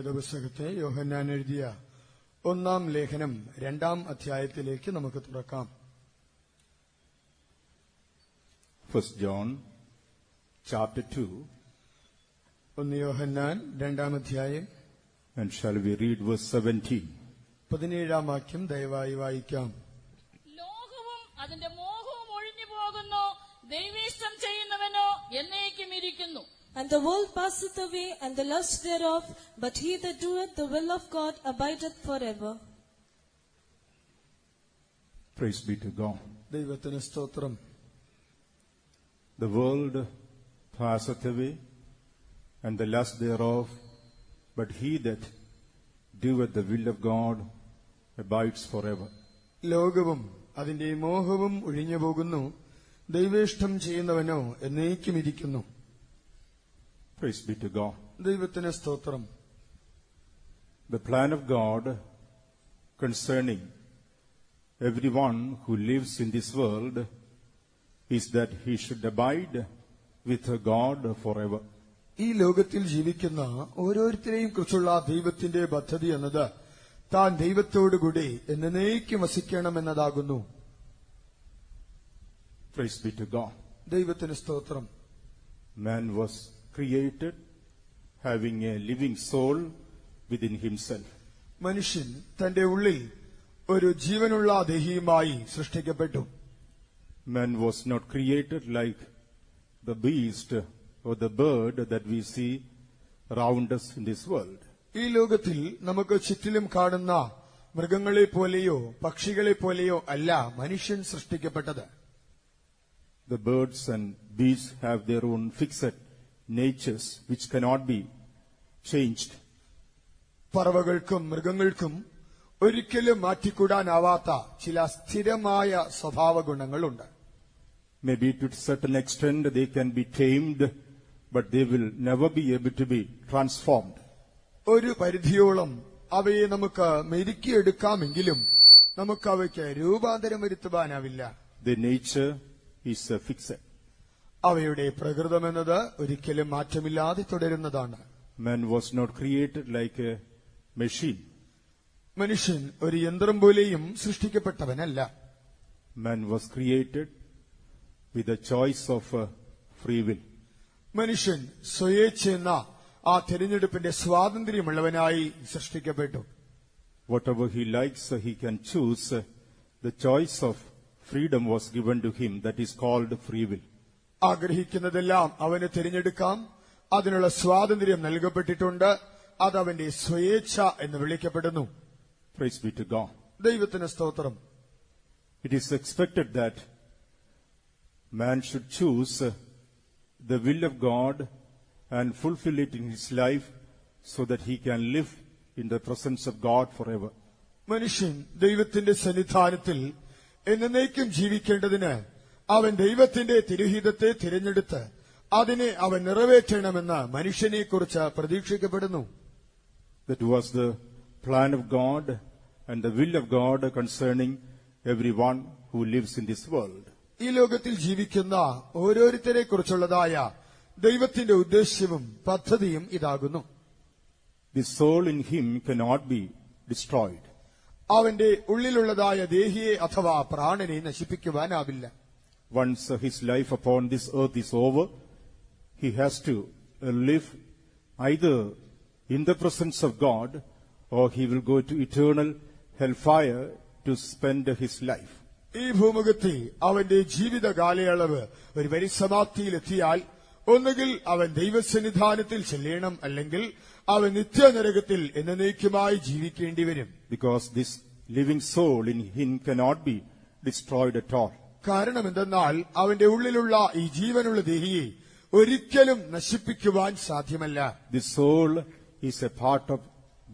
വേദപുസ്തകത്തെ യോഹന്നാൻ എഴുതിയ 1-ാം ലേഖനം 2-ാം അധ്യായത്തിലേക്ക് നമുക്ക് തുറക്കാം. 1 John chapter 2. 1 യോഹന്നാൻ 2-ാം അധ്യായം. And shall we read verse 17? 17-ാം വാക്യം ദയവായി വായിക്കാം. ലോകവും അതിന്റെ മോഹവും ഒഴിഞ്ഞു പോകുന്നു, ദൈവേഷ്ടം ചെയ്യുന്നവനോ എന്നേക്കും ഇരിക്കുന്നു. And the world passeth away, and the lust thereof, but he that doeth the will of God abideth forever. Praise be to God. ദൈവത്തിന് സ്തോത്രം. The world passeth away, and the lust thereof, but he that doeth the will of God abides forever. ലോകവും അതിന്റെ മോഹവും ഒഴിഞ്ഞു പോകുന്നു, ദൈവേഷ്ടം ചെയ്യുന്നവനോ എന്നേക്കും ഇരിക്കുന്നു. Praise be to God. ദൈവത്തിന് സ്തോത്രം. The plan of God concerning everyone who lives in this world is that he should abide with God forever. ഈ ലോകത്തിൽ ജീവിക്കുന്ന ഓരോരുത്തരെയും കുറിച്ചുള്ള ദൈവത്തിന്റെ പദ്ധതി എന്നത് താൻ ദൈവത്തോടുകൂടി എന്നേക്കും വസിക്കണമെന്നതാകുന്നു. Praise be to God. ദൈവത്തിന് സ്തോത്രം. Man was created having a living soul within himself. മനുഷ്യൻ തന്റെ ഉള്ളിൽ ഒരു ജീവനുള്ള ദേഹിയുമായി സൃഷ്ടിക്കപ്പെട്ടു. Man was not created like the beast or the bird that we see around us in this world. ഈ ലോകത്തിൽ നമുക്ക് ചുറ്റിലും കാണുന്ന മൃഗങ്ങളെ പോലെയോ പക്ഷികളെ പോലെയോ അല്ല മനുഷ്യൻ സൃഷ്ടിക്കപ്പെട്ടത്. The birds and beasts have their own fixed natures which cannot be changed. പറവകൾക്കും മൃഗങ്ങൾക്കും ഒരിക്കലും മാറ്റിക്കൂടാനാവാത്ത ചില സ്ഥിരമായ സ്വഭാവ ഗുണങ്ങളുണ്ട്. Maybe to a certain extent they can be tamed, but they will never be able to be transformed. ഒരു പരിധിയോളം അവയെ നമുക്ക് മെരുക്കിയെടുക്കാമെങ്കിലും നമുക്ക് അവയ്ക്ക് രൂപാന്തരം വരുത്തുവാനാവില്ല. Their nature is fixed. അവയുടെ പ്രകൃതമെന്നത് ഒരിക്കലും മാറ്റമില്ലാതെ തുടരുന്നതാണ്. Man was not created like a machine. മനുഷ്യൻ ഒരു യന്ത്രം പോലെയും സൃഷ്ടിക്കപ്പെട്ടവനല്ല. Man was created with a choice of free will. മനുഷ്യൻ സ്വയേച്ഛയെന്ന ആ തിരഞ്ഞെടുപ്പിന്റെ സ്വാതന്ത്ര്യമുള്ളവനായി സൃഷ്ടിക്കപ്പെട്ടു. Whatever he likes, he can choose. The choice of freedom was given to him. That is called free will. ആഗ്രഹിക്കുന്നതെല്ലാം അവന് തിരഞ്ഞെടുക്കാം. അതിനുള്ള സ്വാതന്ത്ര്യം നൽകപ്പെട്ടിട്ടുണ്ട്. അത് അവന്റെ സ്വയേച്ഛ എന്ന് വിളിക്കപ്പെടുന്നു. Praise be to God. ദൈവത്തിന് സ്തോത്രം. It is expected that man should choose the will of God and fulfill it in his life so that he can live in the presence of God forever. മനുഷ്യൻ ദൈവത്തിന്റെ സന്നിധാനത്തിൽ എന്നേക്കും ജീവിക്കേണ്ടതിന് അവൻ ദൈവത്തിന്റെ തിരുഹിതത്തെ തിരഞ്ഞെടുത്ത് അതിനെ അവൻ നിറവേറ്റണമെന്ന് മനുഷ്യനെക്കുറിച്ച് പ്രതീക്ഷിക്കപ്പെടുന്നു. That was the plan of God and the will of God concerning everyone who lives in this world. ഈ ലോകത്തിൽ ജീവിക്കുന്ന ഓരോരുത്തരെ കുറിച്ചുള്ളതായ ദൈവത്തിന്റെ ഉദ്ദേശ്യവും പദ്ധതിയും ഇതാകുന്നു. The soul in him cannot be destroyed. അവന്റെ ഉള്ളിലുള്ളതായ ദേഹിയെ അഥവാ പ്രാണനെ നശിപ്പിക്കുവാനാവില്ല. Once his life upon this earth is over, he has to live either in the presence of God or he will go to eternal hellfire to spend his life. ഈ ഭൂമുഖത്തിൽ അവന്റെ ജീവിത കാലയളവ് ഒരു പരിസമാപ്തിയിലെത്തിയാൽ ഒന്നുകിൽ അവൻ ദൈവസന്നിധാനത്തിൽ ചെല്ലണം, അല്ലെങ്കിൽ അവൻ നിത്യനരകത്തിൽ എന്നേക്കുമായി ജീവിക്കേണ്ടി വരും. Because this living soul in him cannot be destroyed at all. കാരണം എന്തെന്നാൽ അവന്റെ ഉള്ളിലുള്ള ഈ ജീവനുള്ള ദേഹിയെ ഒരിക്കലും നശിപ്പിക്കുവാൻ സാധ്യമല്ല. This soul is a part of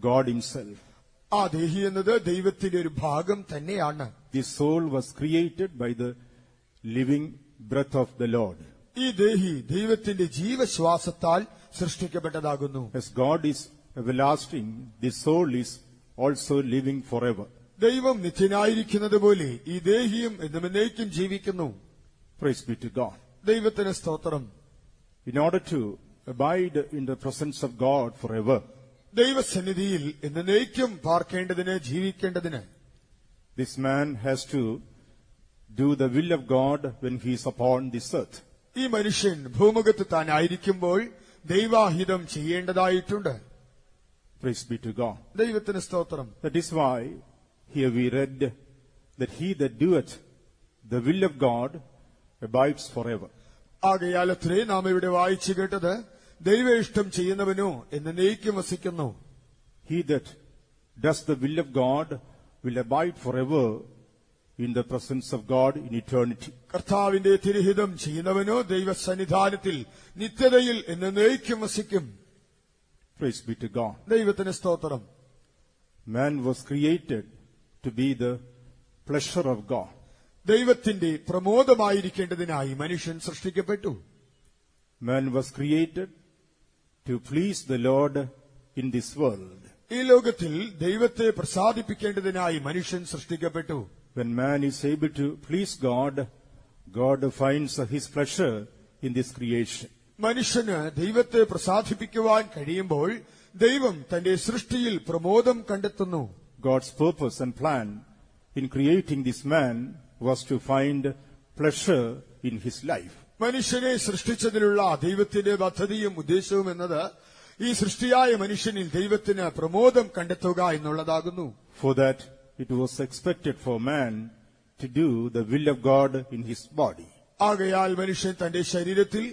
God himself. ആ ദേഹി എന്നത് ദൈവത്തിന്റെ ഒരു ഭാഗം തന്നെയാണ്. This soul was created by the living breath of the Lord. ഈ ദേഹി ദൈവത്തിന്റെ ജീവശ്വാസത്താൽ സൃഷ്ടിക്കപ്പെട്ടതാകുന്നു. As God is everlasting, this soul is also living forever. ദൈവം നിത്യനായിരിക്കുന്നത് പോലെ ഈ ദേഹിയും എന്നേക്കും ജീവിക്കുന്നു. Praise be to God. ദൈവത്തിന് സ്തോത്രം. In order to abide in the presence of God forever, ദൈവസന്നിധിയിൽ എന്നേക്കും പാർക്കേണ്ടതിന്, ജീവിക്കേണ്ടതിന് this man has to do the will of God when he is upon this earth. ഈ മനുഷ്യൻ ഭൂമുഖത്ത് താൻ ആയിരിക്കുമ്പോൾ ദൈവാഹിതം ചെയ്യേണ്ടതായിട്ടുണ്ട്. Praise be to God. ദൈവത്തിന് സ്തോത്രം. That is why here we read that he that doeth the will of God abides forever. ആകയാലത്രേ നാം ഇവിടെ വായിച്ചു കേട്ടത്, ദൈവ ഇഷ്ടം ചെയ്യുന്നവനോ എന്നേക്കും വസിക്കുന്നു. He that does the will of God will abide forever in the presence of God in eternity. കർത്താവിന്റെ തിരുഹിതം ചെയ്യുന്നവനോ ദൈവസന്നിധാനത്തിൽ നിത്യതയിൽ എന്നേക്കും വസിക്കും. Praise be to God. ദൈവത്തിന് സ്തോത്രം. Man was created to be the pleasure of God. ദൈവത്തിന്റെ പ്രമോദമായിരിക്കേണ്ടതിനായി മനുഷ്യൻ സൃഷ്ടിക്കപ്പെട്ടു. Man was created to please the Lord in this world. ഈ ലോകത്തിൽ ദൈവത്തെ പ്രസാദിപ്പിക്കേണ്ടതിനായി മനുഷ്യൻ സൃഷ്ടിക്കപ്പെട്ടു. When man is able to please God, God finds his pleasure in this creation. മനുഷ്യന് ദൈവത്തെ പ്രസാദിപ്പിക്കുവാൻ കഴിയുമ്പോൾ ദൈവം തന്റെ സൃഷ്ടിയിൽ പ്രമോദം കണ്ടെത്തുന്നു. God's purpose and plan in creating this man was to find pleasure in his life. മനുഷ്യനെ സൃഷ്ടിച്ചതിലുള്ള ദൈവത്തിന്റെ പദ്ധതിയും ഉദ്ദേശവും എന്നത് ഈ സൃഷ്ടിയായ മനുഷ്യനിൽ ദൈവത്തിന് പ്രമോദം കണ്ടെത്തുക എന്നുള്ളതാകുന്നു. For that it was expected for man to do the will of God in his body. ആകയാൽ മനുഷ്യൻ തന്റെ ശരീരത്തിൽ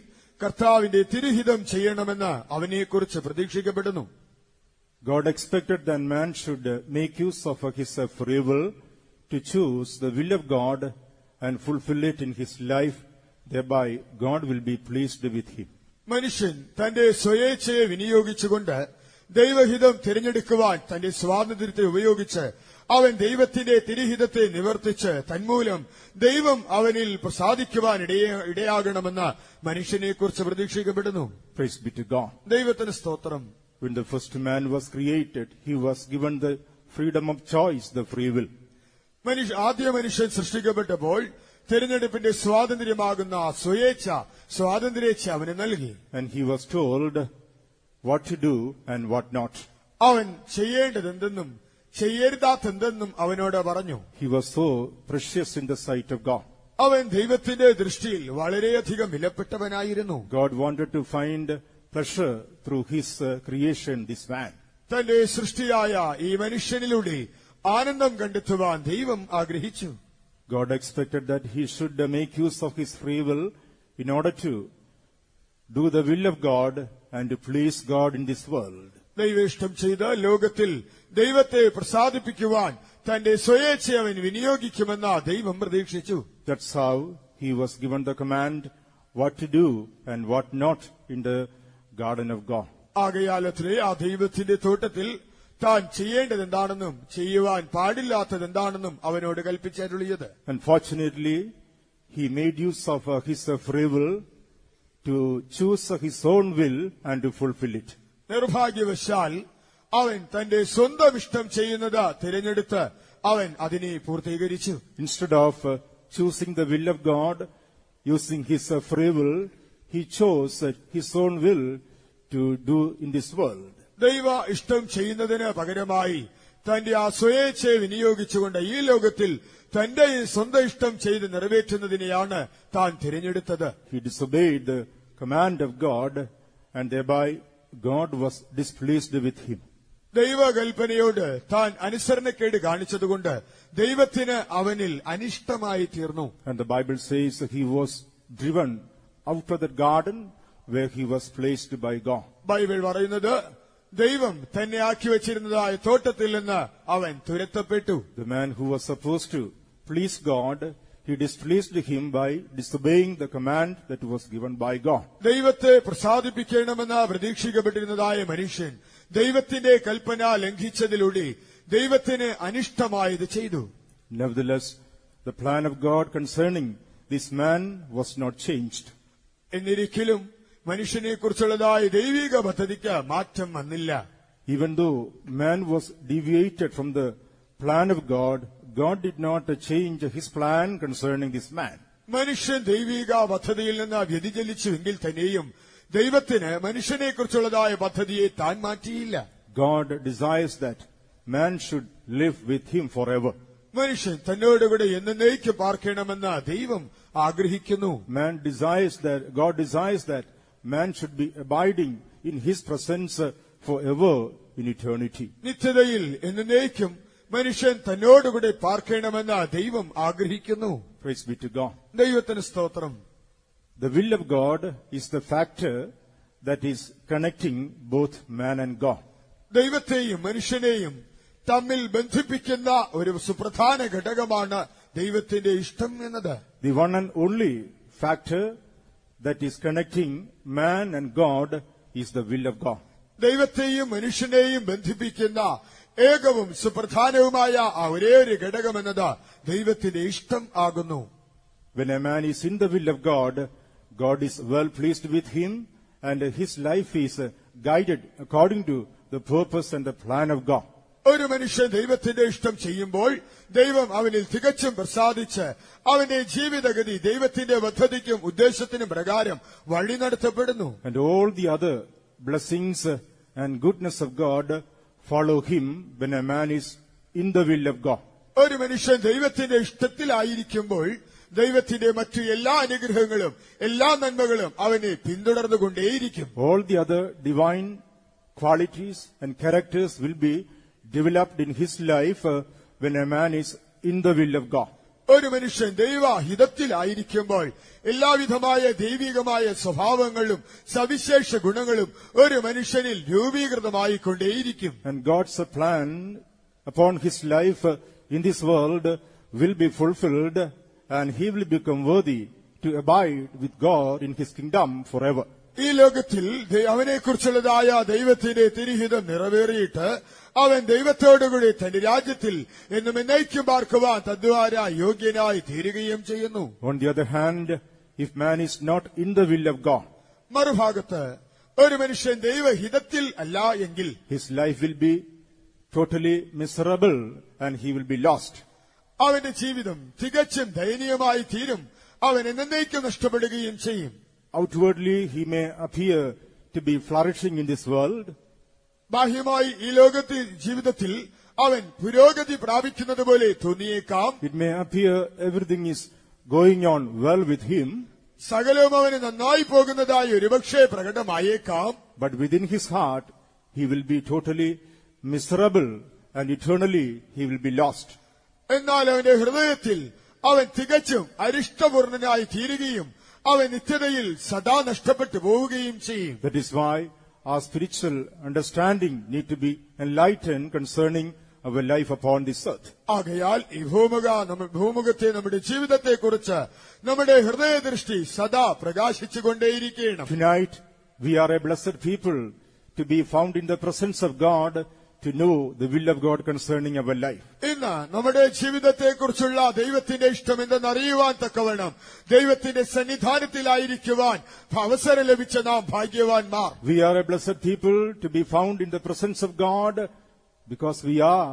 കർത്താവിന്റെ തിരുഹിതം ചെയ്യണമെന്ന് അവനെക്കുറിച്ച് പ്രതീക്ഷിക്കപ്പെടുന്നു. God expected that man should make use of his free will to choose the will of God and fulfill it in his life. Thereby God will be pleased with him. മനുഷ്യൻ തന്റെ സ്വയേച്ഛയെ വിനിയോഗിച്ചുകൊണ്ട് ദൈവഹിതം തിരഞ്ഞെടുക്കുവാൻ തന്റെ സ്വാതന്ത്ര്യത്തെ ഉപയോഗിച്ച് അവൻ ദൈവത്തിന്റെ തിരുഹിതത്തെ നിവർത്തിച്ച് തന്മൂലം ദൈവം അവനിൽ പ്രസാദിക്കുവാൻ ഇടയാകണമെന്ന് മനുഷ്യനെക്കുറിച്ച് പ്രതീക്ഷിക്കപ്പെടുന്നു. Praise be to God. ദൈവത്തിന് സ്തോത്രം. When the first man was created, he was given the freedom of choice, the free will. ആദ്യ മനുഷ്യൻ സൃഷ്ടിക്കപ്പെട്ടപ്പോൾ തിരഞ്ഞെടുപ്പിന്റെ സ്വാതന്ത്ര്യമാകുന്ന സ്വാതന്ത്ര്യേച്ഛ അവന് നൽകി. And he was told what to do and what not. അവൻ ചെയ്യേണ്ടതെന്തെന്നും ചെയ്യരുതാത്തെന്തെന്നും അവനോട് പറഞ്ഞു. He was so precious in the sight of God. അവൻ ദൈവത്തിന്റെ ദൃഷ്ടിയിൽ വളരെയധികം വിലപ്പെട്ടവനായിരുന്നു. God wanted to find pleasure through his creation, this man. തന്റെ സൃഷ്ടിയായ ഈ മനുഷ്യനിലൂടെ ആനന്ദം കണ്ടെത്തുവാൻ ദൈവം ആഗ്രഹിച്ചു. God expected that he should make use of his free will in order to do the will of God and to please God in this world. ദൈവേഷ്ടം ചെയ്ത് ലോകത്തിൽ ദൈവത്തെ പ്രസാദിപ്പിക്കുവാൻ തന്റെ സ്വയേച്ഛ അവൻ വിനിയോഗിക്കുമെന്ന് ദൈവം പ്രതീക്ഷിച്ചു. That's how he was given the command what to do and what not in the garden of God. ആകയാലത്രേ ആ ദൈവത്തിന്റെ തോട്ടത്തിൽ താൻ ചെയ്യേണ്ടതെന്താണെന്നും ചെയ്യുവാൻ പാടില്ലാത്തതെന്താണെന്നും അവനോട് കൽപ്പിച്ചരുളിയത്. Unfortunately, he made use of his free will to choose his own will and to fulfill it. നിർഭാഗ്യവശാൽ അവൻ തന്റെ സ്വന്തം ഇഷ്ടം ചെയ്യുന്നത് തിരഞ്ഞെടുത്ത് അവൻ അതിനെ പൂർത്തീകരിച്ചു. Instead of choosing the will of God, using his free will, he chose his own will to do in this world. ദൈവ ഇഷ്ടം ചെയ്യുന്നതിന് പകരമായി തന്റെ ആ സ്വയേച്ഛയെ വിനിയോഗിച്ചുകൊണ്ട് ഈ ലോകത്തിൽ തന്റെ സ്വന്തം ഇഷ്ടം ചെയ്ത് നിറവേറ്റുന്നതിനെയാണ് താൻ തിരഞ്ഞെടുത്തത്. He disobeyed the command of God, and thereby God was displeased with him. ദൈവകൽപ്പനയോട് താൻ അനുസരണക്കേട് കാണിച്ചതുകൊണ്ട് ദൈവത്തിന് അവനിൽ അനിഷ്ടമായി തീർന്നു. And the Bible says he was driven out of the garden where he was placed by God. Bible പറയുന്നത് ദൈവം തന്നെ ആക്കി വച്ചിരുന്നതായ തോട്ടത്തിൽ നിന്ന് അവൻ തുരത്തപ്പെട്ടു. The man who was supposed to please God, he displeased him by disobeying the command that was given by God. ദൈവത്തെ പ്രസാദിപ്പിക്കണമെന്ന് പ്രതീക്ഷിക്കപ്പെട്ടിരുന്നതായ മനുഷ്യൻ ദൈവത്തിന്റെ കൽപ്പന ലംഘിച്ചതിലൂടെ ദൈവത്തിന് അനിഷ്ടമായത് ചെയ്തു. Nevertheless, the plan of God concerning this man was not changed. എന്നിരിക്കലും മനുഷ്യനെക്കുറിച്ചുള്ളതായ ദൈവിക പദ്ധതിക്ക് മാറ്റം വന്നില്ല. Even though man was deviated from the plan of God, God did not change his plan concerning this man. മനുഷ്യൻ ദൈവിക പദ്ധതിയിൽ നിന്ന് വ്യതിചലിച്ചുവെങ്കിൽ തന്നെയും ദൈവത്തിന് മനുഷ്യനെക്കുറിച്ചുള്ളതായ പദ്ധതിയെ താൻ മാറ്റിയില്ല. God desires that man should live with him forever. മനുഷ്യൻ തന്നോടുകൂടെ എന്നേക്കും പാർക്കണമെന്ന് ദൈവം ആഗ്രഹിക്കുന്നു. God desires that man should be abiding in his presence forever in eternity. നിത്യതയിൽ എന്നേക്കും മനുഷ്യൻ തന്നോടുകൂടെ പാർക്കണമെന്ന് ദൈവം ആഗ്രഹിക്കുന്നു. Praise be to God. ദൈവത്തിന് സ്തോത്രം. The will of God is the factor that is connecting both man and God. ദൈവത്തെയും മനുഷ്യനെയും തമ്മിൽ ബന്ധിപ്പിക്കുന്ന ഒരു സുപ്രധാന ഘടകമാണ് ദൈവത്തിന്റെ ഇഷ്ടം എന്നത്. The one and only factor that is connecting man and God is the will of God. ദൈവത്തെയും മനുഷ്യനെയും ബന്ധിപ്പിക്കുന്ന ഏകവും സുപ്രധാനവുമായ ആ ഒരേ ഒരു ഘടകമെന്നത് ദൈവത്തിന്റെ ഇഷ്ടം ആകുന്നു. When a man is in the will of God, God is well pleased with him and his life is guided according to the purpose and the plan of God. ഒരു മനുഷ്യൻ ദൈവത്തിന്റെ ഇഷ്ടം ചെയ്യുമ്പോൾ ദൈവം അവനിൽ തികച്ചും പ്രസാദിച്ച് അവന്റെ ജീവിതഗതി ദൈവത്തിന്റെ പദ്ധതിക്കും ഉദ്ദേശത്തിനും പ്രകാരം വഴി നടത്തപ്പെടുന്നു. And all the other blessings and goodness of God follow him when a man is in the will of God. ഒരു മനുഷ്യൻ ദൈവത്തിന്റെ ഇഷ്ടത്തിലായിരിക്കുമ്പോൾ ദൈവത്തിന്റെ മറ്റു എല്ലാ അനുഗ്രഹങ്ങളും എല്ലാ നന്മകളും അവനെ പിന്തുടർന്നുകൊണ്ടേയിരിക്കും. All the other divine qualities and characters will be developed in his life when a man is in the will of God. ഒരു മനുഷ്യൻ ദൈവഹിതത്തിലായിരിക്കുമ്പോൾ എല്ലാവിധമായ ദൈവികമായ സ്വഭാവങ്ങളും സവിശേഷ ഗുണങ്ങളും ഒരു മനുഷ്യനിൽ രൂപീകൃതമായിക്കൊണ്ടേയിരിക്കും. And God's plan upon his life in this world will be fulfilled and he will become worthy to abide with God in his kingdom forever. ഈ ലോകത്തിൽ അവനെക്കുറിച്ചുള്ളതായ ദൈവത്തിന്റെ തിരുഹിതം നിറവേറിയിട്ട് അവൻ ദൈവത്തോടുകൂടി തന്റെ രാജ്യത്തിൽ എന്നും എന്നേക്കും പാർക്കുവാൻ തദ്വാര യോഗ്യനായി തീരുകയും ചെയ്യുന്നു. On the other hand, if man is not in the will of God, മറുഭാഗത്ത് ഒരു മനുഷ്യൻ ദൈവഹിതത്തിൽ അല്ല എങ്കിൽ his life will be totally miserable and he will be lost. അവന്റെ ജീവിതം തികച്ചും ദയനീയമായി തീരും. അവൻ എന്നേക്കും നഷ്ടപ്പെടുകയും ചെയ്യും. Outwardly, he may appear to be flourishing in this world. ബാഹ്യമായി ഈ ലോകത്തിൽ ജീവിതത്തിൽ അവൻ പുരോഗതി പ്രാപിക്കുന്നത് പോലെ തോന്നിയേക്കാം. It may appear everything is going on well with him. സകലവും അവന് നന്നായി പോകുന്നതായി ഒരുപക്ഷെ പ്രകടമായേക്കാം. But within his heart, he will be totally miserable and eternally he will be lost. എന്നാൽ അവന്റെ ഹൃദയത്തിൽ അവൻ തികച്ചും അരിഷ്ടപൂർണനായി തീരുകയും അവൻ നിത്യതയിൽ സദാ നഷ്ടപ്പെട്ടു പോവുകയും ചെയ്യും. That is why our spiritual understanding need to be enlightened concerning our life upon this earth. ആകയാൽ ഈ ഭൂമുഖത്തെ നമ്മുടെ ജീവിതത്തെക്കുറിച്ച് നമ്മുടെ ഹൃദയദൃഷ്ടി സദാ പ്രകാശിച്ചുകൊണ്ടേയിരിക്കണം. Tonight, we are a blessed people to be found in the presence of God, to know the will of God concerning our life. ഇന്ന് നമ്മുടെ ജീവിതത്തെക്കുറിച്ചുള്ള ദൈവത്തിന്റെ ഇഷ്ടം എന്തെന്നറിയുവാൻ തക്കവണ്ണം ദൈവത്തിന്റെ സന്നിധാനത്തിലായിരിക്കുവാൻ അവസരം ലഭിച്ച നാം ഭാഗ്യവാന്മാർ. We are a blessed people to be found in the presence of God because we are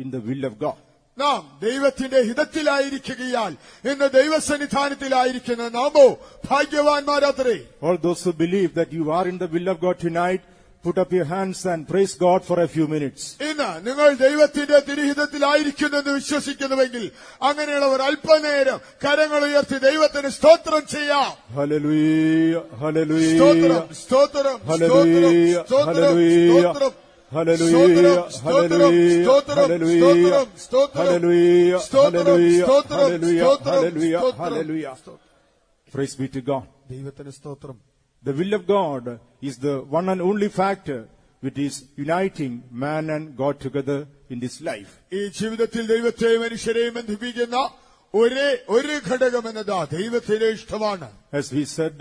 in the will of God. നാം ദൈവത്തിന്റെ ഹിതത്തിലായിരിക്കുകയാൽ ഇന്ന് ദൈവസന്നിധാനത്തിലായിരിക്കുന്ന നാമോ ഭാഗ്യവാന്മാരത്രേ. All those who believe that you are in the will of God tonight, put up your hands and praise God for a few minutes. ഇന്ന് നിങ്ങൾ ദൈവത്തിന്റെ തിരുഹിതത്തിലായിരിക്കുന്നെന്ന് വിശ്വസിക്കുന്നുവെങ്കിൽ അങ്ങനെയുള്ളവർ അല്പനേരം കരങ്ങൾ ഉയർത്തി ദൈവത്തിന് സ്തോത്രം ചെയ്യാം. Hallelujah, hallelujah, സ്തോത്രം സ്തോത്രം hallelujah, സ്തോത്രം hallelujah, hallelujah, hallelujah, hallelujah, hallelujah, hallelujah. Praise be to God. ദൈവത്തിന് സ്തോത്രം. The will of God is the one and only factor which is uniting man and God together in this life. ഈ ജീവിതത്തിൽ ദൈവത്തെയും മനുഷ്യരെയും ബന്ധിപ്പിക്കുന്ന ഒരു ഘടകം എന്നതാ ദൈവത്തിന്റെ ഇഷ്ടമാണ്. As we said,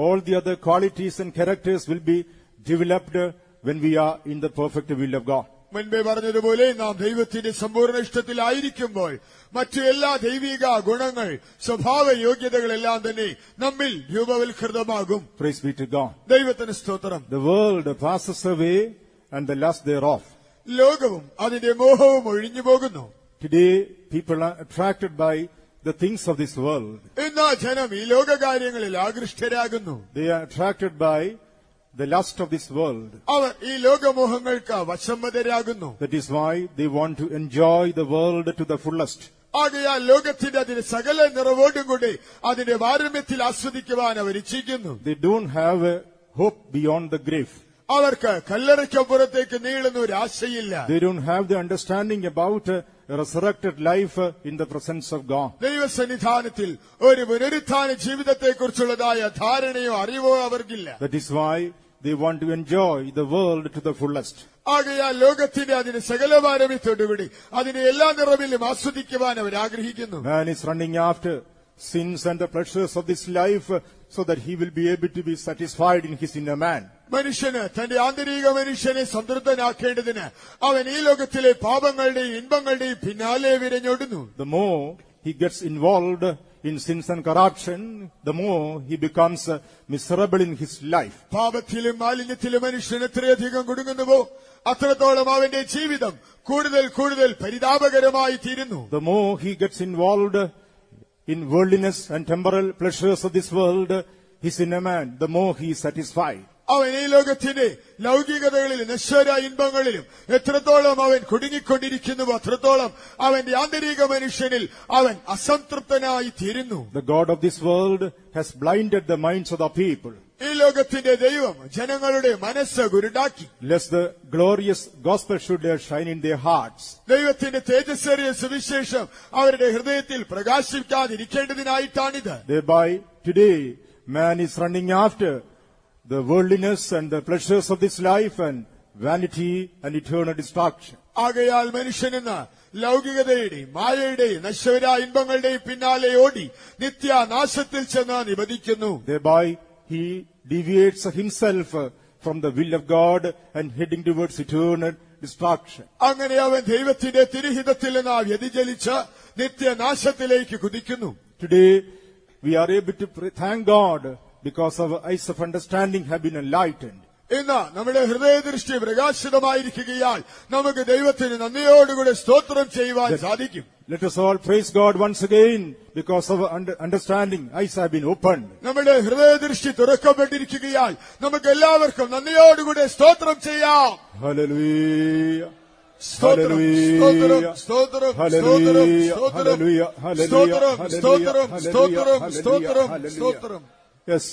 all the other qualities and characters will be developed when we are in the perfect will of God. മുൻപേ പറഞ്ഞതുപോലെ നാം ദൈവത്തിന്റെ സമ്പൂർണ്ണ ഇഷ്ടത്തിലായിരിക്കുമ്പോൾ മറ്റു എല്ലാ ദൈവിക ഗുണങ്ങൾ സ്വഭാവ യോഗ്യതകളെല്ലാം തന്നെ നമ്മിൽ രൂപവൽകൃതമാകും. Praise be to God. ദൈവത്തിന് സ്തോത്രം. The world passes away and the lust thereof. ലോകവും അതിന്റെ മോഹവും ഒഴിഞ്ഞു പോകുന്നു. Today people are attracted by the things of this world. ഇന്ന് ജനം ഈ ലോകകാര്യങ്ങളിൽ ആകൃഷ്ടരാകുന്നു. They are attracted by the lust of this world. അവർ ഈ ലോകമോഹങ്ങൾക്ക് വശംവദരാകുന്നു. That is why they want to enjoy the world to the fullest. ആകയാൽ ലോകത്തിന്റെ അതിന് സകല നിറവോടും കൂടി അതിന്റെ പാരമ്യത്തിൽ ആസ്വദിക്കുവാൻ അവർ ഇച്ഛിക്കുന്നു. They don't have a hope beyond the grave. അവർക്ക് കല്ലറയ്ക്കപ്പുറത്തേക്ക് നീളുന്ന ഒരു ആശയില്ല. They don't have the understanding about a resurrected life in the presence of God. ദൈവസന്നിധാനത്തിൽ ഒരു പുനരുത്ഥാന ജീവിതത്തെക്കുറിച്ചുള്ളതായ ധാരണയോ അറിവോ അവർക്കില്ല. That is why they want to enjoy the world to the fullest. ആകയാൽ ലോകത്തിന്റെ അതിന് സകല പാരമ്യത്തോടുകൂടി അതിന്റെ എല്ലാ നിറവിലും ആസ്വദിക്കുവാൻ അവർ ആഗ്രഹിക്കുന്നു. Man is running after sins and the pleasures of this life so that he will be able to be satisfied in his inner man. മനുഷ്യന് തന്റെ ആന്തരിക മനുഷ്യനെ സംതൃപ്തനാക്കേണ്ടതിന് അവൻ ഈ ലോകത്തിലെ പാപങ്ങളുടെയും ഇൻപങ്ങളുടെയും പിന്നാലെ വിരഞ്ഞോടുന്നു. The more he gets involved in sins and corruption, the more he becomes miserable in his life. പാപത്തിലും മാലിന്യത്തിലും മനുഷ്യൻ എത്രയധികം കുടുങ്ങുന്നുവോ അത്രത്തോളം അവന്റെ ജീവിതം കൂടുതൽ കൂടുതൽ പരിതാപകരമായി തീരുന്നു. The more he gets involved in worldliness and temporal pleasures of this world, his inner man, the more he is satisfied. അവൻ ഈ ലോകത്തിന്റെ ലൗകികതകളിലും നശ്വര ഇൻപങ്ങളിലും എത്രത്തോളം അവൻ കുടുങ്ങിക്കൊണ്ടിരിക്കുന്നുവോ അത്രത്തോളം അവന്റെ ആന്തരിക മനുഷ്യനിൽ അവൻ അസംതൃപ്തനായി തീരുന്നു. The God of this world has blinded the minds of the people, ഈ ലോകത്തിന്റെ ദൈവം ജനങ്ങളുടെ മനസ്സ് കുരുടാക്കി. lest the glorious gospel should shine in their hearts. ദൈവത്തിന്റെ തേജസ്സേറിയ സുവിശേഷം അവരുടെ ഹൃദയത്തിൽ പ്രകാശിക്കാതിരിക്കേണ്ടതിനായിട്ടാണിത്. Thereby today man is running after the worldliness and the pleasures of this life and vanity and eternal destruction. ആകയാൽ മനുഷ്യനെന്ന് ലൗകികതയുടെയും മായയുടെയും നശ്വര ഇൻപങ്ങളുടെയും പിന്നാലെ ഓടി നിത്യനാശത്തിൽ ചെന്ന് നിബദിക്കുന്നു. Thereby he deviates himself from the will of God and heading towards eternal destruction. അങ്ങനെ അവൻ ദൈവത്തിന്റെ തിരുഹിതത്തിൽ നിന്ന് വ്യതിചലിച്ച് നിത്യനാശത്തിലേക്ക് കുതിക്കുന്നു. Today we are able to thank God because our eyes of understanding have been enlightened. ഇന്ന് നമ്മുടെ ഹൃദയദൃഷ്ടി പ്രകാശിതമായിരിക്കുകയാൽ നമുക്ക് ദൈവത്തിന് നന്ദിയോടുകൂടെ സ്തോത്രം ചെയ്യുവാൻ സാധിക്കും. Let us all praise God once again because our understanding eyes have been opened. നമ്മുടെ ഹൃദയദൃഷ്ടി തുറക്കപ്പെട്ടിരിക്കുകയാൽ നമുക്ക് എല്ലാവർക്കും നന്ദിയോടുകൂടെ സ്തോത്രം ചെയ്യാം. Hallelujah. സ്തോത്രം സ്തോത്രം സ്തോത്രം സ്തോത്രം സ്തോത്രം സ്തോത്രം സ്തോത്രം സ്തോത്രം സ്തോത്രം. Yes,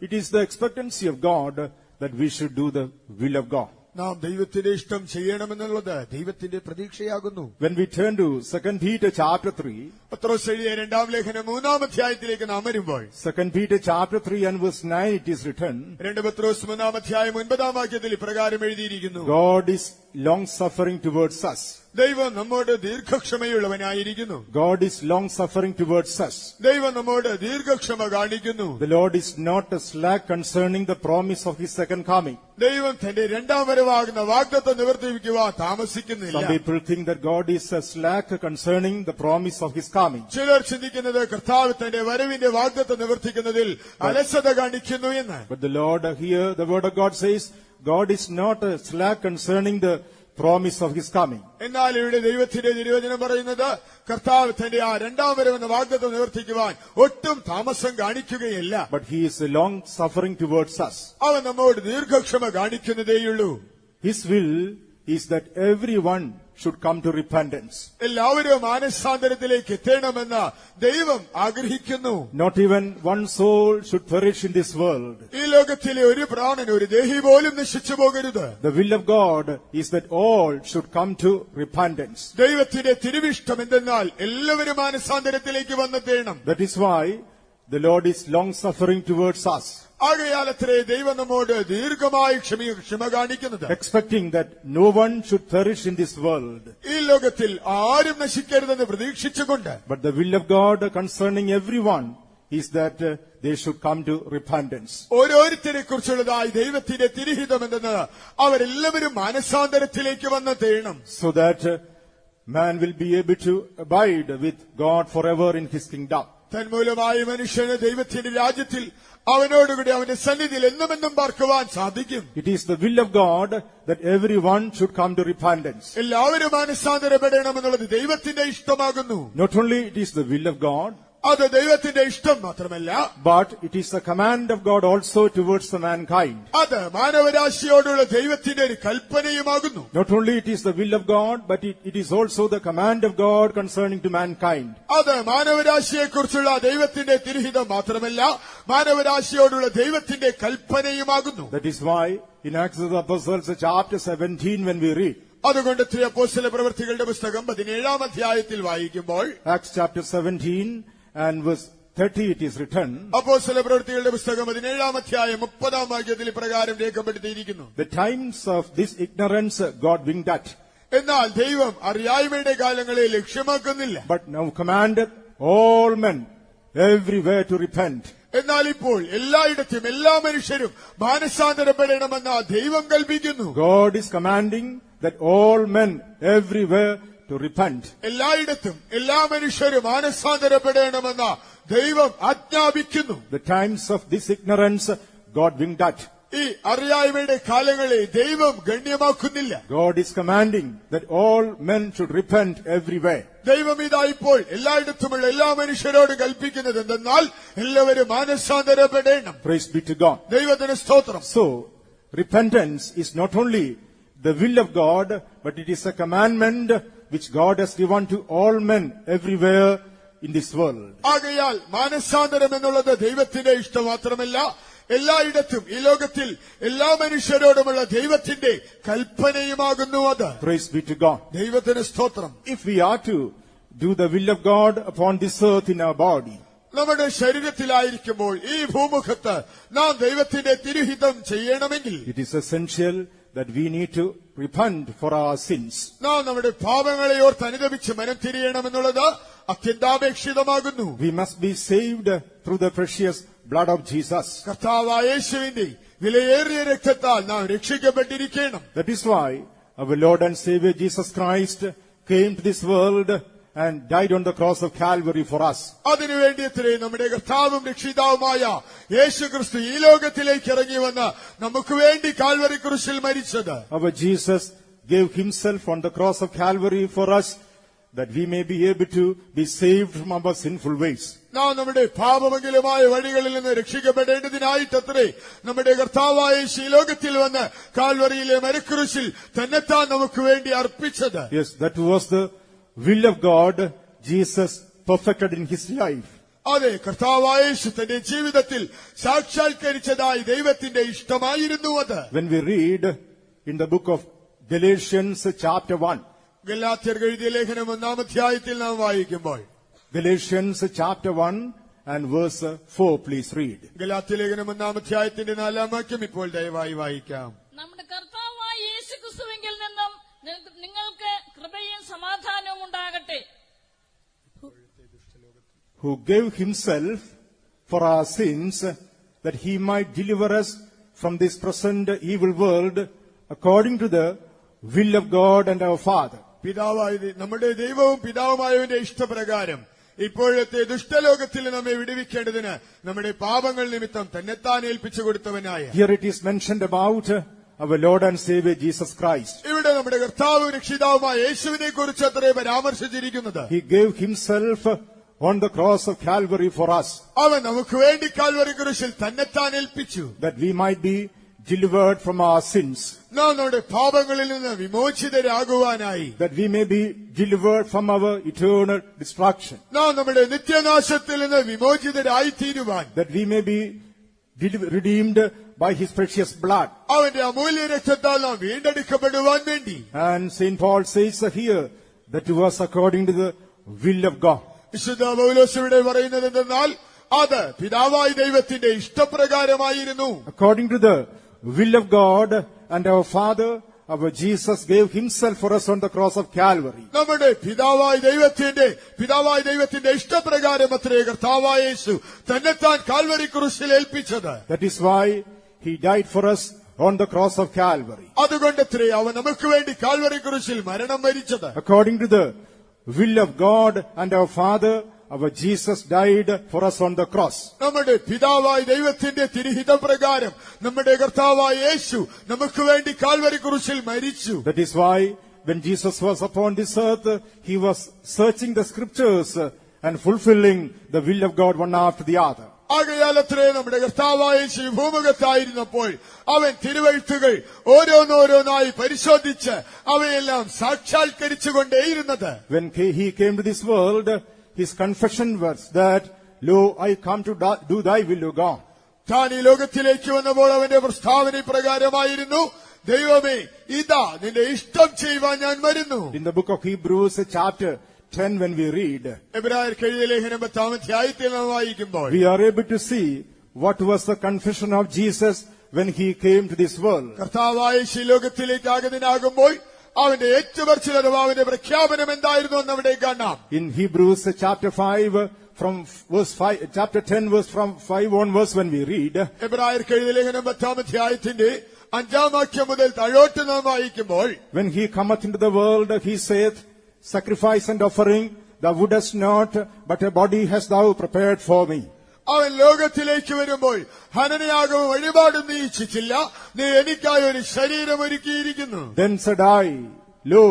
it is the expectancy of God that we should do the will of God. നാം ദൈവത്തിന്റെ ഇഷ്ടം ചെയ്യണമെന്നുള്ളത് ദൈവത്തിന്റെ പ്രതീക്ഷയാകുന്നു. When we turn to 2 Peter chapter 3, പത്രോസ് എഴുതിയ രണ്ടാം ലേഖനം 3-ാം അധ്യായത്തിലേക്ക് നാം വരുമ്പോൾ 2 Peter chapter 3 and verse 9 it is written, 2 പത്രോസ് 3-ാം അധ്യായം 9-ാം വാക്യത്തിൽ ഇപ്രകാരം എഴുതിയിരിക്കുന്നു: God is long suffering towards us. ദൈവം നമ്മോട് ദീർഘക്ഷമയുള്ളവനായിരിക്കുന്നു. God is long suffering towards us. ദൈവം നമ്മോട് ദീർഘക്ഷമ കാണിക്കുന്നു. The Lord is not slack concerning the promise of his second coming. ദൈവം തന്റെ രണ്ടാം വരവാകുന്ന വാഗ്ദത്തം നിവർത്തിക്കുവാൻ താമസിക്കുന്നില്ല. Some people think that God is slack concerning the promise of his coming. ചിലർ ചിന്തിക്കുന്നത് കർത്താവ് തന്റെ വരവിന്റെ വാഗ്ദത്തം നിവർത്തിക്കുന്നതിൽ അലസത കാണിക്കുന്നു എന്ന്. But the Lord here, the word of God says, God is not slack concerning the promise of his coming. എന്നാൽ ഇവിടെ ദൈവത്തിന്റെ തിരുവചനം പറയുന്നത് കർത്താവ് തന്റെ ആ രണ്ടാം വരവെന്ന വാഗ്ദത്തം നിവർത്തിക്കുവാൻ ഒട്ടും താമസം കാണിക്കുകയില്ല. But he is long suffering towards us. അവൻ നമ്മോട് ദീർഘക്ഷമ കാണിക്കുന്നതേയുള്ളൂ. His will is that everyone should come to repentance. എല്ലാവരും മാനസാന്തരത്തിലേക്ക് എത്തണമെന്ന് ദൈവം ആഗ്രഹിക്കുന്നു. Not even one soul should perish in this world. ഈ ലോകത്തിലെ ഒരു പ്രാണൻ, ഒരു ദേഹി പോലും നശിച്ചു പോകരുത്. The will of God is that all should come to repentance. ദൈവത്തിന്റെ തിരുവിഷ്ടം എന്തെന്നാൽ എല്ലാവരും മാനസാന്തരത്തിലേക്ക് വന്നെത്തേണം. That is why the Lord is long suffering towards us. ആകയാലത്രേ ദൈവം നമ്മോട് ദീർഘമായി ക്ഷമ കാണിക്കുന്നത്. Expecting that no one should perish in this world. ഈ ലോകത്തിൽ ആരും നശിക്കരുതെന്ന് പ്രതീക്ഷിച്ചുകൊണ്ട്. But the will of God concerning everyone is that they should come to repentance. ഓരോരുത്തരെ കുറിച്ചുള്ളതായി ദൈവത്തിന്റെ തിരുഹിതം എന്തെന്ന് അവരെല്ലാവരും മാനസാന്തരത്തിലേക്ക് വന്നെത്തേണം. So that man will be able to abide with God forever in his kingdom. തന്മൂലമായി മനുഷ്യന് ദൈവത്തിന്റെ രാജ്യത്തിൽ അവനോടുകൂടി അവന്റെ സന്നിധിയിൽ എന്നുമെന്നും പാർക്കുവാൻ സാധിക്കും. It is the will of God that everyone should come to repentance. എല്ലാവരും മാനസാന്തരപ്പെടണമെന്നുള്ളത് ദൈവത്തിന്റെ ഇഷ്ടമാകുന്നു. Not only it is the will of God, അത് ദൈവത്തിന്റെ ഇഷ്ടം മാത്രമല്ല, but it is a command of God also towards the mankind. അത് മാനവരാശിയോടുള്ള ദൈവത്തിന്റെ ഒരു കൽപ്പനയുമാകുന്നു. Not only it is the will of God, but it is also the command of God concerning to mankind. അത് മാനവരാശിയെക്കുറിച്ചുള്ള ദൈവത്തിന്റെ തിരുഹിതം മാത്രമല്ല, മാനവരാശിയോടുള്ള ദൈവത്തിന്റെ കൽപ്പനയുമാകുന്നു. That is why in Acts of the Apostles chapter 17 when we read, അതുകൊണ്ട് അപ്പോസ്തല പ്രവൃത്തികളുടെ പുസ്തകം 17-ാം അധ്യായത്തിൽ വായിക്കുമ്പോൾ, Acts chapter 17 and verse 30 it is written, അപ്പോസ്തല പ്രവൃത്തികളുടെ പുസ്തകം 17-ാം അധ്യായം 30-ാം വാക്യത്തിൽ ഇപ്രകാരം രേഖപ്പെടുത്തിയിരിക്കുന്നു: the times of this ignorance God winked at, എന്നാൽ ദൈവം അറിയായ്മയുടെ കാലങ്ങളെ ലക്ഷ്യമാക്കുന്നില്ല, but now commandeth all men everywhere to repent. എന്നാൽ ഇപ്പോൾ എല്ലായിടത്തും എല്ലാ മനുഷ്യരും മാനസാന്തരപ്പെടണമെന്ന് ദൈവം കൽപ്പിക്കുന്നു. God is commanding that all men everywhere to repent. എല്ലായിടത്തും എല്ലാ മനുഷ്യരും മാനസാന്തരപ്പെടണമെന്ന് ദൈവം ആജ്ഞാപിക്കുന്നു. The times of this ignorance God winked at. ഈ അറിയായ്മയുടെ കാലങ്ങളെ ദൈവം ഗണ്യമാക്കുന്നില്ല. God is commanding that all men should repent everywhere. ദൈവം ഇതാ ഇപ്പോൾ എല്ലായിടത്തുമുള്ള എല്ലാ മനുഷ്യരോടും കൽപ്പിക്കുന്നത് എന്തെന്നാൽ എല്ലാവരും മാനസാന്തരപ്പെടണം. Praise be to God. ദൈവത്തിന് സ്തോത്രം. So, repentance is not only the will of God, but it is a commandment which God has given to all men everywhere in this world. ആകയാൽ മാനസാന്തരം എന്നുള്ളത് ദൈവത്തിന്റെ ഇഷ്ടം മാത്രമല്ല, എല്ലായിടത്തും ഈ ലോകത്തിൽ എല്ലാ മനുഷ്യരോടുമുള്ള ദൈവത്തിന്റെ കൽപ്പനയുമാകുന്നു അത്. Praise be to God. ദൈവത്തിന് സ്തോത്രം. If we are to do the will of God upon this earth in our body, നമ്മുടെ ശരീരത്തിലായിരിക്കുമ്പോൾ ഈ ഭൂമുഖത്ത് നാം ദൈവത്തിന്റെ തിരുഹിതം ചെയ്യണമെങ്കിൽ it is essential that we need to repent for our sins. നാം നമ്മുടെ പാപങ്ങളെ ഓർത്ത് അനുതപിച്ച് മനം തിരിയണമെന്നുള്ളത് അത്യന്താപേക്ഷിതമാകുന്നു. We must be saved through the precious blood of Jesus. കർത്താവായ യേശുവിന്റെ വിലയേറിയ രക്തത്താൽ നാം രക്ഷിക്കപ്പെട്ടിരിക്കണം. That is why our Lord and Savior Jesus Christ came to this world and died on the cross of Calvary for us. അതിനുവേണ്ടിയത്രേ നമ്മുടെ കർത്താവും രക്ഷിതാവുമായ യേശു ക്രിസ്തു ഈ ലോകത്തിലേക്ക് ഇറങ്ങി വന്ന് നമുക്ക് വേണ്ടി കാൽവറി ക്രൂശിൽ മരിച്ചത്. Our Jesus gave himself on the cross of Calvary for us, that we may be able to be saved from our sinful ways. നാം നമ്മുടെ പാപമംഗലമായ വഴികളിൽ നിന്ന് രക്ഷിക്കപ്പെടേണ്ടതിനായിട്ടത്രേ നമ്മുടെ കർത്താവായ യേശു ഈ ലോകത്തിൽ വന്ന് കാൽവറിയിലെ മരക്രൂശിൽ തന്നെത്താൻ നമുക്ക് വേണ്ടി അർപ്പിച്ചത്. Yes, that was the will of God Jesus perfected in his life. അതെ, കർത്താവായ യേശു തന്റെ ജീവിതത്തിൽ സാക്ഷാത്കരിച്ചതായി ദൈവത്തിന്റെ ഇഷ്ടമായിരുന്നു അത്. When we read in the book of Galatians chapter 1, ഗലാത്യർ എഴുതിയ ലേഖനം 1-ാം അധ്യായത്തിൽ നാം വായിക്കുമ്പോൾ, Galatians chapter 1 and verse 4, please read. Galatia ലേഖനം 1-ാം അധ്യായത്തിന്റെ 4-ാം വാക്യം ഇപ്പോൾ ദയവായി വായിക്കാം. നമ്മുടെ കർത്താവായ യേശു ക്രിസ്തുവിങ്കിൽ നിന്നും നിങ്ങൾക്ക് കൃപയും സമാധാനവും ഉണ്ടാകട്ടെ. Who gave himself for our sins, that he might deliver us from this present evil world, according to the will of God and our Father. നമ്മുടെ ദൈവവും പിതാവുമായവന്റെ ഇഷ്ടപ്രകാരം ഇപ്പോഴത്തെ ദുഷ്ടലോകത്തിൽ നമ്മെ വിടുവിക്കേണ്ടതിന് നമ്മുടെ പാപങ്ങൾ നിമിത്തം തന്നെത്താൻ ഏൽപ്പിച്ചു കൊടുത്തവനായ. Here it is mentioned about our Lord and Savior Jesus Christ. ഇവിടെ നമ്മുടെ കർത്താവും രക്ഷിതാവുമായ യേശുവിനെ കുറിച്ച് അത്രേ പരാമർശിച്ചിരിക്കുന്നത്. He gave himself on the cross of Calvary for us, അവൻ നമുക്ക് വേണ്ടി കാൽവറി ക്രൂശിൽ തന്നെത്താൻ ഏൽപ്പിച്ചു, that we might be delivered from our sins, നാം നമ്മുടെ പാപങ്ങളിൽ നിന്ന് വിമോചിതരാകുവാനായി, that we may be delivered from our eternal destruction, നാം നമ്മുടെ നിത്യനാശത്തിൽ നിന്ന് വിമോചിതരായി തീരുവാൻ, that we may be redeemed by his precious blood. അവന്റെ അമൂല്യ രക്തത്താൽ നാം വീണ്ടെടുക്കപ്പെടുവാൻ വേണ്ടി. And St. Paul says here that it was according to the will of God. വിശുദ്ധ പൗലോസ് ഇവിടെ പറയുന്നത് എന്തെന്നാൽ അത് പിതാവായ ദൈവത്തിന്റെ ഇഷ്ടപ്രകാരമായിരുന്നു. According to the will of God and our Father, our Jesus gave himself for us on the cross of Calvary. നമ്മുടെ പിതാവായ ദൈവത്തിന്റെ ഇഷ്ടപ്രകാരം അത്രേ കർത്താവായ യേശു തന്നെത്താൻ കാൽവറി ക്രൂശിൽ ഏൽപ്പിച്ചത്. That is why he died for us on the cross of Calvary. അതുകൊണ്ടത്രേ അവൻ നമുക്ക് വേണ്ടി കാൽവറി ക്രൂശിൽ മരണം വരിച്ചത്. According to the will of God and our Father, our Jesus died for us on the cross. നമ്മുടെ പിതാവായ ദൈവത്തിന്റെ തിരുഹിതപ്രകാരം നമ്മുടെ കർത്താവായ യേശു നമുക്ക് വേണ്ടി കാൽവറി ക്രൂശിൽ മരിച്ചു. That is why when Jesus was upon this earth, he was searching the scriptures and fulfilling the will of God one after the other. ആകയാലത്രേ നമ്മുടെ കർത്താവായ യേശു ഭൂമുഖത്തായിരുന്നപ്പോൾ അവൻ തിരുവെഴുത്തുകൾ ഓരോന്നോരോന്നായി പരിശോധിച്ച് അവയെല്ലാം സാക്ഷാത്കരിച്ചുകൊണ്ടേയിരുന്നത്. When he came to this world, his confession was that, "Lo, I come to do thy will, O God." താൻ ഈ ലോകത്തിലേക്ക് വന്നപ്പോൾ അവന്റെ പ്രസ്താവന പ്രകാരമായിരുന്നു, ദൈവമേ, ഇതാ നിന്റെ ഇഷ്ടം ചെയ്യുവാൻ ഞാൻ വരുന്നു. In the book of Hebrews, chapter 10, when we read, എബ്രായർക്ക് എഴുതിയ ലേഖനം 10-ാം അധ്യായത്തിൽ നാം വായിക്കുമ്പോൾ we are able to see what was the confession of Jesus when he came to this world. കർത്താവായ യേശു ലോകത്തിലേക്ക് ആഗതനാകുമ്പോൾ അവന്റെ ഏറ്റുപറച്ചിൽ അഥവാ അവന്റെ പ്രഖ്യാപനം എന്തായിരുന്നു എന്ന് അവിടെ കാണാം. In Hebrews chapter 5, from verse 5, chapter 10, verse from 5 onwards, when we read, എബ്രായർക്ക് എഴുതിയ ലേഖനം 10-ാം അധ്യായത്തിന്റെ 5-ാം വാക്യം മുതൽ താഴോട്ട് നാം വായിക്കുമ്പോൾ, when he cometh into the world, he saith, "Sacrifice and offering thou wouldest not, but a body hast thou prepared for me." അവൻ ലോകത്തിലേക്ക് വരുമ്പോൾ ഹനനയാഗവും വഴിപാടും നീ ഇച്ഛിച്ചില്ല, നീ എനിക്കായി ഒരു ശരീരം ഒരുക്കിയിരിക്കുന്നു. Then said I, "Lo,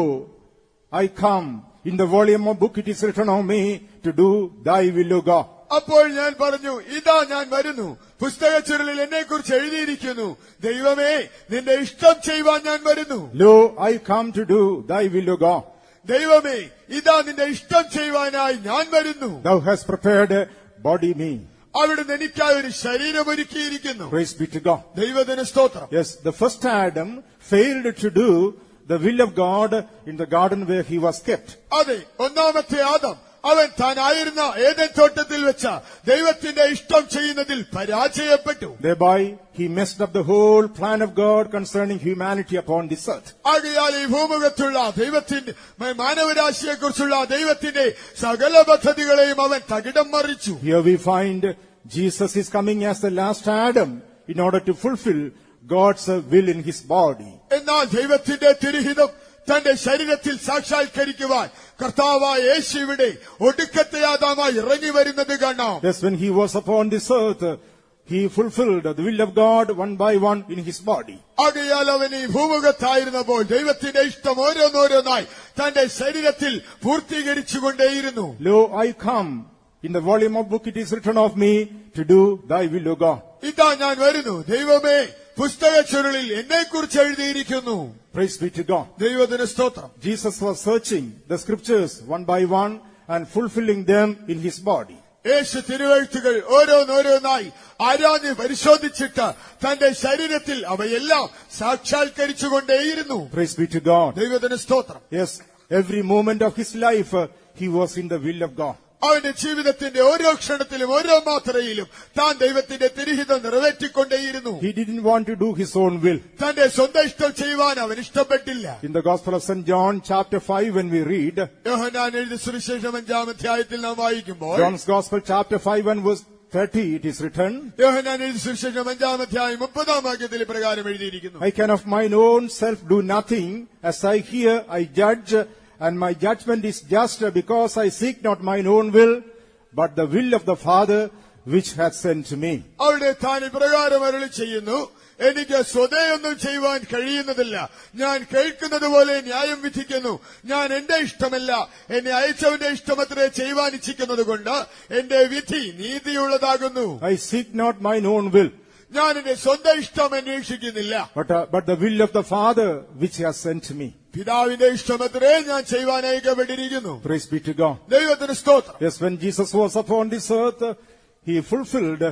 I come. In the volume of book it is written of me to do thy will, O God." അപ്പോൾ ഞാൻ പറഞ്ഞു, ഇതാ ഞാൻ വരുന്നു, പുസ്തകച്ചുരുളിൽ എന്നെക്കുറിച്ച് എഴുതിയിരിക്കുന്നു, ദൈവമേ, നിന്റെ ഇഷ്ടം ചെയ്യുവാൻ ഞാൻ വരുന്നു. "Lo, I come to do thy will, O God." ദൈവമേ, ഇതാ നിന്റെ ഇഷ്ടം ചെയ്യുവാനായി ഞാൻ വരുന്നു. Thou hast prepared a body me. അവിടുന്ന് എനിക്കായി ഒരു ശരീരം ഒരുക്കിയിരിക്കുന്നു. Praise be to God. ദൈവത്തിന് സ്തോത്രം. Yes, the first Adam failed to do the will of God in the garden where he was kept. അതെ, ഒന്നാമത്തെ ആദം അവൻ താനായിരുന്ന ഏദൻ തോട്ടത്തിൽ വെച്ച ദൈവത്തിന്റെ ഇഷ്ടം ചെയ്യുന്നതിൽ പരാജയപ്പെട്ടു. Thereby he messed up the whole plan of God concerning humanity upon this earth. ആകയാൽ ഈ ഭൂമുഖത്തുള്ള ദൈവത്തിന്റെ മാനവരാശിയെക്കുറിച്ചുള്ള ദൈവത്തിന്റെ സകല പദ്ധതികളെയും അവൻ തകിടം മറിച്ചു. Here we find Jesus is coming as the last Adam in order to fulfill God's will in his body. എന്നാൽ ദൈവത്തിന്റെ തിരുഹിതം തന്റെ ശരീരത്തിൽ സാക്ഷാത്കരിക്കുവാൻ കർത്താവായ യേശു ഇവിടെ ഒടുക്കത്തെ ആദാമായി ഇറങ്ങി വരുന്നത് കാണാം. Yes, when he was upon this earth, he fulfilled the will of God one by one in his body. ആകയാൽ അവൻ ഈ ഭൂമുഖത്തായിരുന്നപ്പോൾ ദൈവത്തിന്റെ ഇഷ്ടം ഓരോന്നോരോന്നായി തന്റെ ശരീരത്തിൽ പൂർത്തീകരിച്ചുകൊണ്ടേയിരുന്നു. "Lo, I come. In the volume of book it is written of me to do thy will, O God." ഇതാ ഞാൻ വരുന്നു, ദൈവമേ, പുസ്തകച്ചുരുളിൽ എന്നെക്കുറിച്ച് എഴുതിയിരിക്കുന്നു. Praise be to God. ദൈവത്തിന് സ്തോത്രം. Jesus was searching the scriptures one by one and fulfilling them in his body. യേശു തിരുവെഴുത്തുകൾ ഓരോന്നോരോന്നായി ആരാഞ്ഞ് പരിശോധിച്ചിട്ട് തന്റെ ശരീരത്തിൽ അവയെല്ലാം സാക്ഷാത്കരിച്ചുകൊണ്ടേയിരുന്നു. Praise be to God. ദൈവത്തിന് സ്തോത്രം. Yes, every moment of his life he was in the will of God. അവന്റെ ജീവിതത്തിന്റെ ഓരോ ക്ഷണത്തിലും ഓരോ മാത്രയിലും താൻ ദൈവത്തിന്റെ തിരുഹിതം നിറവേറ്റിക്കൊണ്ടേയിരുന്നു. He didn't want to do his own will. തന്റെ സ്വന്തം ഇഷ്ടം ചെയ്യുവാൻ അവൻ ഇഷ്ടപ്പെട്ടില്ല. In the Gospel of St. John chapter 5 when we read, യോഹന്നാൻ എഴുതിയ സുവിശേഷം 5-ാം അധ്യായത്തിൽ നാം വായിക്കുമ്പോൾ, John's Gospel chapter 5 and verse 30 it is written, യോഹന്നാൻ എഴുതിയ സുവിശേഷം 5-ാം അധ്യായം 30-ാം വാക്യത്തിൽ ഇപ്രകാരം എഴുതിയിരിക്കുന്നു, "I can of mine own self do nothing. As I hear, I judge, and my judgment is just, because I seek not mine own will, but the will of the Father which hath sent me." അവിടെ താൻ ഇപ്രകാരം അരുളി ചെയ്യുന്നു, എനിക്ക് സ്വതയൊന്നും ചെയ്യുവാൻ കഴിയുന്നതില്ല. ഞാൻ കേൾക്കുന്നത് പോലെ ന്യായം വിധിക്കുന്നു. ഞാൻ എന്റെ ഇഷ്ടമല്ല, എന്നെ അയച്ചവന്റെ ഇഷ്ടമത്രേ ചെയ്യുവാൻ ഇച്ഛിക്കുന്നത് കൊണ്ട് എന്റെ വിധി നീതിയുള്ളതാകുന്നു. I seek not mine own will, ഞാൻ എന്റെ സ്വന്തം ഇഷ്ടം അന്വേഷിക്കുന്നില്ല, but the will of the Father which has sent me. പിതാവിന്റെ ഇഷ്ടമത്രേ ഞാൻ ചെയ്യുവാൻ അയക്കപ്പെട്ടിരിക്കുന്നു. Praise be to God. ദൈവത്തിന് സ്തോത്രം. Yes, when Jesus was upon this earth, he fulfilled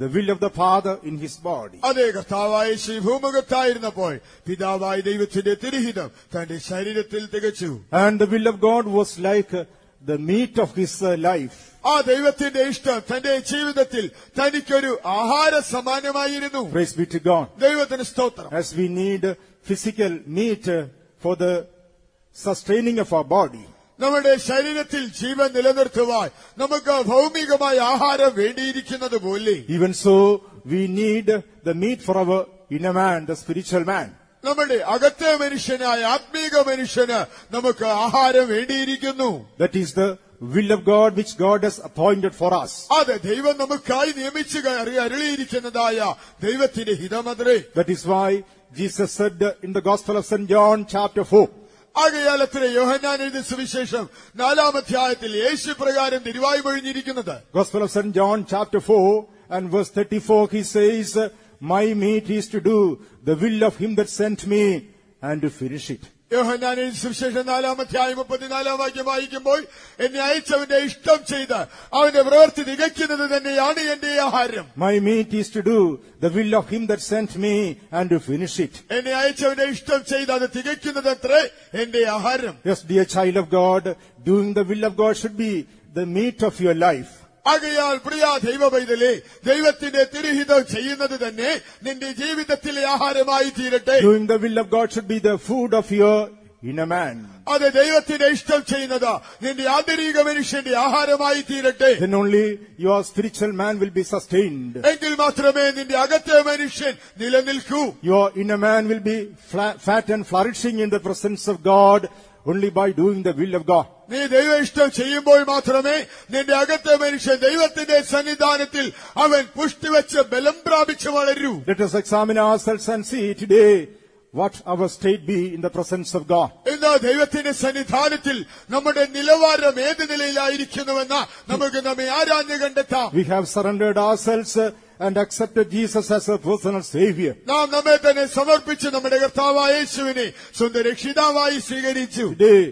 the will of the Father in his body. അതേ, കർത്താവായ ശ്രീ ഭൂമുഖത്തായിരുന്നപ്പോൾ പിതാവായ ദൈവത്തിന്റെ തിരുഹിതം തന്റെ ശരീരത്തിൽ തികച്ചു. And the will of God was like the meat of his life. ആ ദൈവത്തിന്റെ ഇഷ്ടം തന്റെ ജീവിതത്തിൽ തനിക്കൊരു ആഹാര സമാനമായിരുന്നു. Praise be to God. ദൈവത്തിന് സ്തോത്രം. As we need physical meat for the sustaining of our body, നമ്മുടെ ശരീരത്തിൽ ജീവൻ നിലനിർത്തുവാൻ നമുക്ക് ഭൗമികമായ ആഹാരം വേണ്ടിയിരിക്കുന്നത് പോലെ, even so we need the meat for our inner man, the spiritual man. നമ്മുടെ അകത്തെ മനുഷ്യനായ ആത്മീക മനുഷ്യന് നമുക്ക് ആഹാരം വേണ്ടിയിരിക്കുന്നു. That is the will of God which God has appointed for us. അത് ദൈവം നമുക്കായി നിയമിച്ച് അരുളിയിരിക്കുന്നതായ ദൈവത്തിന്റെ ഹിതമത്രേ. That is why Jesus said in the Gospel of St. John chapter 4, ആകയാൽ അത്ര യോഹന്നാൻ എഴുതിയ സുവിശേഷം 4-ാം അധ്യായത്തിൽ യേശു പ്രകാരം തിരുവായി മൊഴിഞ്ഞിരിക്കുന്നത്. Gospel of St. John chapter 4 and verse 34, he says, my meat is to do the will of him that sent me and to finish it. യോഹന്നാൻ എഴുതിയ സുവിശേഷം 4-ാം അധ്യായം 34-ാം വാക്യം വായിക്കുമ്പോൾ, എന്നെ അയച്ചവന്റെ ഇഷ്ടം ചെയ്ത് അവന്റെ പ്രവൃത്തി തികയ്ക്കുന്നത് തന്നെയാണ് എന്റെ ആഹാരം. My meat is to do the will of him that sent me and to finish it. എന്നെ അയച്ചവന്റെ ഇഷ്ടം ചെയ്ത് അത് തികയ്ക്കുന്നതത്രേ എന്റെ ആഹാരം. Yes, dear child of God, doing the will of God should be the meat of your life. ആകയാൽ പ്രിയ ദൈവ പൈതലേ, ദൈവത്തിന്റെ തിരുഹിതം ചെയ്യുന്നത് തന്നെ നിന്റെ ജീവിതത്തിലെ ആഹാരമായി തീരട്ടെ. Doing the will of God should be the food of your inner man. അത് ദൈവത്തിന്റെ ഇഷ്ടം ചെയ്യുന്നത് നിന്റെ ആന്തരിക മനുഷ്യന്റെ ആഹാരമായി തീരട്ടെ. Then only your spiritual man will be sustained. എങ്കിൽ മാത്രമേ നിന്റെ അകത്തെ മനുഷ്യൻ നിലനിൽക്കൂ. Your inner man will be fat and flourishing in the presence of God only by doing the will of God. നീ ദൈവ ഇഷ്ടം ചെയ്യുമ്പോൾ മാത്രമേ നിന്റെ അകത്തെ മനുഷ്യൻ ദൈവത്തിന്റെ സന്നിധാനത്തിൽ അവൻ പുഷ്ടിവെച്ച് ബലം പ്രാപിച്ച് വളരൂ. Let us examine ourselves and see today what our state be in the presence of God. ഇന്ന് ദൈവത്തിന്റെ സന്നിധാനത്തിൽ നമ്മുടെ നിലവാരം ഏത് നിലയിലായിരിക്കുന്നുവെന്ന് നമുക്ക് നമ്മെ ആരാഞ്ഞു കണ്ടെത്താം. We have surrendered ourselves and accepted Jesus as a personal savior. നാം നമ്മെ തന്നെ സമർപ്പിച്ച് നമ്മുടെ കർത്താവായ യേശുവിനെ സ്വന്തം രക്ഷിതാവായി സ്വീകരിച്ചു. Today,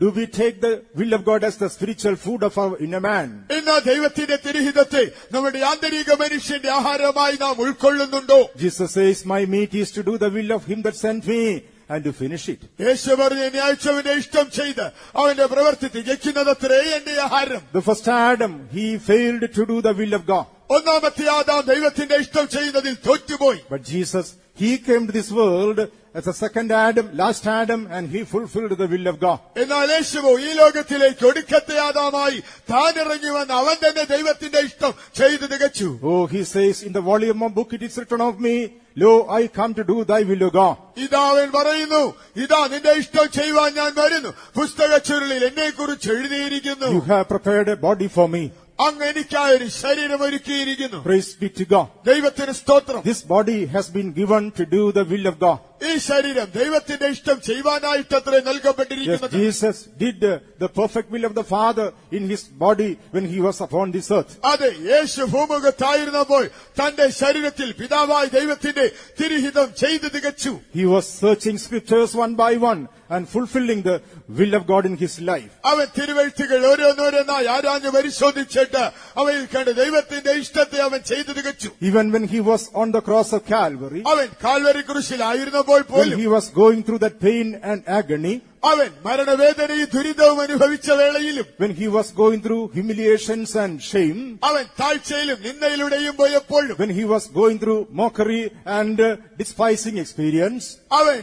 do we take the will of God as the spiritual food of our inner man? ഇന്ന് ദൈവത്തിന്റെ തിരുഹിതത്തെ നമ്മുടെ ആന്തരിക മനുഷ്യന്റെ ആഹാരമായി നാം ഉൾക്കൊള്ളുന്നുണ്ടോ? Jesus says, my meat is to do the will of him that sent me and to finish it. യേശു പറഞ്ഞു, എന്നെ അയച്ചവന്റെ ഇഷ്ടം ചെയ്ത് അവന്റെ പ്രവൃത്തി തികയ്ക്കുന്നതത്രേ എന്റെ ആഹാരം. The first Adam, he failed to do the will of God. ഒന്നാമത്തെ ആദാം ദൈവത്തിന്റെ ഇഷ്ടം ചെയ്യുന്നതിൽ തോറ്റുപോയി. But Jesus, he came to this world as a second Adam, last Adam, and he fulfilled the will of God. എന്നാൽ യേശുവോ ഈ ലോകത്തിലേക്ക് ഒടുക്കത്തെ ആദാമായി താൻ ഇറങ്ങി വന്ന് അവൻ തന്നെ ദൈവത്തിന്റെ ഇഷ്ടം ചെയ്തു തികച്ചു. Oh, he says, in the volume of book it is written of me, lo, I come to do thy will, O God. ഇതാ അവൻ പറയുന്നു, ഇതാ നിന്റെ ഇഷ്ടം ചെയ്യുവാൻ ഞാൻ വരുന്നു. പുസ്തക ചുരുളിൽ എന്നെ കുറിച്ച് എഴുതിയിരിക്കുന്നു. You have prepared a body for me. അങ്ങ് എനിക്കായൊരു ശരീരം ഒരുക്കിയിരിക്കുന്നു. Praise be to God. ദൈവത്തിന് സ്തോത്രം. This body has been given to do the will of God. ഈ ശരീരം ദൈവത്തിന്റെ ഇഷ്ടം ചെയ്യുവാനായിട്ടത്രേ Yes, നൽകപ്പെട്ടിരിക്കുന്നത്. Jesus did the perfect will of the Father in his body when he was upon this earth. അതെ, യേശു ഭൂമുഖത്തായിരുന്നപ്പോൾ തന്റെ ശരീരത്തിൽ പിതാവായ ദൈവത്തിന്റെ തിരുഹിതം ചെയ്തു തികച്ചു. He was searching scriptures one by one and fulfilling the will of God in his life. അവൻ തിരുവെഴുത്തുകൾ ഓരോന്നോരോന്നായി ആരാഞ്ഞു പരിശോധിച്ചിട്ട് അവയിൽ കണ്ട് ദൈവത്തിന്റെ ഇഷ്ടത്തെ അവൻ ചെയ്തു തികച്ചു. Even when he was on the cross of Calvary, അവൻ കാൽവരി ക്രൂശിലായിരുന്നപ്പോൾ when പോലും he was going through that pain and agony, അവൻ മരണവേദനയും ദുരിതവും അനുഭവിച്ച വേളയിലും when he was going through humiliations and shame, അവൻ താഴ്ചയിലും നിന്ദയിലൂടെയും പോയപ്പോഴും when he was going through mockery and despising experience, അവൻ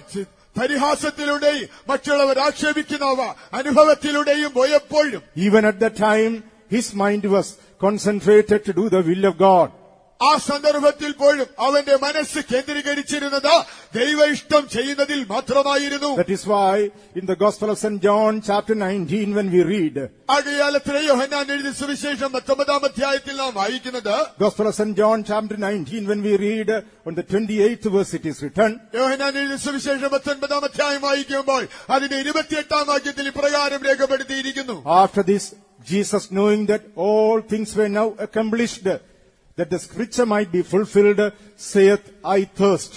പരിഹാസത്തിലൂടെയും മറ്റുള്ളവർ ആക്ഷേപിക്കുന്നവ അനുഭവത്തിലൂടെയും പോയപ്പോഴും even at that time, his mind was concentrated to do the will of God. ആ സന്ദർഭത്തിൽ പോലും അവന്റെ മനസ്സ് കേന്ദ്രീകരിച്ചിരുന്നത് ദൈവ ഇഷ്ടം ചെയ്യുന്നതിൽ മാത്രമായിരുന്നു. That is why in the Gospel of St. John chapter 19 when we read, ആകയാൽ അത്രേ യോഹന്നാൻ എഴുതിയ സുവിശേഷം 19-ാം അധ്യായത്തിൽ നാം വായിക്കുന്നത്, Gospel of St. John chapter 19 when we read on the 28th verse it is written, യോഹന്നാൻ എഴുതിയ സുവിശേഷം 19-ാം അധ്യായം വായിക്കുമ്പോൾ അതിന്റെ 28-ാം വാക്യത്തിൽ ഇപ്രകാരം രേഖപ്പെടുത്തിയിരിക്കുന്നു. After this, Jesus, knowing that all things were now accomplished, that the scripture might be fulfilled, saith, I thirst.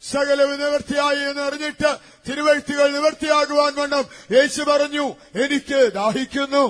സകലവും നിവൃത്തിയായി എന്ന് അറിഞ്ഞിട്ട് തിരുവെഴുത്തുകൾ നിവൃത്തിയാകുവാൻ വണ്ണം യേശു പറഞ്ഞു, എനിക്ക് ദാഹിക്കുന്നു.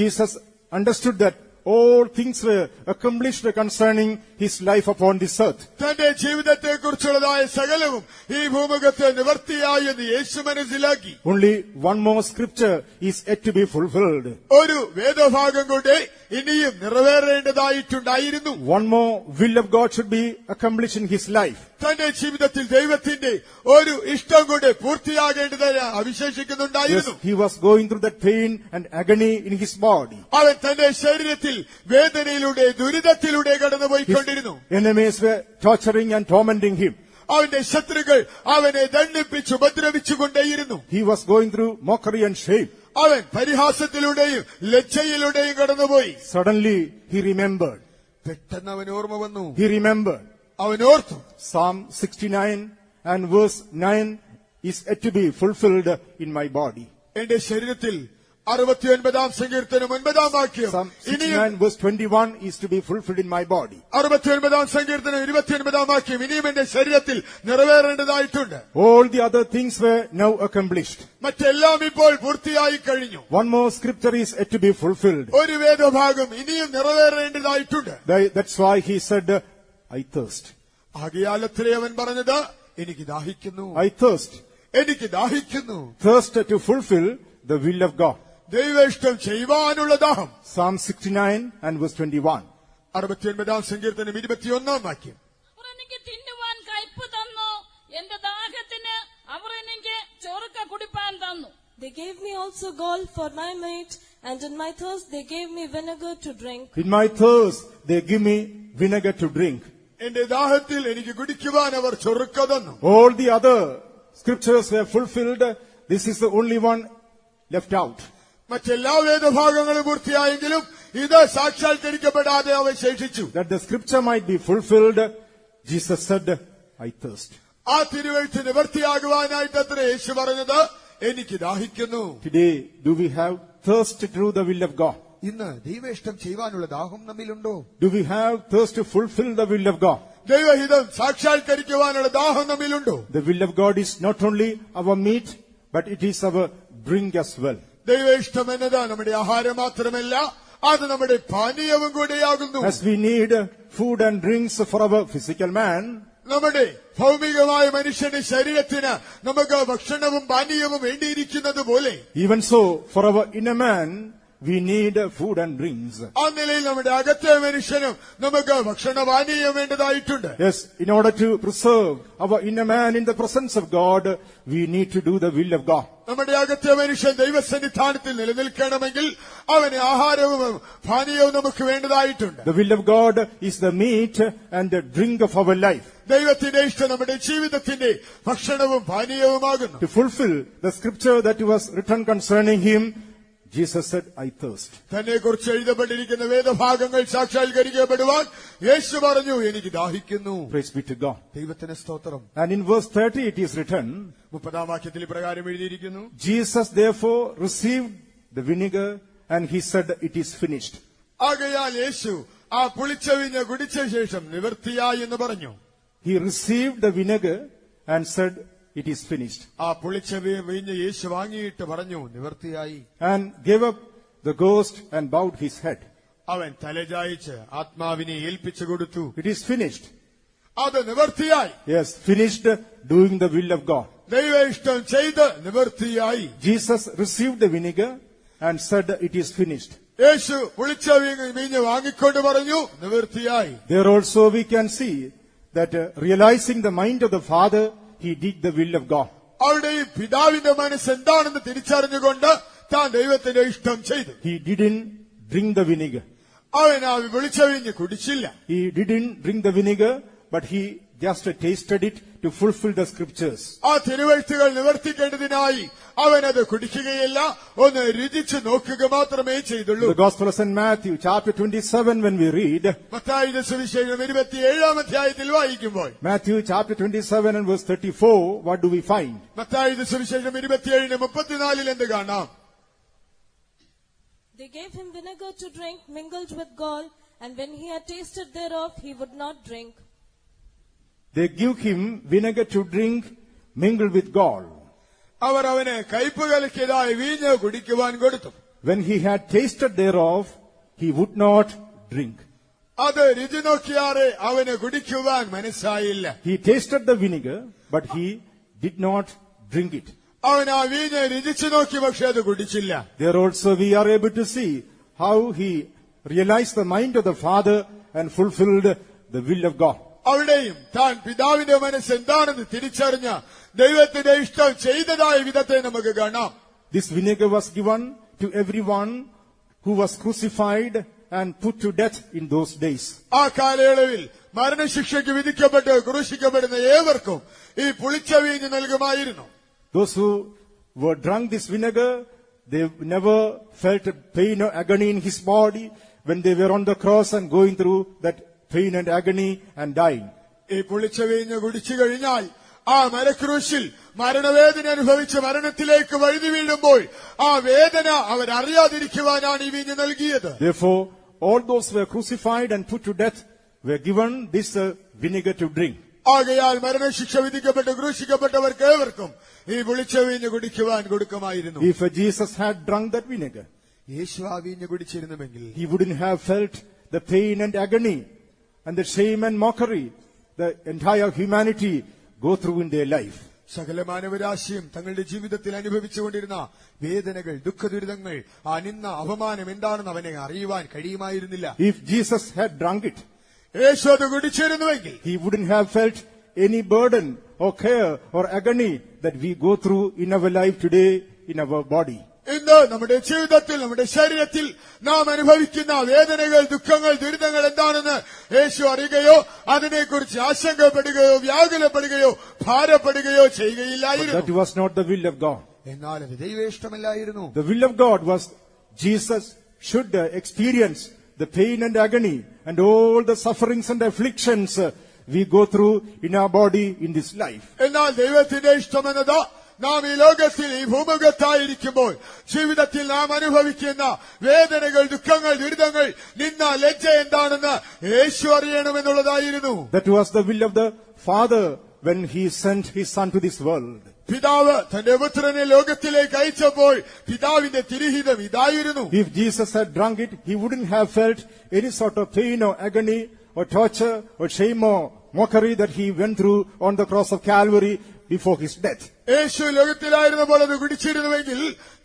Jesus understood that all things were accomplished concerning his life upon this earth. തന്റെ ജീവിതത്തെക്കുറിച്ചുള്ളതായ സകലവും ഈ ഭൂമുഖത്ത് നിവൃത്തിയായി എന്ന് യേശു മനസ്സിലാക്കി. Only one more scripture is yet to be fulfilled. ഒരു വേദഭാഗം കൊണ്ട് ഇനിയും നിറവേറേണ്ടതായിട്ടുണ്ടായിരുന്നു. One more will of God should be accomplished in his life. തന്റെ ജീവിതത്തിൽ ദൈവത്തിന്റെ ഒരു ഇഷ്ടം കൊണ്ട് പൂർത്തിയാകേണ്ടതിന് Yes, അവിശേഷിക്കുന്നുണ്ടായിരുന്നു. he was going through that pain and agony in his body. അവൻ തന്റെ ശരീരത്തിൽ വേദനയിലൂടെ ദുരിതത്തിലൂടെ കടന്നുപോയിക്കൊണ്ടിരുന്നു. Enemies were torturing and tormenting him. അവന്റെ ശത്രുക്കൾ അവനെ ദണ്ഡിപ്പിച്ച് ഉപദ്രവിച്ചുകൊണ്ടേയിരുന്നു. He was going through mockery and shame. അവൻ പരിഹാസത്തിലൂടെയും ലജ്ജയിലൂടെയും കടന്നുപോയി. Suddenly he remembered. പെട്ടെന്ന് അവൻ ഓർമ്മ വന്നു. He remembered. അവൻ ഓർത്തു. Psalm 69 and verse 9 is yet to be fulfilled in my body. എന്റെ ശരീരത്തിൽ 69-ാം സങ്കീർത്തനം 9-ാം വാക്യം Psalm ഇനിയും 69 verse 21 is to be fulfilled in my body. 69-ാം സങ്കീർത്തനം 29-ാം വാക്യം ഇനിയും എന്റെ ശരീരത്തിൽ നിറവേറേണ്ടതായിട്ടുണ്ട്. All the other things were now accomplished. മറ്റെല്ലാം ഇപ്പോൾ പൂർത്തിയായി കഴിഞ്ഞു. One more scripture is yet to be fulfilled. ഒരു വേദഭാഗം ഇനിയും നിറവേറേണ്ടതായിട്ടുണ്ട്. That's why he said, I thirst. ആകയാലത്രേ അവൻ പറഞ്ഞത്, എനിക്ക് ദാഹിക്കുന്നു, I thirst. എനിക്ക് ദാഹിക്കുന്നു. Thirst to fulfill the will of God. ദൈവ ഇഷ്ടം ചെയ്യുവാനുള്ള ദാഹം. Psalm 69 and verse 21. 69-ാം സങ്കീർത്തനം 21-ാം വാക്യം. അവർ എനിക്ക് തിന്നുവാൻ കയ്പ് തന്നു, എന്റെ ദാഹത്തിന് അവർ എനിക്ക് ചൊറുക്ക കുടിപ്പാൻ തന്നു. They gave me also gall for my meat, and in my thirst they gave me vinegar to drink. In my thirst, they give me vinegar to drink. എന്റെ ദാഹത്തിൽ എനിക്ക് കുടിക്കുവാൻ അവർ ചൊറുക്ക തന്നു. All the other scriptures were fulfilled. This is the only one left out. മറ്റെല്ലാ വേദഭാഗങ്ങളും പൂർത്തിയായെങ്കിലും ഇത് സാക്ഷാത്കരിക്കപ്പെടാതെ അവശേഷിച്ചു. That the scripture might be fulfilled, Jesus said, I thirst. ആ തിരുവെഴുത്ത് നിവൃത്തിയാകുവാനായിട്ടത്ര യേശു പറഞ്ഞത്, എനിക്ക് ദാഹിക്കുന്നു. Today, do we have thirst to do the will of God? ഇന്ന് ദൈവ ഇഷ്ടം ചെയ്യുവാനുള്ള ദാഹം നമ്മിലുണ്ടോ? Do we have thirst to fulfill the will of God? ദൈവഹിതം സാക്ഷാത്കരിക്കുവാനുള്ള ദാഹം നമ്മിലുണ്ടോ? The will of God is not only our meat, but it is our drink as well. ദൈവ ഇഷ്ടം എന്നത് നമ്മുടെ ആഹാരം മാത്രമല്ല, അത് നമ്മുടെ പാനീയവും കൂടെയാകുന്നു. As we need food and drinks for our physical man, നമ്മുടെ ഭൗമികമായ മനുഷ്യന്റെ ശരീരത്തിന് നമുക്ക് ഭക്ഷണവും പാനീയവും വേണ്ടിയിരിക്കുന്നത് പോലെ, even so, for our inner man, we need food and drinks. ആ നിലയിൽ നമ്മുടെ അകത്തെ മനുഷ്യനും നമുക്ക് ഭക്ഷണപാനീയം വേണ്ടതായിട്ടുണ്ട്. Yes, in order to preserve our inner man in the presence of God, we need to do the will of God. നമ്മുടെ അകത്തെ മനുഷ്യൻ ദൈവസന്നിധാനത്തിൽ നിലനിൽക്കണമെങ്കിൽ അവന് ആഹാരവും പാനീയവും നമുക്ക് വേണ്ടതായിട്ടുണ്ട്. The will of God is the meat and the drink of our life. ദൈവത്തിന്റെ ഇഷ്ടം നമ്മുടെ ജീവിതത്തിന്റെ ഭക്ഷണവും പാനീയവുമാകുന്നു. To fulfill the scripture that was written concerning him, Jesus said, I thirst. തന്നെ കുറിച്ച് എഴുതപ്പെട്ടിരിക്കുന്ന വേദഭാഗങ്ങൾ സാക്ഷാത്കരിക്കപ്പെടുവാൻ യേശു പറഞ്ഞു, എനിക്ക് ദാഹിക്കുന്നു. Praise be to God. ദൈവത്തിന് സ്തോത്രം. And in verse 30 it is written, 30-ാം വാക്യത്തിൽ ഇപ്രകാരം എഴുതിയിരിക്കുന്നു, Jesus therefore received the vinegar and he said, it is finished. ആകയാൽ യേശു ആ പുളിച്ച വീഞ്ഞ് കുടിച്ച ശേഷം നിവൃത്തിയായി എന്ന് പറഞ്ഞു. He received the vinegar and said, it is finished. ആ പുളിച്ച വീഞ്ഞ് യേശു വാങ്ങിയിട്ട് പറഞ്ഞു, നിവൃത്തിയായി. And gave up the ghost and bowed his head. അവൻ തലചായിച്ച് ആത്മാവിനെ ഏൽപ്പിച്ചു കൊടുത്തു. It is finished. അത് നിവൃത്തിയായി. Yes, finished doing the will of God. ദൈവ ഇഷ്ടം ചെയ്ത് നിവൃത്തിയായി. Jesus received the vinegar and said, it is finished. യേശു പുളിച്ച വീഞ്ഞ് വാങ്ങിക്കൊണ്ട് പറഞ്ഞു, നിവൃത്തിയായി. There also we can see that realizing the mind of the Father, he did the will of God. അവിടെയും പിതാവിന്റെ മനസ്സ് എന്താണെന്ന് തിരിച്ചറിഞ്ഞുകൊണ്ട് താൻ ദൈവത്തിന്റെ ഇഷ്ടം ചെയ്തു. He didn't drink the vinegar. അവൻ ആ പുളിച്ച വീഞ്ഞ് കുടിച്ചില്ല. He didn't drink the vinegar, but he just tasted it to fulfill the scriptures. ആ തിരുവെഴുത്തുകൾ നിവർത്തിക്കേണ്ടതിനായി അവൻ അത് കുടിക്കുകയില്ല, ഒന്ന് രുചിച്ചു നോക്കുക മാത്രമേ ചെയ്തുള്ളൂ. The Gospel of St. Matthew, chapter 27, when we read, മത്തായിയുടെ സുവിശേഷം 27-ാം അധ്യായത്തിൽ വായിക്കുമ്പോൾ, Matthew chapter 27 and verse 34, what do we find? മത്തായിയുടെ സുവിശേഷം 27-34 എന്ത് കാണാം? They gave him vinegar to drink mingled with gall, and when he had tasted thereof, he would not drink. They give him vinegar to drink mingled with gall. അവർ അവന് കയ്പ് കലക്കിയതായ വീഞ്ഞ് കുടിക്കുവാൻ കൊടുത്തു. When he had tasted thereof, he would not drink. അത് രുചി നോക്കിയാറെ അവന് കുടിക്കുവാൻ മനസ്സായില്ല. He tasted the vinegar, but he did not drink it. അവൻ ആ വീഞ്ഞ് രുചിച്ചു നോക്കി, പക്ഷെ അത് കുടിച്ചില്ല. There also we are able to see how he realized the mind of the Father and fulfilled the will of God. അവിടെയും താൻ പിതാവിന്റെ മനസ്സ് എന്താണെന്ന് തിരിച്ചറിഞ്ഞ ദൈവത്തിന്റെ ഇഷ്ടം ചെയ്തതായ വിധത്തെ നമുക്ക് കാണാം. This vinegar was given to everyone who was crucified and put to death in those days. ആ കാലയളവിൽ മരണശിക്ഷയ്ക്ക് വിധിക്കപ്പെട്ട് ക്രൂശിക്കപ്പെടുന്ന ഏവർക്കും ഈ പുളിച്ച വീഞ്ഞ് നൽകുമായിരുന്നു. Those who were drunk this vinegar, they never felt pain or agony in his body when they were on the cross and going through that pain and agony and dying. ഈ പുളിച്ച വീഞ്ഞ് കുടിച്ചു കഴിഞ്ഞാൽ ആ മരക്രൂശിൽ മരണവേദന അനുഭവിച്ച് മരണത്തിലേക്ക് വഴുതി വീഴുമ്പോൾ ആ വേദന അവരറിയാതിരിക്കുവാനാണ് ഈ വീഞ്ഞ് നൽകിയത്. Therefore, all those who were crucified and put to death were given this vinegar to drink. ആകയാൽ മരണശിക്ഷ വിധിക്കപ്പെട്ട് ക്രൂശിക്കപ്പെട്ടവർക്ക് ഏവർക്കും ഈ പുളിച്ച വീഞ്ഞ് കുടിക്കുവാൻ കൊടുക്കുമായിരുന്നു. If Jesus had drunk that vinegar, യേശു ആ വീഞ്ഞ് കുടിച്ചിരുന്നുവെങ്കിൽ he wouldn't have felt the pain and agony and the shame and mockery the entire humanity go through in their life. സകല മാനവരാശിയും തങ്ങളുടെ ജീവിതത്തിൽ അനുഭവിച്ചുകൊണ്ടിരുന്ന വേദനകൾ, ദുഃഖദുരിതങ്ങൾ, ആ നിന്ന അപമാനം എന്താണെന്ന് അവനെ അറിയുവാൻ കഴിയുമായിരുന്നില്ല. If Jesus had drunk it, യേശു അത് കുടിച്ചിരുന്നുവെങ്കിൽ he wouldn't have felt any burden or care or agony that we go through in our life today in our body. ഇന്ന് നമ്മുടെ ജീവിതത്തിൽ, നമ്മുടെ ശരീരത്തിൽ നാം അനുഭവിക്കുന്ന വേദനകൾ, ദുഃഖങ്ങൾ, ദുരിതങ്ങൾ എന്താണെന്ന് യേശു അറിയുകയോ അതിനെക്കുറിച്ച് ആശങ്കപ്പെടുകയോ വ്യാകുലപ്പെടുകയോ ഭാരപ്പെടുകയോ ചെയ്യുകയില്ലായിരുന്നു. That was not the will of God. എന്നാൽ അത് ദൈവേഷ്ടമല്ലായിരുന്നു. The will of God was Jesus should experience the pain and agony and all the sufferings and afflictions we go through in our body in this life. എന്നാൽ ദൈവത്തിന്റെ ഇഷ്ടമെന്നത് നാം ഈ ലോകത്തിൽ, ഈ ഭൂമുഖത്തായിരിക്കുമ്പോൾ ജീവിതത്തിൽ നാം അനുഭവിക്കുന്ന വേദനകൾ, ദുഃഖങ്ങൾ, ദുരിതങ്ങൾ, നിന്ന, ലജ്ജ എന്താണെന്ന് യേശു അറിയണമെന്നുള്ളതായിരുന്നു. That was the will of the Father when he sent his Son to this world. പിതാവ് തന്റെ പുത്രനെ ലോകത്തിലേക്ക് അയച്ചപ്പോൾ പിതാവിന്റെ തിരുഹിതം ഇതായിരുന്നു. If Jesus had drunk it, he wouldn't have felt any sort of pain or agony or torture or shame or mockery that he went through on the cross of Calvary before his death. യേശു ലോകത്തിലായിരുന്നപ്പോൾ അത് കുടിച്ചിരുന്നുവെങ്കിൽ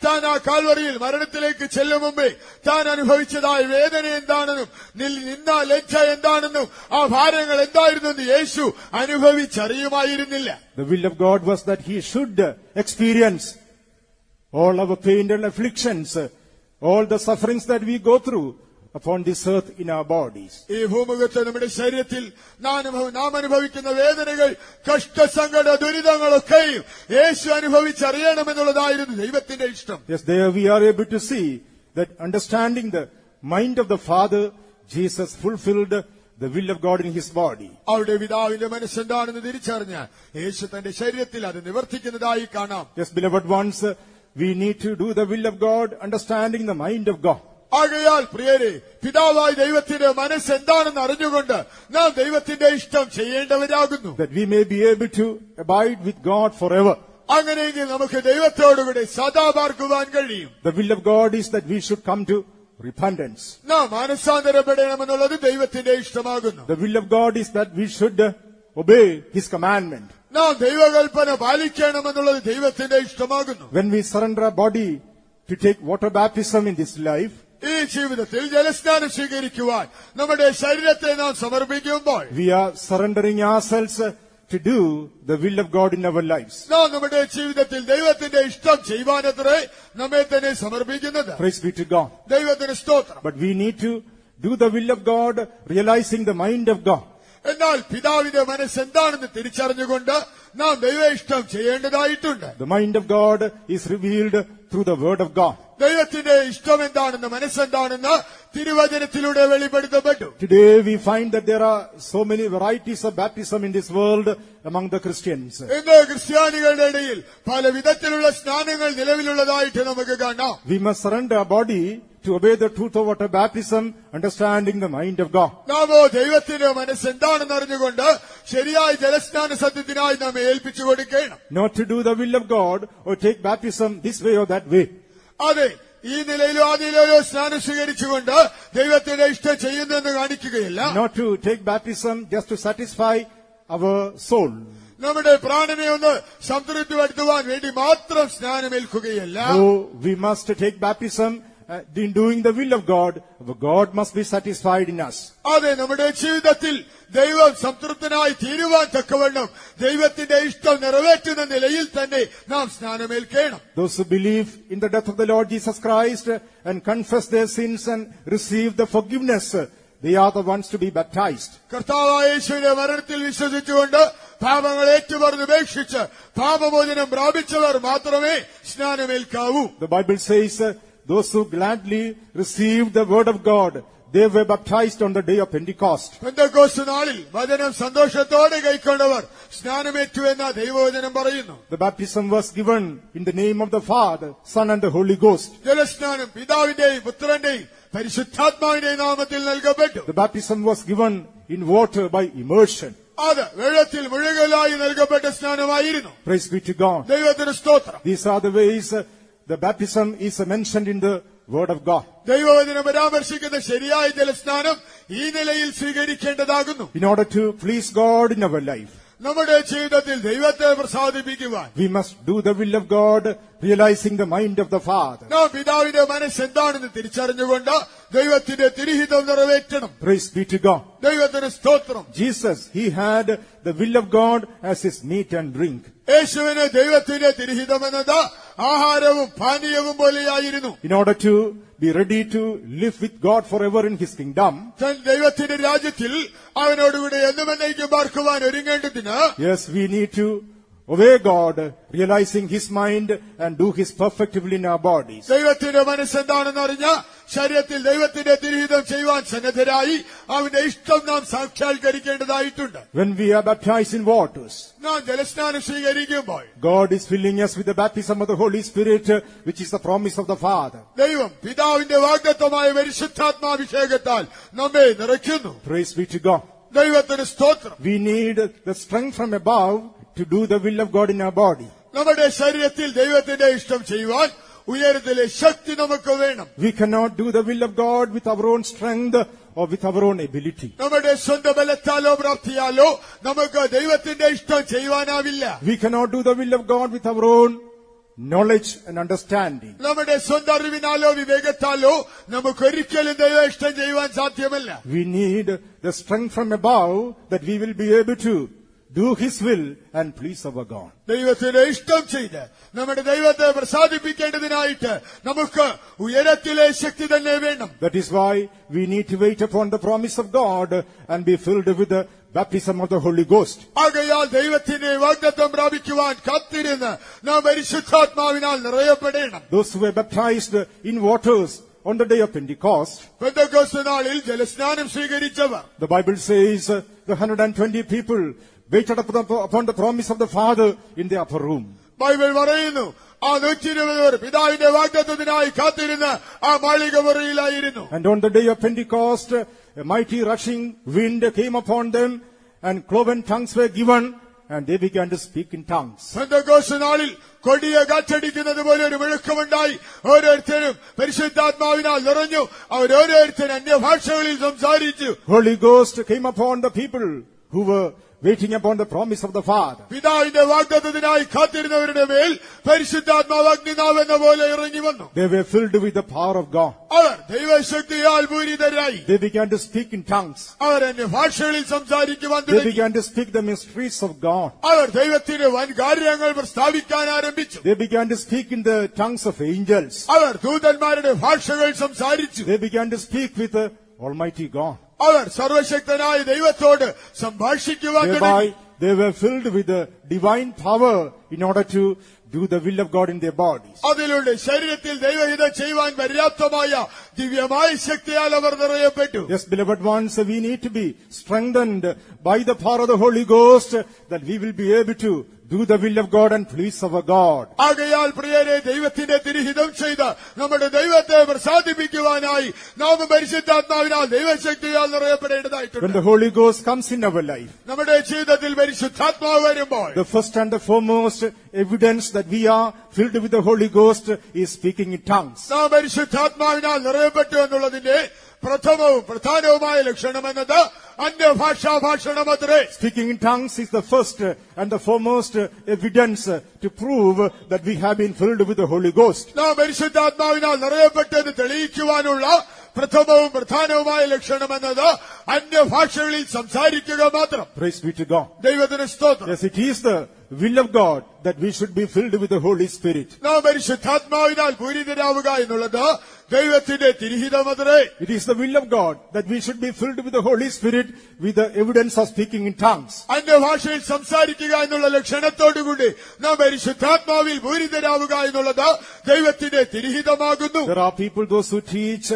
താൻ ആ കാൽവറിയിൽ മരണത്തിലേക്ക് ചെല്ലും മുമ്പേ താൻ അനുഭവിച്ചതായ വേദന എന്താണെന്നും നിന്ന, ലജ്ജ എന്താണെന്നും ആ ഭാരങ്ങൾ എന്തായിരുന്നെന്ന് യേശു അനുഭവിച്ചറിയുമായിരുന്നില്ല. The will of God was that he should experience all our pain and afflictions, all the sufferings that we go through upon this earth in our bodies. ഈ ഭൂമുഖത്ത് നമ്മുടെ ശരീരത്തിൽ നാം അനുഭവിക്കുന്ന വേദനകൾ, കഷ്ട, സങ്കട, ദുരിതങ്ങളൊക്കെയും യേശു അനുഭവിച്ചറിയണമെന്നുള്ളതായിരുന്നു ദൈവത്തിന്റെ ഇഷ്ടം. Yes, there we are able to see that understanding the mind of the Father, Jesus fulfilled the will of God in his body. അവരുടെ പിതാവിന്റെ മനസ്സെന്താണെന്ന് തിരിച്ചറിഞ്ഞാൽ യേശു തന്റെ ശരീരത്തിൽ അത് നിവർത്തിക്കുന്നതായി കാണാം. Yes, beloved ones, we need to do the will of God, understanding the mind of God. ആകയാൽ പ്രിയരെ, പിതാവായ ദൈവത്തിന്റെ മനസ്സ് എന്താണെന്ന് അറിഞ്ഞുകൊണ്ട് നാം ദൈവത്തിന്റെ ഇഷ്ടം ചെയ്യേണ്ടവരാകുന്നു. That we may be able to abide with God forever. അങ്ങനെയെങ്കിൽ നമുക്ക് ദൈവത്തോടുകൂടെ സദാ പാർക്കുവാൻ കഴിയും. The will of God is that we should come to repentance. നാം മാനസാന്തരപ്പെടണമെന്നുള്ളത് ദൈവത്തിന്റെ ഇഷ്ടമാകുന്നു. The will of God is that we should obey his commandment. നാം ദൈവകൽപ്പന പാലിക്കണമെന്നുള്ളത് ദൈവത്തിന്റെ ഇഷ്ടമാകുന്നു. When we surrender our body to take water baptism in this life, ഈ ജീവിതത്തിൽ ജലസ്നാനം സ്വീകരിക്കുവാൻ നമ്മുടെ ശരീരത്തെ നാം സമർപ്പിക്കുമ്പോൾ we are surrendering ourselves to do the will of God in our lives. നാം നമ്മുടെ ജീവിതത്തിൽ ദൈവത്തിന്റെ ഇഷ്ടം ചെയ്യുവാനത്രേ നമ്മെ തന്നെ സമർപ്പിക്കുന്നത്. Praise be to God. ദൈവത്തിന് സ്തോത്രം. But we need to do the will of God, realizing the mind of God. എന്നാൽ പിതാവിന്റെ മനസ്സ് എന്താണെന്ന് തിരിച്ചറിഞ്ഞുകൊണ്ട് നാം ദൈവ ഇഷ്ടം ചെയ്യേണ്ടതായിട്ടുണ്ട്. The mind of God is revealed through the word of God. ദൈവത്തിന്റെ ഇഷ്ടം എന്താണെന്ന്, മനസ്സെന്താണെന്ന് തിരുവചനത്തിലൂടെ വെളിപ്പെടുത്തപ്പെട്ടു. Today we find that there are so many varieties of baptism in this world among the Christians. ഇന്ന് ക്രിസ്ത്യാനികളുടെ ഇടയിൽ പല വിധത്തിലുള്ള സ്നാനങ്ങൾ നിലവിലുള്ളതായിട്ട് നമുക്ക് കാണാം. We must surrender our body to obey the truth of water baptism, understanding the mind of God. നാമോ ദൈവത്തിന്റെ മനസ്സ് എന്താണെന്ന് അറിഞ്ഞുകൊണ്ട് ശരിയായ ജലസ്നാന സത്യത്തിനായി നാം ഏൽപ്പിച്ചു കൊടുക്കണം. Not to do the will of God or take baptism this way or that way. അതെ, ഈ നിലയിലോ ആ നിലയിലോ സ്നാനം സ്വീകരിച്ചുകൊണ്ട് ദൈവത്തിന്റെ ഇഷ്ടം ചെയ്യുന്നെന്ന് കാണിക്കുകയില്ല. Not to take baptism just to satisfy our soul. നമ്മുടെ പ്രാണനെ ഒന്ന് സംതൃപ്തിപ്പെടുത്തുവാൻ വേണ്ടി മാത്രം സ്നാനമേൽക്കുകയല്ല. No, we must take baptism in doing the will of God. God must be satisfied in us. അതെ, നമ്മുടെ ജീവിതത്തിൽ ദൈവം സംതൃപ്തനായി തീരുവാൻ തക്കവണ്ണം ദൈവത്തിന്റെ ഇഷ്ടം നിറവേറ്റുന്ന നിലയിൽ തന്നെ നാം സ്നാനമേൽക്കണം. Those who believe in the death of the Lord Jesus Christ and confess their sins and receive the forgiveness, they are the ones to be baptized. കർത്താവായ യേശുവിന്റെ മരണത്തിൽ വിശ്വസിച്ചുകൊണ്ട് പാപങ്ങൾ ഏറ്റുപറഞ്ഞുപേക്ഷിച്ച് പാപമോചനം പ്രാപിച്ചവർ മാത്രമേ സ്നാനമേൽക്കാവൂ. The Bible says, those who gladly receive the word of God, they were baptized on the day of Pentecost. Pentecost നാളിൽ വചനം സന്തോഷത്തോടെ കൈക്കൊണ്ടവർ സ്നാനമേറ്റു എന്ന ദൈവവചനം പറയുന്നു. The baptism was given in the name of the Father, Son and the Holy Ghost. ജലസ്നാനം പിതാവിന്റെയും പുത്രന്റെയും പരിശുദ്ധാത്മാവിന്റെയും നാമത്തിൽ നൽകപ്പെട്ടു. The baptism was given in water by immersion. അത് വെള്ളത്തിൽ മുഴുകലായി നൽകപ്പെട്ട സ്നാനമായിരുന്നു. Praise be to God. ദൈവത്തിന് സ്തോത്രം. These are the ways the baptism is mentioned in the Word of God. ദൈവവചനം പരാമർശിക്കുന്ന ശരിയായ ജലസ്നാനം ഈ നിലയിൽ സ്വീകരിക്കേണ്ടതാകുന്നു. In order to please God in our life, നമ്മുടെ ജീവിതത്തിൽ ദൈവത്തെ പ്രസാദിപ്പിക്കുവാൻ we must do the will of God, realizing the mind of the Father. നാം പിതാവിന്റെ മനസ്സ് എന്താണെന്ന് തിരിച്ചറിഞ്ഞുകൊണ്ട് ദൈവത്തിന്റെ തിരുഹിതം നിറവേറ്റണം. Praise be to God. ദൈവത്തിന് സ്തോത്രം. Jesus, he had the will of God as his meat and drink. യേശുവിന് ദൈവത്തിന്റെ തിരുഹിതം എന്നത് ആഹാരവും പാനീയവും പോലെയായിരുന്നു. In order to be ready to live with God forever in his kingdom, ദൈവത്തിന്റെ രാജ്യത്തിൽ അവനോടുകൂടെ എന്നും എന്നേക്കും പാർക്കുവാൻ ഒരുങ്ങേണ്ടതിന് yes, we need to obey God, realizing his mind and do his perfect will in our bodies. ദൈവത്തിന്റെ മനസ്സെന്താണെന്ന് അറിഞ്ഞ ശരീരത്തിൽ ദൈവത്തിന്റെ തിരുഹിതം ചെയ്യുവാൻ സന്നദ്ധരായി അവന്റെ ഇഷ്ടം നാം സാക്ഷാത്കരിക്കേണ്ടതായിട്ടുണ്ട്. When we are baptized in waters, നാം ജലസ്നാനം സ്വീകരിക്കുമ്പോൾ God is filling us with the baptism of the Holy Spirit, which is the promise of the Father. ദൈവം പിതാവിന്റെ വാഗ്ദത്തമായ പരിശുദ്ധാത്മാഭിഷേകത്താൽ നമ്മെ നിറയ്ക്കുന്നു. Praise be to God. ദൈവത്തിന് സ്തോത്രം. We need the strength from above to do the will of God in our body. നമ്മുടെ ശരീരത്തിൽ ദൈവത്തിന്റെ ഇഷ്ടം ചെയ്യുവാൻ ഉയരത്തിലെ ശക്തി നമുക്ക് വേണം. We cannot do the will of God with our own strength or with our own ability. നമ്മുടെ സ്വന്തം ബലത്താലോ പ്രാപ്തിയാലോ നമുക്ക് ദൈവത്തിന്റെ ഇഷ്ടം ചെയ്യുവാനാവില്ല. We cannot do the will of God with our own knowledge and understanding. നമ്മുടെ സ്വന്തം അറിവിനാലോ വിവേകത്താലോ നമുക്കൊരിക്കലും ദൈവ ഇഷ്ടം ചെയ്യുവാൻ സാധ്യമല്ല. We need the strength from above that we will be able to do his will and please our God. ദൈവത്തിന്റെ ഇഷ്ടം ചെയ്ത് നമ്മുടെ ദൈവത്തെ പ്രസാദിപ്പിക്കേണ്ടതിനായിട്ട് നമുക്ക് ഉയരത്തിലെ ശക്തി തന്നെ വേണം. That is why we need to wait upon the promise of God and be filled with the baptism of the Holy Ghost. ആകയാൽ ദൈവത്തിന്റെ വാഗ്ദത്തം പ്രാപിക്കുവാൻ കാത്തിരുന്ന് നാം പരിശുദ്ധാത്മാവിനാൽ നിറയപ്പെടണം. Those who were baptized in waters on the day of Pentecost, Pentecost നാളിൽ ജലസ്നാനം സ്വീകരിച്ചവർ, the Bible says the 120 people waited upon the promise of the Father in the upper room. Bible പറയുന്നു ആ 120 പേർ പിതാവിന്റെ വാഗ്ദത്തത്തിനായി കാത്തിരുന്ന് ആ മാളിക മുറിയിലായിരുന്നു. And on the day of Pentecost, a mighty rushing wind came upon them, and cloven tongues were given, and they began to speak in tongues. Pentecost നാളിൽ കൊടിയ കാറ്റടിക്കുന്നത് പോലെ ഒരു മുഴക്കമുണ്ടായി. ഓരോരുത്തരും പരിശുദ്ധാത്മാവിനാൽ നിറഞ്ഞു. അവരോരോരുത്തരും അന്യഭാഷകളിൽ സംസാരിച്ചു. Holy Ghost came upon the people who were waiting upon the promise of the Father. പിതാവിന്റെ വാഗ്ദത്തത്തിനായി കാത്തിരുന്നവരുടെ മേൽ പരിശുദ്ധാത്മാവ് അഗ്നിനാവെന്ന പോലെ ഇറങ്ങി വന്നു. They were filled with the power of God. Our ദൈവശക്തിയാൽ പൂരിതരായി. They began to speak in tongues. അവർ അന്യഭാഷകളിൽ സംസാരിക്കുവാൻ They തുടങ്ങി. began to speak the mysteries of God. അവർ ദൈവത്തിന്റെ വൻ കാര്യങ്ങൾ പ്രസ്താവിക്കാൻ ആരംഭിച്ചു. They began to speak in the tongues of angels. അവർ ദൂതന്മാരുടെ ഭാഷകൾ സംസാരിച്ചു. They began to speak with the Almighty God. അവർ സർവശക്തനായ ദൈവത്തോട് സംഭാഷിക്കുവാൻ Thereby, തുടങ്ങി. they were filled with the divine power in order to do the will of God in their bodies. അതിലൂടെ ശരീരത്തിൽ ദൈവഹിതം ചെയ്യുവാൻ പര്യാപ്തമായ ദിവ്യമായ ശക്തിയാൽ അവർ നിറയപ്പെട്ടു. Yes, beloved ones, we need to be strengthened by the power of the Holy Ghost that we will be able to do the will of God and please our God. ആകയാൽ പ്രിയരെ, ദൈവത്തിന്റെ തിരുഹിതം ചെയ്ത് നമ്മുടെ ദൈവത്തെ പ്രസാദിപ്പിക്കുവാനായി നാം പരിശുദ്ധാത്മാവിനാൽ ദൈവശക്തിയാൽ When നിറയപ്പെടേണ്ടതായിട്ടുണ്ട്. the Holy Ghost comes in our life, നമ്മുടെ ജീവിതത്തിൽ പരിശുദ്ധാത്മാവ് വരുമ്പോൾ the first and the foremost evidence that we are filled with the Holy Ghost is speaking in tongues. നാം പരിശുദ്ധാത്മാവിനാൽ നിറയപ്പെട്ടു എന്നുള്ളതിന്റെ പ്രഥമവും പ്രധാനവുമായ ലക്ഷണമെന്നത് അന്യഭാഷാ ഭാഷണമത്രേ. Speaking in tongues is the first and the foremost evidence to prove that we have been filled with the Holy Ghost. നാം പരിശുദ്ധാത്മാവിനാൽ നിറയപ്പെട്ടെന്ന് തെളിയിക്കുവാനുള്ള പ്രഥമവും പ്രധാനവുമായ ലക്ഷണമെന്നത് അന്യഭാഷകളിൽ സംസാരിക്കുക മാത്രം. Praise be to God. ദൈവത്തിന് സ്തോത്രം. Yes, it is the will of God that we should be filled with the Holy Spirit. നാം പരിശുദ്ധാത്മാവിനാൽ പൂരിതരാവുക എന്നുള്ളത് ദൈവത്തിന്റെ തിരുഹിതമത്രേ. It is the will of God that we should be filled with the Holy Spirit with the evidence of speaking in tongues. അന്യഭാഷയിൽ സംസാരിക്കുക എന്നുള്ള ലക്ഷണത്തോടുകൂടി നാം പരിശുദ്ധാത്മാവിൽ പൂരിതരാവുക എന്നുള്ളത് ദൈവത്തിന്റെ തിരുഹിതമാകുന്നു. There are people, those who teach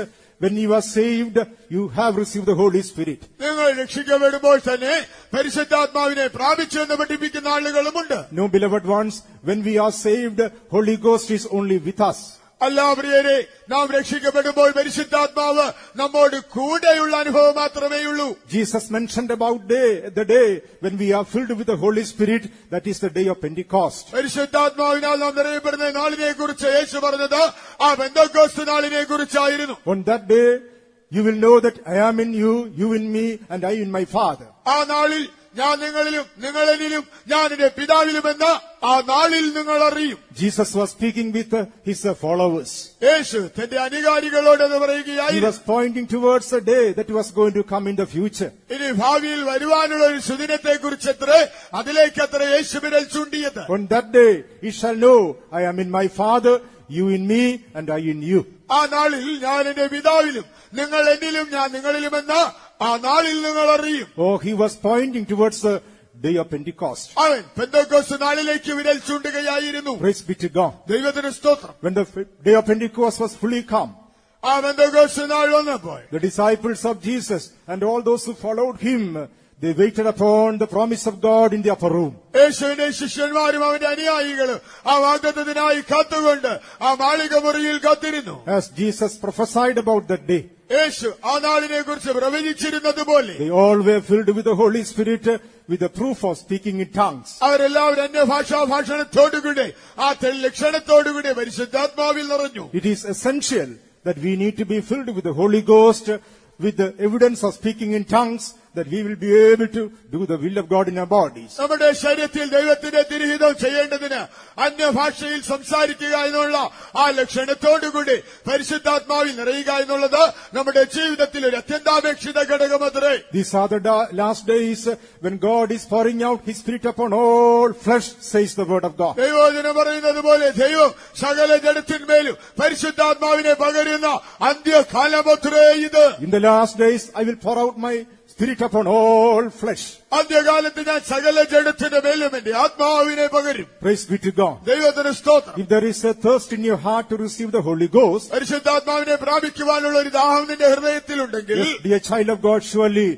when you are saved, you have received the Holy Spirit. നിങ്ങൾ രക്ഷിക്കപ്പെടുമ്പോൾ തന്നെ പരിശുദ്ധാത്മാവിനെ പ്രാപിച്ചു എന്ന് പഠിപ്പിക്കുന്ന ആളുകളുമുണ്ട്. No, beloved ones, when we are saved, Holy Ghost is only with us. അല്ല പ്രിയരെ, നാം രക്ഷിക്കപ്പെടുമ്പോൾ പരിശുദ്ധാത്മാവ് നമ്മോട് കൂടെയുള്ള അനുഭവം മാത്രമേയുള്ളൂ. Jesus mentioned about the day when we are filled with the Holy Spirit, that is the day of Pentecost. പരിശുദ്ധാത്മാവിനാൽ നാം നിറയപ്പെടുന്ന നാളിനെ കുറിച്ച് യേശു പറഞ്ഞത് ആ പെന്തക്കോസ്ത് നാളിനെ കുറിച്ചായിരുന്നു. On that day, you will know that I am in you, you in me, and I in my Father. ആ നാളിൽ ഞാൻ നിങ്ങളിലും നിങ്ങൾ എന്നിലും ഞാൻ എന്റെ പിതാവിലുമെന്ന് ആ നാളിൽ നിങ്ങൾ അറിയും. Jesus was speaking with his followers. യേശു തന്റെ അനുകാരികളോട് അത് He പറയുകയായിരുന്നു. was pointing towards a day that was going to come in the future. ഇനി ഭാവിയിൽ വരുവാനുള്ള ഒരു സുദിനത്തെ കുറിച്ചത്രേ അതിലേക്കത്ര യേശു വിരൽ ചൂണ്ടിയത്. On that day, ye shall know I am in my Father, you in me, and I in you. ആ നാളിൽ ഞാൻ എന്റെ പിതാവിലും നിങ്ങൾ എന്നിലും ഞാൻ നിങ്ങളിലുമെന്ന് ആ നാളിൽ നിങ്ങൾ അറിയും. Oh, he was pointing towards the day of Pentecost. അവൻ പെന്തക്കോസ്ത് നാളിലേക്ക് വിരൽ ചൂണ്ടുകയായിരുന്നു. Praise be to God. ദൈവത്തിന് സ്തോത്രം. When the day of Pentecost was fully come, ആ പെന്തക്കോസ്ത് നാൾ വന്നപ്പോൾ the disciples of Jesus and all those who followed him, they waited upon the promise of God in the upper room. യേശുവിന്റെ ശിഷ്യന്മാരും അവന്റെ അനുയായികളും ആ വാഗ്ദത്തത്തിനായി കാത്തുകൊണ്ട് ആ മാളിക മുറിയിൽ കാത്തിരുന്നു. As Jesus prophesied about that day, യേശു ആ നാളിനെ കുറിച്ച് പ്രവചിച്ചിരുന്നത് പോലെ they all were filled with the Holy Spirit with the proof of speaking in tongues. അവരെല്ലാവരും അന്യഭാഷാ ഭാഷണത്തോടുകൂടി ആ ലക്ഷണത്തോടുകൂടി പരിശുദ്ധാത്മാവിൽ നിറഞ്ഞു. It is essential that we need to be filled with the Holy Ghost with the evidence of speaking in tongues, that we will be able to do the will of God in our bodies. നമ്മുടെ ശരീരത്തിൽ ദൈവത്തിന്റെ തിരുഹിതം ചെയ്യേണ്ടതിന് അന്യഭാഷയിൽ സംസാരിക്കുക എന്നുള്ള ആ ലക്ഷണത്തോടുകൂടി പരിശുദ്ധാത്മാവിൽ നിറയുക എന്നുള്ളത് നമ്മുടെ ജീവിതത്തിൽ ഒരു അത്യന്താപേക്ഷിത ഘടകമത്രേ. These are the last days when God is pouring out His Spirit upon all flesh, says the word of God. ദൈവവചനം പറയുന്നത് പോലെ ദൈവം സകല ജഡത്തിന്മേലും പരിശുദ്ധാത്മാവിനെ പകരുന്ന അന്ത്യകാലമത്രേ ഇത്. In the last days I will pour out my Spirit upon all flesh. അന്ത്യകാലത്ത് ഞാൻ സകല ജഡത്തിന്റെ മേലും എന്റെ ആത്മാവിനെ പകരും. Praise be to God. ദൈവത്തിന് സ്തോത്രം. If there is a thirst in your heart to receive the Holy Ghost, പരിശുദ്ധാത്മാവിനെ പ്രാപിക്കുവാനുള്ള ഒരു ദാഹം നിന്റെ ഹൃദയത്തിലുണ്ടെങ്കിൽ, yes, dear child of God, surely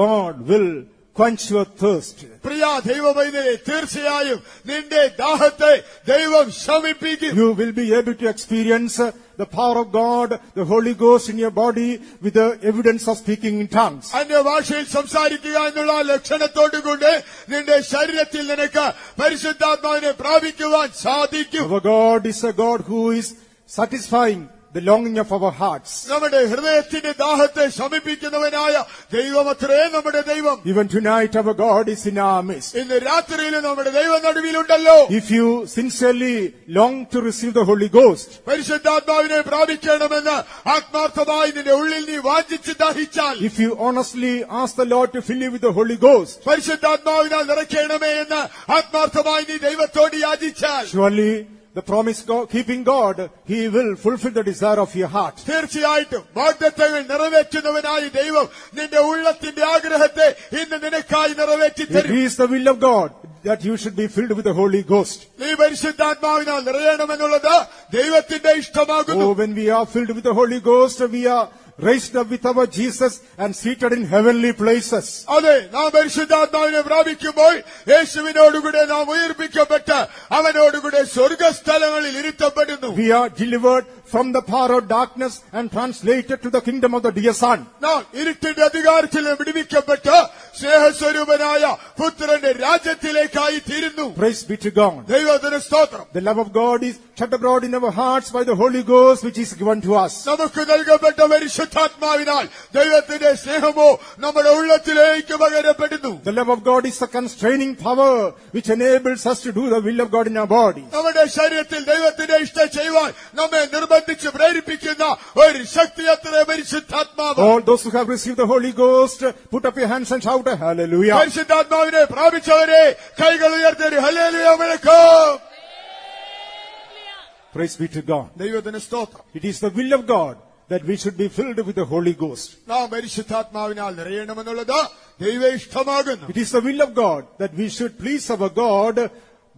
God will quench your thirst. പ്രിയ ദൈവമൈതലേ, തീർച്ചയായും നിന്റെ ദാഹത്തെ ദൈവം ശമിപ്പിക്കും. You will be able to experience the power of God, the Holy Ghost in your body with the evidence of speaking in tongues. അന്യഭാഷയിൽ സംസാരിക്കുക എന്നുള്ള ലക്ഷണത്തോടുകൂടി നിന്റെ ശരീരത്തിൽ നിനക്ക് പരിശുദ്ധാത്മാവിനെ പ്രാപിക്കുവാൻ സാധിക്കും. Our God is a God who is satisfying the longing of our hearts. നമ്മുടെ ഹൃദയത്തിന്റെ ദാഹത്തെ ശമിപ്പിക്കുന്നവനായ ദൈവമത്രേ നമ്മുടെ ദൈവം. Even tonight our God is in our midst. ഇന്ന് രാത്രിയിലും നമ്മുടെ ദൈവ നടുവിലുണ്ടല്ലോ. If you sincerely long to receive the Holy Ghost, പരിശുദ്ധാത്മാവിനെ പ്രാപിക്കണമെന്ന് ആത്മാർത്ഥമായി നിന്റെ ഉള്ളിൽ നീ വാഞ്ചിച്ച് ദാഹിച്ചാൽ, if you honestly ask the Lord to fill you with the Holy Ghost, പരിശുദ്ധാത്മാവിനാൽ നിറയ്ക്കണമേ എന്ന് ആത്മാർത്ഥമായി നീ ദൈവത്തോട് യാചിച്ചാൽ, surely the promise keeping God, He will fulfill the desire of your heart. തീർച്ചയായിട്ടും വാഗ്ദത്തങ്ങൾ നിറവേറ്റുന്നവനായ ദൈവം നിന്റെ ഉള്ളത്തിന്റെ ആഗ്രഹത്തെ ഇന്ന് നിനക്കായി നിറവേറ്റി It തരും. is the will of God that you should be filled with the Holy Ghost. നീ പരിശുദ്ധാത്മാവിനാൽ നിറയണമെന്നുള്ളത് ദൈവത്തിന്റെ ഇഷ്ടമാകുന്നു. Oh, when we are filled with the Holy Ghost, we are raised up with our Jesus and seated in heavenly places. അതെ, നാം പരിശുദ്ധാത്മാവിനെ പ്രാപിക്കുമ്പോൾ യേശുവിനോടുകൂടെ നാം ഉയർപ്പിക്കപ്പെട്ട് അവനോടുകൂടെ സ്വർഗസ്ഥലങ്ങളിൽ ഇരുത്തപ്പെടുന്നു. We are delivered from the power of darkness and translated to the kingdom of the dear Son. നാം ഇരുട്ടിന്റെ അധികാരത്തിൽ നിന്ന് വിടുവിക്കപ്പെട്ട് സ്നേഹസ്വരൂപനായ പുത്രന്റെ രാജ്യത്തിലേക്കായി തീരുന്നു. Praise be to God. ദൈവത്തിന് സ്തോത്രം. The love of God is shed abroad in our hearts by the Holy Ghost which is given to us. നമുക്ക് നൽകപ്പെട്ട പരിശുദ്ധാത്മാവിനാൽ ദൈവത്തിന്റെ സ്നേഹമോ നമ്മുടെ ഉള്ളത്തിലേക്ക് പകരപ്പെടുന്നു. The love of God is a constraining power which enables us to do the will of God in our bodies. നമ്മുടെ ശരീരത്തിൽ ദൈവത്തിന്റെ ഇഷ്ടം ചെയ്യുവാൻ നമ്മെ നിർബന്ധിച്ച് പ്രേരിപ്പിക്കുന്ന ഒരു ശക്തി അത്രേ പരിശുദ്ധാത്മാവ്. All those who have received the Holy Ghost, put up your hands and shout a hallelujah. പരിശുദ്ധാത്മാവിനെ പ്രാപിച്ചവരെ കൈകൾ ഉയർത്തി hallelujah മുഴക്കാം. Praise be to God. ദൈവത്തിന് സ്തോത്രം. It is the will of God that we should be filled with the Holy Ghost. നാം പരിശുദ്ധാത്മാവിനാൽ നിറയണമെന്നുള്ളത് ദൈവ ഇഷ്ടമാകുന്നു. It is the will of God that we should please our God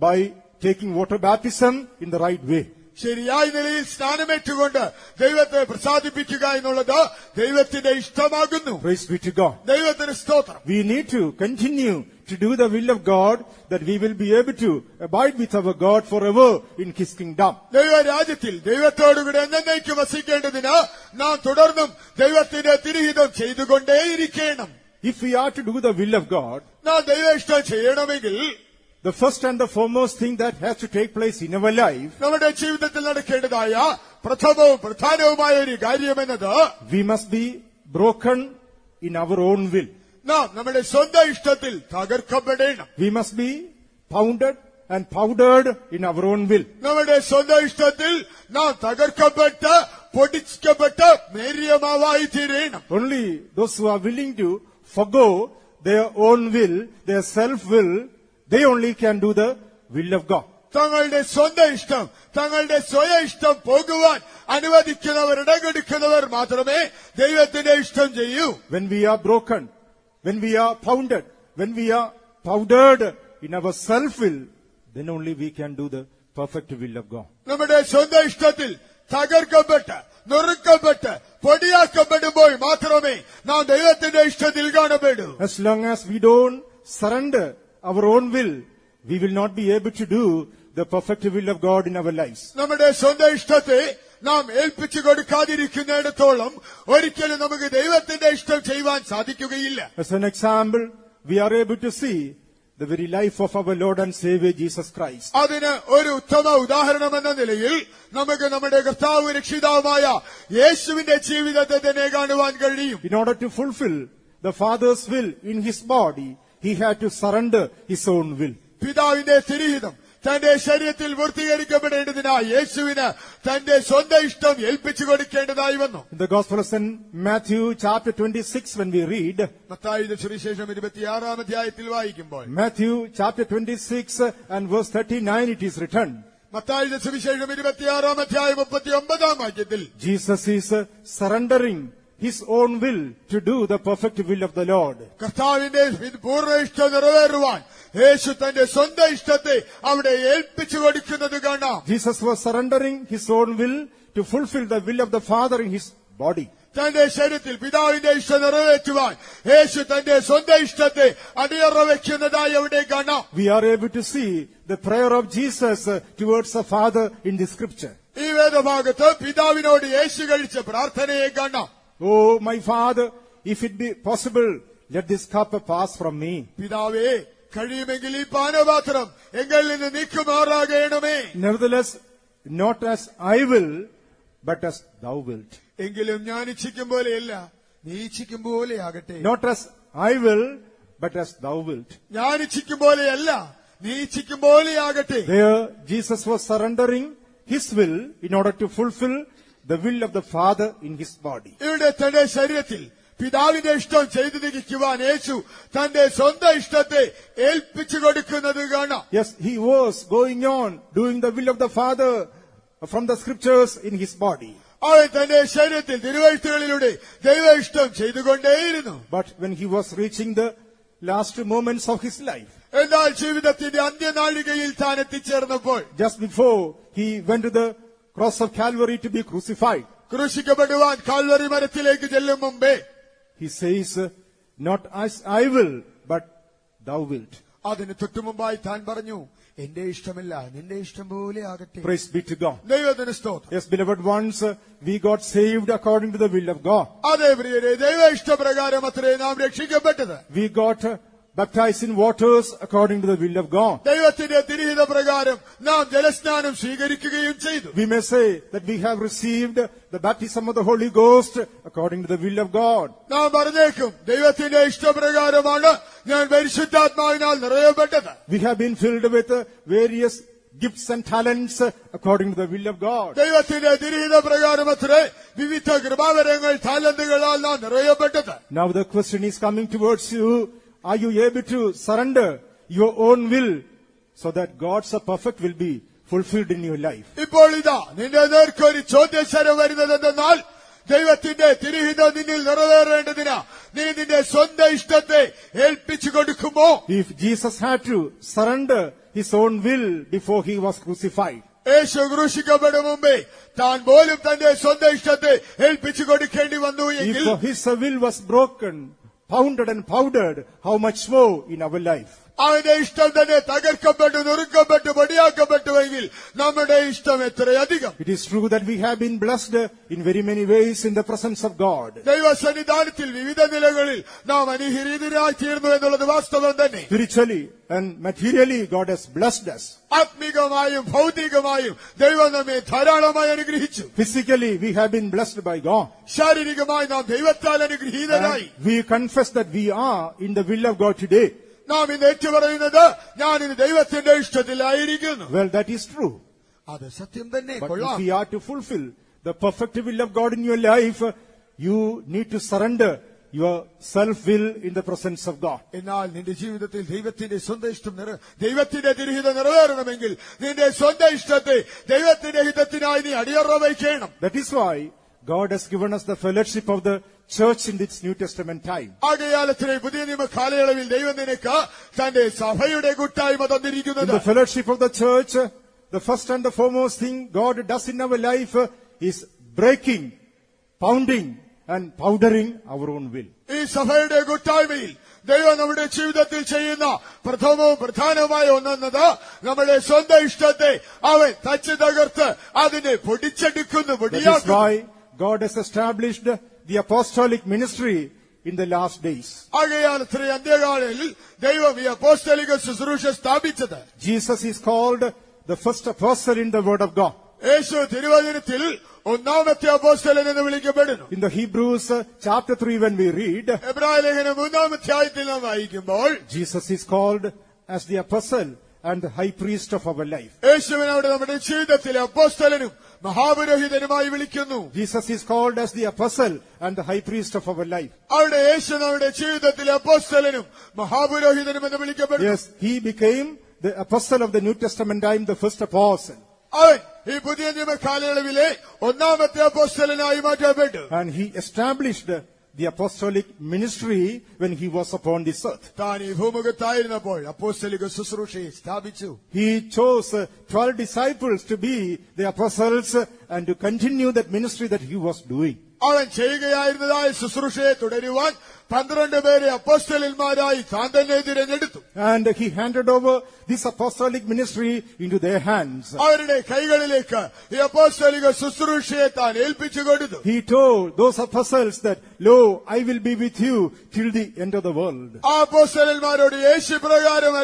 by taking water baptism in the right way. ശരിയായ നിലയിൽ സ്നാനമേറ്റുകൊണ്ട് ദൈവത്തെ പ്രസാദിപ്പിക്കുക എന്നുള്ളത് ദൈവത്തിന്റെ ഇഷ്ടമാകുന്നു. Praise be to God. ദൈവത്തിന് സ്തോത്രം. We need to continue to do the will of God, that we will be able to abide with our God forever in His kingdom. ദൈവരാജ്യത്തിൽ ദൈവത്തോടുകൂടെ എന്നേക്കും വസിക്കേണ്ടതിന് നാം തുടർന്നും ദൈവത്തിന്റെ തിരുഹിതം ചെയ്തുകൊണ്ടേയിരിക്കണം. If we are to do the will of God, നാം ദൈവ ഇഷ്ടം ചെയ്യണമെങ്കിൽ the first and the foremost thing that has to take place in our life, നമ്മുടെ ജീവിതത്തിൽ നടക്കേണ്ടതായ പ്രഥമവും പ്രധാനവുമായ ഒരു കാര്യമെന്നത്, we must be broken in our own will. നാം നമ്മുടെ സ്വന്തം ഇഷ്ടത്തിൽ തകർക്കപ്പെടണം. We must be pounded and powdered in our own will. നമ്മുടെ സ്വന്തം ഇഷ്ടത്തിൽ നാം തകർക്കപ്പെട്ട് പൊടിക്കപ്പെട്ട് നേരിയമാവായി തീരണം. Only those who are willing to forgo their own will, their self-will, they only can do the will of God. തങ്ങളുടെ സ്വന്തം ഇഷ്ടം, തങ്ങളുടെ സ്വയം ഇഷ്ടം പോകുവാൻ അനുവദിക്കുന്നവർ, ഇടകൊടുക്കുന്നവർ മാത്രമേ ദൈവത്തിന്റെ ഇഷ്ടം ചെയ്യൂ. When we are broken, when we are pounded, when we are powdered in our self-will, then only we can do the perfect will of God. നമ്മുടെ സ്വന്തം ഇഷ്ടത്തിൽ തകർക്കപ്പെട്ട് നുറുക്കപ്പെട്ട് പൊടിയാക്കപ്പെടുമ്പോൾ മാത്രമേ നാം ദൈവത്തിന്റെ ഇഷ്ടത്തിൽ കാണപ്പെടൂ. As long as we don't surrender our own will, we will not be able to do the perfect will of God in our lives. നമ്മുടെ സ്വന്തം ഇഷ്ടത്തെ നാം ഏൽപ്പിച്ചു കൊടുക്കാതിരിക്കുന്നിടത്തോളം ഒരിക്കലും നമുക്ക് ദൈവത്തിന്റെ ഇഷ്ടം ചെയ്യുവാൻ സാധിക്കുകയില്ല. As an example, we are able to see the very life of our Lord and Savior Jesus Christ. അതിന് ഒരു ഉത്തമ ഉദാഹരണം എന്ന നിലയിൽ നമുക്ക് നമ്മുടെ കർത്താവ് രക്ഷിതാവുമായ യേശുവിന്റെ ജീവിതത്തെ തന്നെ കാണുവാൻ കഴിയും. In order to fulfill the Father's will in His body, He had to surrender His own will. പിതാവിന്റെ തിരുഹിതം തന്റെ ശരീരത്തിൽ പൂർത്തീകരിക്കപ്പെടേണ്ടതിനായി യേശുവിന് തന്റെ സ്വന്തം ഇഷ്ടം ഏൽപ്പിച്ചു കൊടുക്കേണ്ടതായി വന്നു. In the Gospel of St. Matthew chapter 26, when we read, മത്തായിയുടെ സുവിശേഷം 26-ാം അധ്യായത്തിൽ വായിക്കുമ്പോൾ, Matthew chapter 26 and verse 39, it is written, മത്തായിയുടെ സുവിശേഷം 26-ാം അധ്യായം 39-ാം വാക്യത്തിൽ, Jesus is surrendering His own will to do the perfect will of the Lord. കർത്താവിന്റെ പൂർണ്ണ ഇഷ്ടം നിറവേറുവാൻ യേശു തന്റെ സ്വന്തം ഇഷ്ടത്തെ അവിടെ ഏൽപ്പിച്ചു കൊടുക്കുന്നത് കാണാം. Jesus was surrendering His own will to fulfill the will of the Father in His body. തന്റെ ശരീരത്തിൽ പിതാവിന്റെ ഇഷ്ടം നിറവേറ്റുവാൻ യേശു തന്റെ സ്വന്തം ഇഷ്ടത്തെ അടിയറ വെക്കുന്നതായി അവിടെ കാണാം. We are able to see the prayer of Jesus towards the Father in the scripture. ഈ വേദഭാഗത്ത് പിതാവിനോട് യേശു കഴിച്ച പ്രാർത്ഥനയെ കാണാം. Oh, my Father, if it be possible, let this cup pass from me. പിതാവേ, കഴിയുമെങ്കിൽ ഈ പാനപാത്രം എങ്കിൽ നിന്ന് നീക്കുമാറാകണമേ. Nevertheless, not as I will, but as thou wilt. എങ്കിലും ഞാൻ ഇച്ഛിക്കും പോലെയല്ല, നീ ഇച്ഛിക്കും പോലെയാകട്ടെ. Not as I will, but as thou wilt. ഞാൻ ഇച്ഛിക്കും പോലെയല്ല, നീ ഇച്ഛിക്കും പോലെയാകട്ടെ. There, Jesus was surrendering His will in order to fulfill the will of the Father in His body. ഇവിടെ തന്റെ ശരീരത്തിൽ പിതാവിന്റെ ഇഷ്ടം ചെയ്തു തിരിക്കുവാൻ യേശു തന്റെ സ്വന്തം ഇഷ്ടത്തെ ഏൽപ്പിച്ചു കൊടുക്കുന്നത് കാണാം. Yes, He was going on doing the will of the Father from the scriptures in His body. അവൻ തന്റെ ശരീരത്തിൽ തിരുവെഴുത്തുകളിലൂടെ ദൈവ ഇഷ്ടം ചെയ്തുകൊണ്ടേയിരുന്നു. But when He was reaching the last moments of His life, എന്നാൽ ജീവിതത്തിന്റെ അന്ത്യനാഴികയിൽ താൻ എത്തിച്ചേർന്നപ്പോൾ, just before He went to the cross of Calvary to be crucified, ക്രൂശിക്കപ്പെടുവാൻ Calvary മരത്തിലേക്ക് ചെല്ലും മുമ്പേ He says, not as I will, but thou wilt. അതിന് തൊട്ടുമുമ്പായി താൻ പറഞ്ഞു, എന്റെ ഇഷ്ടമല്ല, നിന്റെ ഇഷ്ടം പോലെ ആകട്ടെ. Praise be to God. ദൈവത്തിന് സ്തോത്രം. Yes, beloved ones, we got saved according to the will of God. അതേ പ്രിയരെ, ദൈവ ഇഷ്ടപ്രകാരം അത്രേ നാം രക്ഷിക്കപ്പെട്ടത്. We got baptized in waters according to the will of God. ദൈവത്തിന്റെ തിരുഹിത പ്രകാരം നാം ജലസ്നാനം സ്വീകരിക്കുകയും ചെയ്തു. We may say that we have received the baptism of the Holy Ghost according to the will of God. നാം പറഞ്ഞേക്കും, ദൈവത്തിന്റെ ഇഷ്ടപ്രകാരമാണ് ഞാൻ പരിശുദ്ധാത്മാവിനാൽ നിറയപ്പെട്ടത്. We have been filled with various gifts and talents according to the will of God. ദൈവത്തിന്റെ തിരുഹിത പ്രകാരം അത്രേ വിവിധ കൃപാവരങ്ങൾ താലന്തുകളാൽ നാം നിറയപ്പെട്ടത്. Now the question is coming towards you. Are you able to surrender your own will so that God's perfect will be fulfilled in your life? ഇപ്പോൾ ഇതാ നിന്റെ നേർക്കൊരു ചോദ്യശരം വരുന്നത് എന്തെന്നാൽ, ദൈവത്തിന്റെ തിരുഹിതം നിന്നിൽ നിറവേറേണ്ടതിന് നീ നിന്റെ സ്വന്തം ഇഷ്ടത്തെ ഏൽപ്പിച്ചു കൊടുക്കുമോ? If Jesus had to surrender His own will before He was crucified, യേശു ക്രൂശിക്കപ്പെടും മുമ്പേ താൻ പോലും തന്റെ സ്വന്തം ഇഷ്ടത്തെ ഏൽപ്പിച്ചു കൊടുക്കേണ്ടി വന്നു എങ്കിൽ, if his will was broken, pounded and powdered, how much more in our life? അവന്റെ ഇഷ്ടം തന്നെ തകർക്കപ്പെട്ടു, നുറുക്കപ്പെട്ടു, പൊടിയാക്കപ്പെട്ടുവെങ്കിൽ നമ്മുടെ ഇഷ്ടം എത്രയധികം. It is true that we have been blessed in very many ways in the presence of God. ദൈവസന്നിധാനത്തിൽ വിവിധ നിലകളിൽ നാം അനുഗ്രഹീതരായി തീർന്നു എന്നുള്ളത് വാസ്തവം തന്നെ. Spiritually and materially, God has blessed us. ആത്മീകമായും ഭൗതികമായും ദൈവം നമ്മെ ധാരാളമായി അനുഗ്രഹിച്ചു. Physically, we have been blessed by God. ശാരീരികമായി നാം ദൈവത്താൽ അനുഗ്രഹീതരായി. And we confess that we are in the will of God today. നാം ഇന്ന് ഏറ്റുപറയുന്നത് ഞാൻ ഇന്ന് ദൈവത്തിന്റെ ഇഷ്ടത്തിലായിരിക്കുന്നു. Well, that is true. അത് സത്യം തന്നെ. But കൊള്ളാം. if we are to fulfill the perfect will of God in your life, you need to surrender your self-will in the presence of God. എന്നാൽ നിന്റെ ജീവിതത്തിൽ ദൈവത്തിന്റെ സ്വന്തം ഇഷ്ടം ദൈവത്തിന്റെ തിരുഹിതം നിറവേറണമെങ്കിൽ നിന്റെ സ്വന്തം ഇഷ്ടത്തെ ദൈവത്തിന്റെ ഹിതത്തിനായി നീ അടിയറ വയ്ക്കണം. That is why God has given us the fellowship of the church in this New Testament time. ആകയാലത്രേ പുതിയ നിയമ കാലയളവിൽ ദൈവം നിനക്ക് തന്റെ സഭയുടെ കൂട്ടായ്മ In തന്നിരിക്കുന്നത്. the fellowship of the church, the first and the foremost thing God does in our life is breaking, pounding and powdering our own will. ഈ സഭയുടെ കൂട്ടായ്മയിൽ ദൈവം നമ്മുടെ ജീവിതത്തിൽ ചെയ്യുന്ന പ്രഥമവും പ്രധാനമായ ഒന്നെന്നത് നമ്മുടെ സ്വന്തം ഇഷ്ടത്തെ അവൻ തച്ച് തകർത്ത് അതിനെ പൊടിച്ചെടുക്കുന്നു, That is പൊടിയാക്കുന്നു. why God has established the apostolic ministry in the last days. ആകയാലത്രേ അന്ത്യകാലയിൽ ദൈവം ഈ അപ്പോസ്തലിക ശുശ്രൂഷ സ്ഥാപിച്ചത്. Jesus is called the first apostle in the word of God. യേശു തിരുവചനത്തിൽ ഒന്നാമത്തെ അപ്പോസ്തലൻ എന്ന് വിളിക്കപ്പെടുന്നു. In the Hebrews chapter 3 when we read, എബ്രായ ലേഖനം 3-ാം അധ്യായത്തിൽ നാം വായിക്കുമ്പോൾ Jesus is called as the apostle and the high priest of our life. യേശുവിനവിടെ നമ്മുടെ ജീവിതത്തിലെ അപ്പോസ്തലനും മഹാപുരോഹിതനുമായി വിളിക്കുന്നു. Jesus is called as the apostle and the high priest of our life. അവിടെ യേശു നമ്മുടെ ജീവിതത്തിലെ അപ്പോസ്തലനും മഹാപുരോഹിതനും എന്ന് വിളിക്കപ്പെടുന്നു. Yes, he became the apostle of the New Testament time, the first apostle. അവൻ ഈ പുതിയ നിയമ കാലയളവിലെ ഒന്നാമത്തെ അപ്പോസ്തലനായി മാറ്റപ്പെട്ടു. And he established the apostolic ministry when he was upon this earth. താൻ ഈ ഭൂമുഖത്തായിരുന്നപ്പോൾ അപ്പോസ്തലിക ശുശ്രൂഷയെ സ്ഥാപിച്ചു. He chose 12 disciples to be the apostles and to continue that ministry that he was doing. അവൻ ചെയ്യുകയായിരുന്നതായ ശുശ്രൂഷയെ തുടരുവാൻ 12 പേരെ അപ്പോസ്തലന്മാരായി താൻ തന്നെ തിരഞ്ഞെടുത്തു. And he handed over this apostolic ministry into their hands. അവരുടെ കൈകളിലേക്ക് ഈ അപ്പോസ്തലിക ശുശ്രൂഷയെ താൻ ഏൽപ്പിച്ചു കൊടുത്തു. He told those apostles that, "Lo, I will be with you till the end of the world." ആ അപ്പോസ്തലന്മാരോട് യേശു പ്രകാരം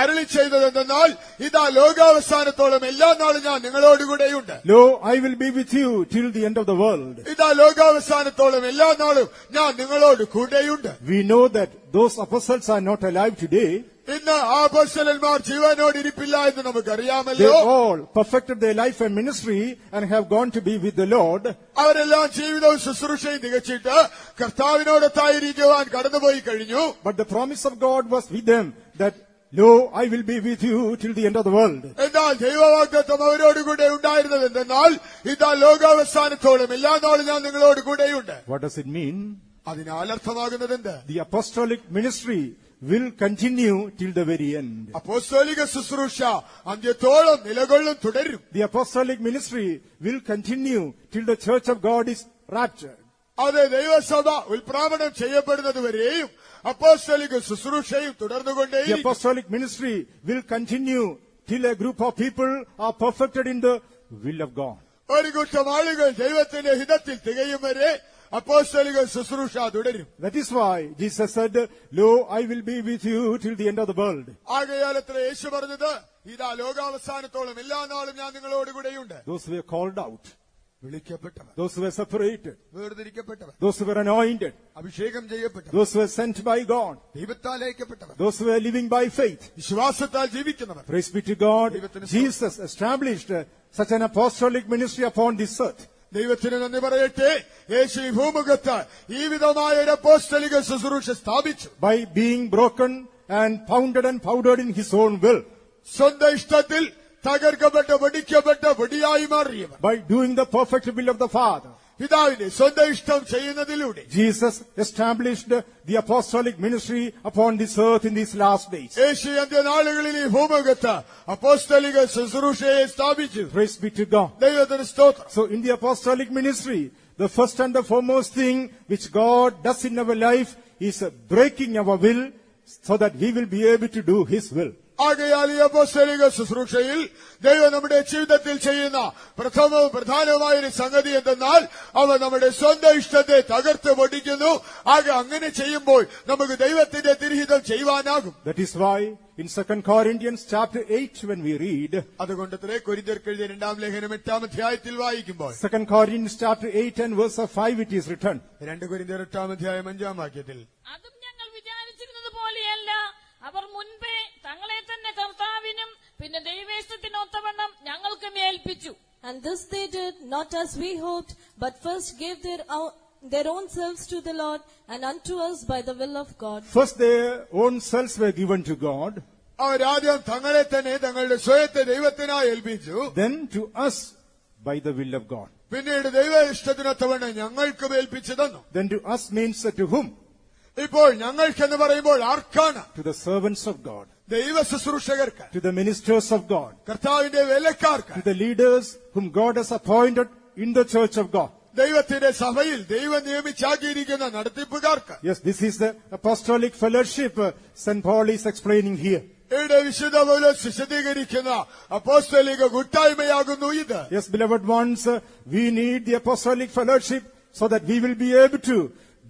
അരുളി ചെയ്തതെന്നാൽ, ഇതാ ലോകാവസാനത്തോളം എല്ലാ നാളും ഞാൻ നിങ്ങളോടുകൂടെയുണ്ട്. "Lo, I will be with you till the end of the world." ഇതാ ലോകാവസാനത്തോളം എല്ലാ നാളും ഞാൻ നിങ്ങളോട് കൂടെയുണ്ട്. We know that those apostles are not alive today. ഇന്ന് ആ അപ്പോസ്തലന്മാർ ജീവനോട് ഇരിപ്പില്ല എന്ന് They നമുക്കറിയാമല്ലോ. all perfected their life and ministry and have gone to be with the Lord. അവരെല്ലാം ജീവിതവും ശുശ്രൂഷയും തികച്ചിട്ട് കർത്താവിനോടൊത്തായിരിക്കുവാൻ കടന്നുപോയി കഴിഞ്ഞു. But the promise of God was with them that, "Lo, I will be with you till the end of the world." എന്നാൽ ദൈവവാഗ്ദത്തം അവരോടുകൂടെ ഉണ്ടായിരുന്നത് എന്തെന്നാൽ, ഇതാ ലോകാവസാനത്തോളം എല്ലാ നാളും ഞാൻ നിങ്ങളോട് കൂടെയുണ്ട്. What does it mean? അതിനാൽ അർത്ഥമാകുന്നത് എന്ത്? The apostolic ministry will continue till the very end. അപ്പോസ്തലിക ശുശ്രൂഷ അന്ത്യത്തോളം നിലകൊള്ളും, തുടരും. The apostolic ministry will continue till the church of God is raptured. അത് ദൈവസഭ ഉൽപ്രാപണം ചെയ്യപ്പെടുന്നത് വരെയും അപ്പോസ്തലിക ശുശ്രൂഷയും The തുടർന്നുകൊണ്ടേയിരിക്കും. apostolic ministry will continue till a group of people are perfected in the will of God. ഒരു കൂട്ടം ആളുകൾ ദൈവത്തിന്റെ ഹിതത്തിൽ തികയും വരെ അപ്പോസ്തലിക ശുശ്രൂഷ തുടരും. That is why Jesus said, "Lo, I will be with you till the end of the world." ആകയാലത്ര യേശു പറഞ്ഞത്, ഇതാ ലോകാവസാനത്തോളം എല്ലാ നാളും ഞാൻ നിങ്ങളോടുകൂടെയുണ്ട്. Those who were called out, വിളിക്കപ്പെട്ടവർ, those who were separated, വേർതിരിക്കപ്പെട്ടവർ, those who were anointed, അഭിഷേകം ചെയ്യപ്പെട്ടവർ, those who were sent by God, ദൈവത്താൽ അയക്കപ്പെട്ടവർ, those who were living by faith. വിശ്വാസത്താൽ ജീവിക്കുന്നവർ. Praise be to God. Jesus established such an apostolic ministry upon this earth. ദൈവത്തിന് നന്ദി പറയട്ടെ. യേശു ഈ ഭൂമുഖത്ത് ഈ വിധമായ ഒരു അപ്പോസ്തലിക ശുശ്രൂഷ സ്ഥാപിച്ചു. By being broken and pounded and powdered in his own will. സ്വന്തം ഇഷ്ടത്തിൽ തകർക്കപ്പെട്ട പൊടിക്കപ്പെട്ട പൊടിയായി മാറിയവർ. By doing the perfect will of the Father. പിതാവിന്റെ സ്വന്തം ഇഷ്ടം ചെയ്യുന്നതിലൂടെ. Jesus established the apostolic ministry upon this earth in these last days. യേശു അന്ത്യനാളുകളിൽ ഈ ഭൂമുഖത്ത് അപ്പോസ്തലിക ശുശ്രൂഷയെ സ്ഥാപിച്ചു. Praise be to God. ദൈവത്തിന് സ്തോത്രം. So in the apostolic ministry, the first and the foremost thing which God does in our life is breaking our will so that we will be able to do His will. ആകയാൽ ഈ അപ്പോസ്തലിക ശുശ്രൂഷയിൽ ദൈവം നമ്മുടെ ജീവിതത്തിൽ ചെയ്യുന്ന പ്രഥമവും പ്രധാനമായൊരു സംഗതി എന്തെന്നാൽ അവ നമ്മുടെ സ്വന്തം ഇഷ്ടത്തെ തകർത്ത് പൊടിക്കുന്നു. ആകെ അങ്ങനെ ചെയ്യുമ്പോൾ നമുക്ക് ദൈവത്തിന്റെ തിരുഹിതം ചെയ്യുവാനാകും. That is why in 2 Corinthians chapter 8 when we read, അതുകൊണ്ട് കൊരിന്ത്യർക്കെഴുതിയ 2-ാം ലേഖനം 8-ാം അധ്യായത്തിൽ വായിക്കുമ്പോൾ 2 Corinthians chapter 8 and verse 5 it is written, 2 കൊരിന്ത്യർ 8-ാം അധ്യായം 5-ാം വാക്യത്തിൽ, അതും ഞങ്ങൾ വിചാരിച്ചിരുന്നത് പോലെയല്ല. അവർ മുൻപേ തങ്ങളെ തന്നെ കർത്താവിനും പിന്നെ ദൈവേഷ്ടത്തിനൊത്തവണ്ണം ഞങ്ങൾക്ക് ഏൽപ്പിച്ചു. And this they did, not as we hoped, but first gave their own selves to the Lord, and unto us by the will of God. first their own selves were given to God, അവരാദ്യം തങ്ങളെ തന്നെ തങ്ങളുടെ സ്വയത്തെ ദൈവത്തിനായി ഏൽപ്പിച്ചു. then to us by the will of God. പിന്നീട് ദൈവ ഇഷ്ടത്തിനൊത്തവണ്ണം ഞങ്ങൾക്കും ഏൽപ്പിച്ചു തന്നു. Then to us means to whom? ഇപ്പോൾ ഞങ്ങൾക്കെന്ന് പറയുമ്പോൾ ആർക്കാണ്? To the servants of God, ദൈവ ശുശ്രൂഷകർക്ക്, to the ministers of God, കർത്താവിന്റെ വേലക്കാർക്ക്, to the leaders whom God has appointed in the church of God. ദൈവത്തിന്റെ സഭയിൽ ദൈവം നിയമിച്ചാക്കിയിരിക്കുന്ന നടത്തിപ്പുകാർക്ക്. Yes, this is the apostolic fellowship St. Paul is explaining here. ഇവിടെ വിശുദ്ധ പൗലോസ് വിശദീകരിക്കുന്ന അപ്പോസ്തലിക കൂട്ടായ്മയാകുന്നു ഇത്. Yes, beloved ones, we need the apostolic fellowship so that we will be able to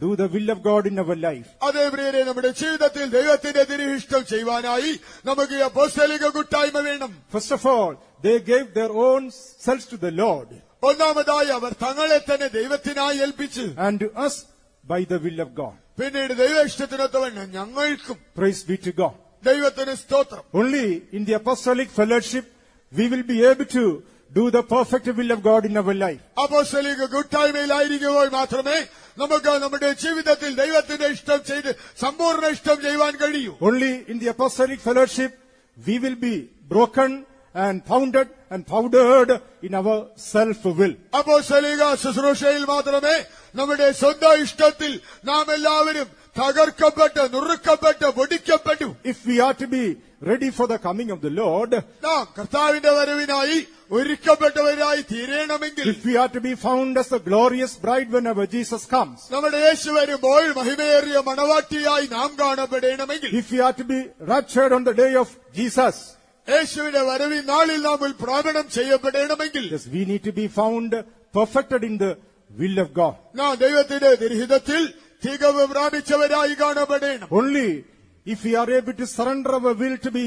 do the will of God in our life. അതേ പ്രിയരെ, നമ്മുടെ ജീവിതത്തിൽ ദൈവത്തിന്റെ തിരുഹിഷ്ടം ചെയ്യുവാനായി നമുക്ക് ഈ അപ്പോസ്തലിക കൂട്ടായ്മ വേണം. First of all, they gave their own selves to the Lord, ഒന്നാമതായി അവർ തങ്ങളെ തന്നെ ദൈവത്തിനായി ഏൽപ്പിച്ചു. and to us by the will of God. പിന്നീട് ദൈവ ഇഷ്ടത്തിനൊത്തവണ്ണം ഞങ്ങൾക്കും. Praise be to God. ദൈവത്തിന് സ്തോത്രം. Only in the apostolic fellowship we will be able to do the perfect will of God in our life. അപ്പോസ്തലിക കൂട്ടായ്മയിലായിരിക്കുമ്പോൾ മാത്രമേ നമുക്ക് നമ്മുടെ ജീവിതത്തിൽ ദൈവത്തിന്റെ ഇഷ്ടം ചെയ്ത് സമ്പൂർണ്ണ ഇഷ്ടം ചെയ്യുവാൻ കഴിയൂ. Only in the apostolic fellowship we will be broken and pounded and powdered in our self-will. അപ്പോസ്തലിക ശുശ്രൂഷയിൽ മാത്രമേ നമ്മുടെ സ്വന്തം ഇഷ്ടത്തിൽ നാം എല്ലാവരും തകർക്കപ്പെട്ട് നുറുക്കപ്പെട്ട് പൊടിക്കപ്പെട്ടു. If we are to be ready for the coming of the Lord, നാം കർത്താവിന്റെ വരവിനായി ഒരുക്കപ്പെട്ടവരായി തീരണമെങ്കിൽ, if we are to be found as the glorious bride whenever Jesus comes, നമ്മുടെ യേശു വരുമ്പോൾ മഹിമയേറിയ മണവാട്ടിയായി നാം കാണപ്പെടണമെങ്കിൽ, if we are to be raptured on the day of Jesus, യേശുവിന്റെ വരവിൻ നാളിൽ നാം ഉൽപ്രാപണം ചെയ്യപ്പെടണമെങ്കിൽ, yes, we need to be found perfected in the will of God. നാം ദൈവത്തിന്റെ തിരുഹിതത്തിൽ തികവ് പ്രാപിച്ചവരായി കാണപ്പെടണം. Only if we are able to surrender our will to be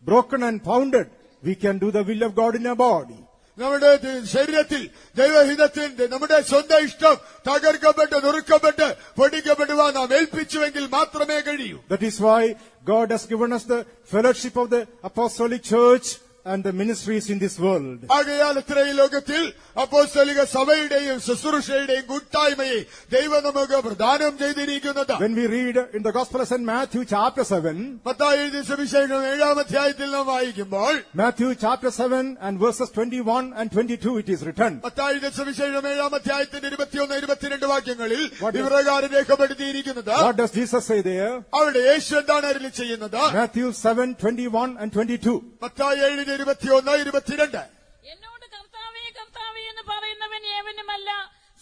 broken and pounded, we can do the will of God in our body. നമ്മുടെ ശരീരത്തിൽ ദൈവഹിതത്തിന്റെ നമ്മുടെ സ്വന്തം ഇഷ്ടം തകർക്കപ്പെട്ട് നുറുക്കപ്പെട്ട് പൊടിക്കപ്പെടുവാൻ നാം ഏൽപ്പിച്ചുവെങ്കിൽ മാത്രമേ കഴിയൂ. That is why God has given us the fellowship of the apostolic church and the ministries in this world. ആകയാൽ ഇത്രയും ലോകത്തിൽ അപ്പോസ്തലിക സഭയുടെയും ശുശ്രൂഷയുടെയും കൂട്ടായ്മയെ ദൈവം നമുക്ക് പ്രദാനം ചെയ്തിരിക്കുന്നത്. When we read in the Gospel of St. Matthew chapter 7, Mathai എഴുതിയ സുവിശേഷം 7-ാം അധ്യായത്തിൽ നാം വായിക്കുമ്പോൾ, Matthew chapter 7 and verses 21 and 22 it is written. Mathai എഴുതിയ സുവിശേഷം 7-ാം അധ്യായത്തിന്റെ 21-22 വാക്യങ്ങളിൽ ഇപ്രകാരം രേഖപ്പെടുത്തിയിരിക്കുന്നത്. What does Jesus say there? അവിടെ യേശു എന്താണ് അരുളി ചെയ്യുന്നത്? Matthew 7, 21 and 22. മത്തായി 7:21-22. എന്നോട് കർത്താവേ കർത്താവേ എന്ന് പറയുന്നവൻ ഏവനുമല്ല,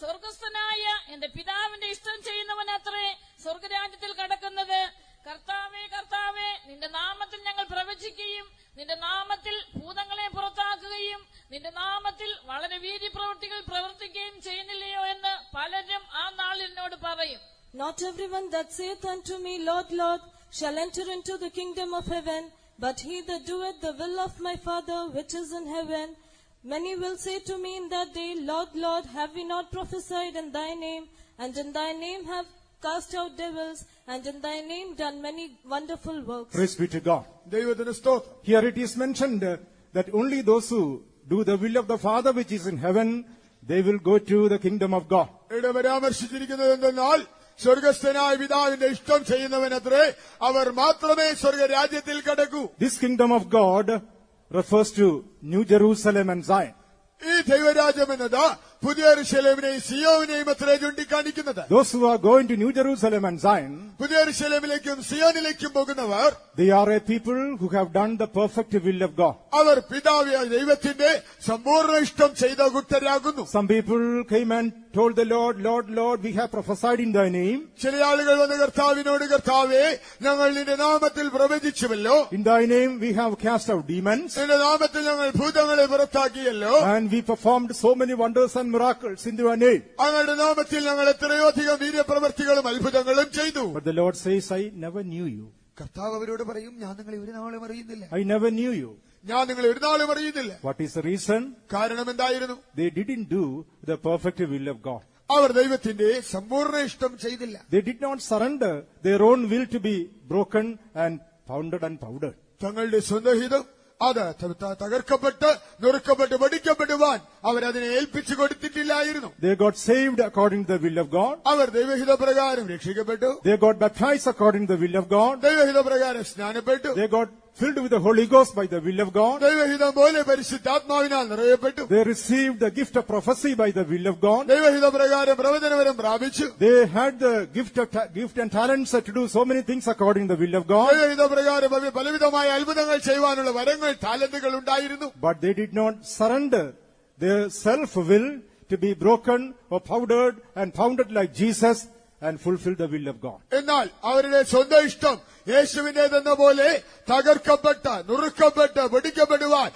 സ്വർഗസ്ഥനായ എന്റെ പിതാവിന്റെ ഇഷ്ടം ചെയ്യുന്നവൻ അത്രേ സ്വർഗരാജ്യത്തിൽ കടക്കുന്നത്. കർത്താവേ കർത്താവേ, നിന്റെ നാമത്തിൽ ഞങ്ങൾ പ്രവചിക്കുകയും നിന്റെ നാമത്തിൽ ഭൂതങ്ങളെ പുറത്താക്കുകയും നിന്റെ നാമത്തിൽ വളരെ വീര്യപ്രവൃത്തികൾ പ്രവർത്തിക്കുകയും ചെയ്യുന്നില്ലയോ എന്ന് പലരും ആ നാളിൽ എന്നോട് പറയും. Not everyone that saith unto me, Lord, Lord, shall enter into the kingdom of heaven, but he that doeth the will of my Father which is in heaven. Many will say to me in that day, Lord, Lord, have we not prophesied in thy name, and in thy name have cast out devils, and in thy name done many wonderful works? Praise be to God. ദൈവത്തിന് സ്തോത്രം. Here it is mentioned that only those who do the will of the Father which is in heaven, they will go to the kingdom of God. ഇവിടെ പരാമർശിച്ചിരിക്കുന്നത് എന്തെന്നാൽ സ്വർഗസ്ഥനായ പിതാവിന്റെ ഇഷ്ടം ചെയ്യുന്നവനത്രേ അവർ മാത്രമേ സ്വർഗരാജ്യത്തിൽ കടക്കൂ. This kingdom of God refers to New Jerusalem and Zion. ഈ ദൈവരാജ്യം എന്നത് പുതിയ യെരൂശലേമിനെയും സിയോനെയും അത്രേ ചൂണ്ടിക്കാണിക്കുന്നത്. Those who are going to New Jerusalem and Zion, പുതിയ യെരൂശലേമിലേക്കും സിയോനിലേക്കും പോകുന്നവർ, they are a people who have done the perfect will of God. അവർ പിതാവായ ദൈവത്തിന്റെ സമ്പൂർണ്ണ ഇഷ്ടം ചെയ്ത കൂട്ടരാകുന്നു. Some people came and told the Lord, Lord, Lord, we have prophesied in thy name. ചില ആളുകൾ വന്ന് കർത്താവിനോട്, കർത്താവേ, ഞങ്ങൾ നിന്റെ നാമത്തിൽ പ്രവചിച്ചുവല്ലോ, In thy name we have cast out demons, നിന്റെ നാമത്തിൽ ഞങ്ങൾ ഭൂതങ്ങളെ പുറത്താക്കിയല്ലോ, and we performed so many wonders and miracles in thy name. അങ്ങയുടെ നാമത്തിൽ ഞങ്ങൾ എത്രയോ അധികം വീര്യപ്രവർത്തികളും അത്ഭുതങ്ങളും ചെയ്തു. But the Lord says, I never knew you. കർത്താവ് അവരോട് പറയും, ഞാൻ നിങ്ങളെ ഒരു നാളും അറിയുന്നില്ല, I never knew you. ഞാൻ നിങ്ങളെ ഒരു നാളും അറിയുന്നില്ല. What is the reason? കാരണം എന്തായിരുന്നു? They didn't do the perfect will of God. അവർ ദൈവത്തിന്റെ സമ്പൂർണ്ണ ഇഷ്ടം ചെയ്തില്ല. They did not surrender their own will to be broken and pounded and powdered. തങ്ങളുടെ സ്വന്തം ഹിതം അത് തകർക്കപ്പെട്ട് നുറുക്കപ്പെട്ട് പഠിക്കപ്പെടുവാൻ അവരതിനെ ഏൽപ്പിച്ചു കൊടുത്തിട്ടില്ലായിരുന്നു. They got saved according to the will of God. അവർ ദൈവഹിതപ്രകാരം രക്ഷിക്കപ്പെട്ടു. They got baptized according to the will of God. ദൈവഹിതപ്രകാരം സ്നാനപ്പെട്ടു. They got filled with the Holy Ghost by the will of God. ദൈവഹിതം പോലെ പരിശുദ്ധാത്മാവിനാൽ നിറയപ്പെട്ടു. They received the gift of prophecy by the will of God. ദൈവഹിതപ്രകാരം പ്രവചനവരം പ്രാപിച്ചു. They had the gift and talents to do so many things according to the will of God. ദൈവഹിതപ്രകാരം പലവിധമായ അത്ഭുതങ്ങൾ ചെയ്യുവാനുള്ള വരങ്ങൾ താലന്തുകൾ ഉണ്ടായിരുന്നു. But they did not surrender their self-will to be broken or powdered and pounded like Jesus and fulfill the will of God. എന്നാൽ അവരുടെ സ്വന്തം ഇഷ്ടം യേശുവിന്റേതെന്ന പോലെ തകർക്കപ്പെട്ട് നുറുക്കപ്പെട്ട് പൊടിക്കപ്പെടുവാൻ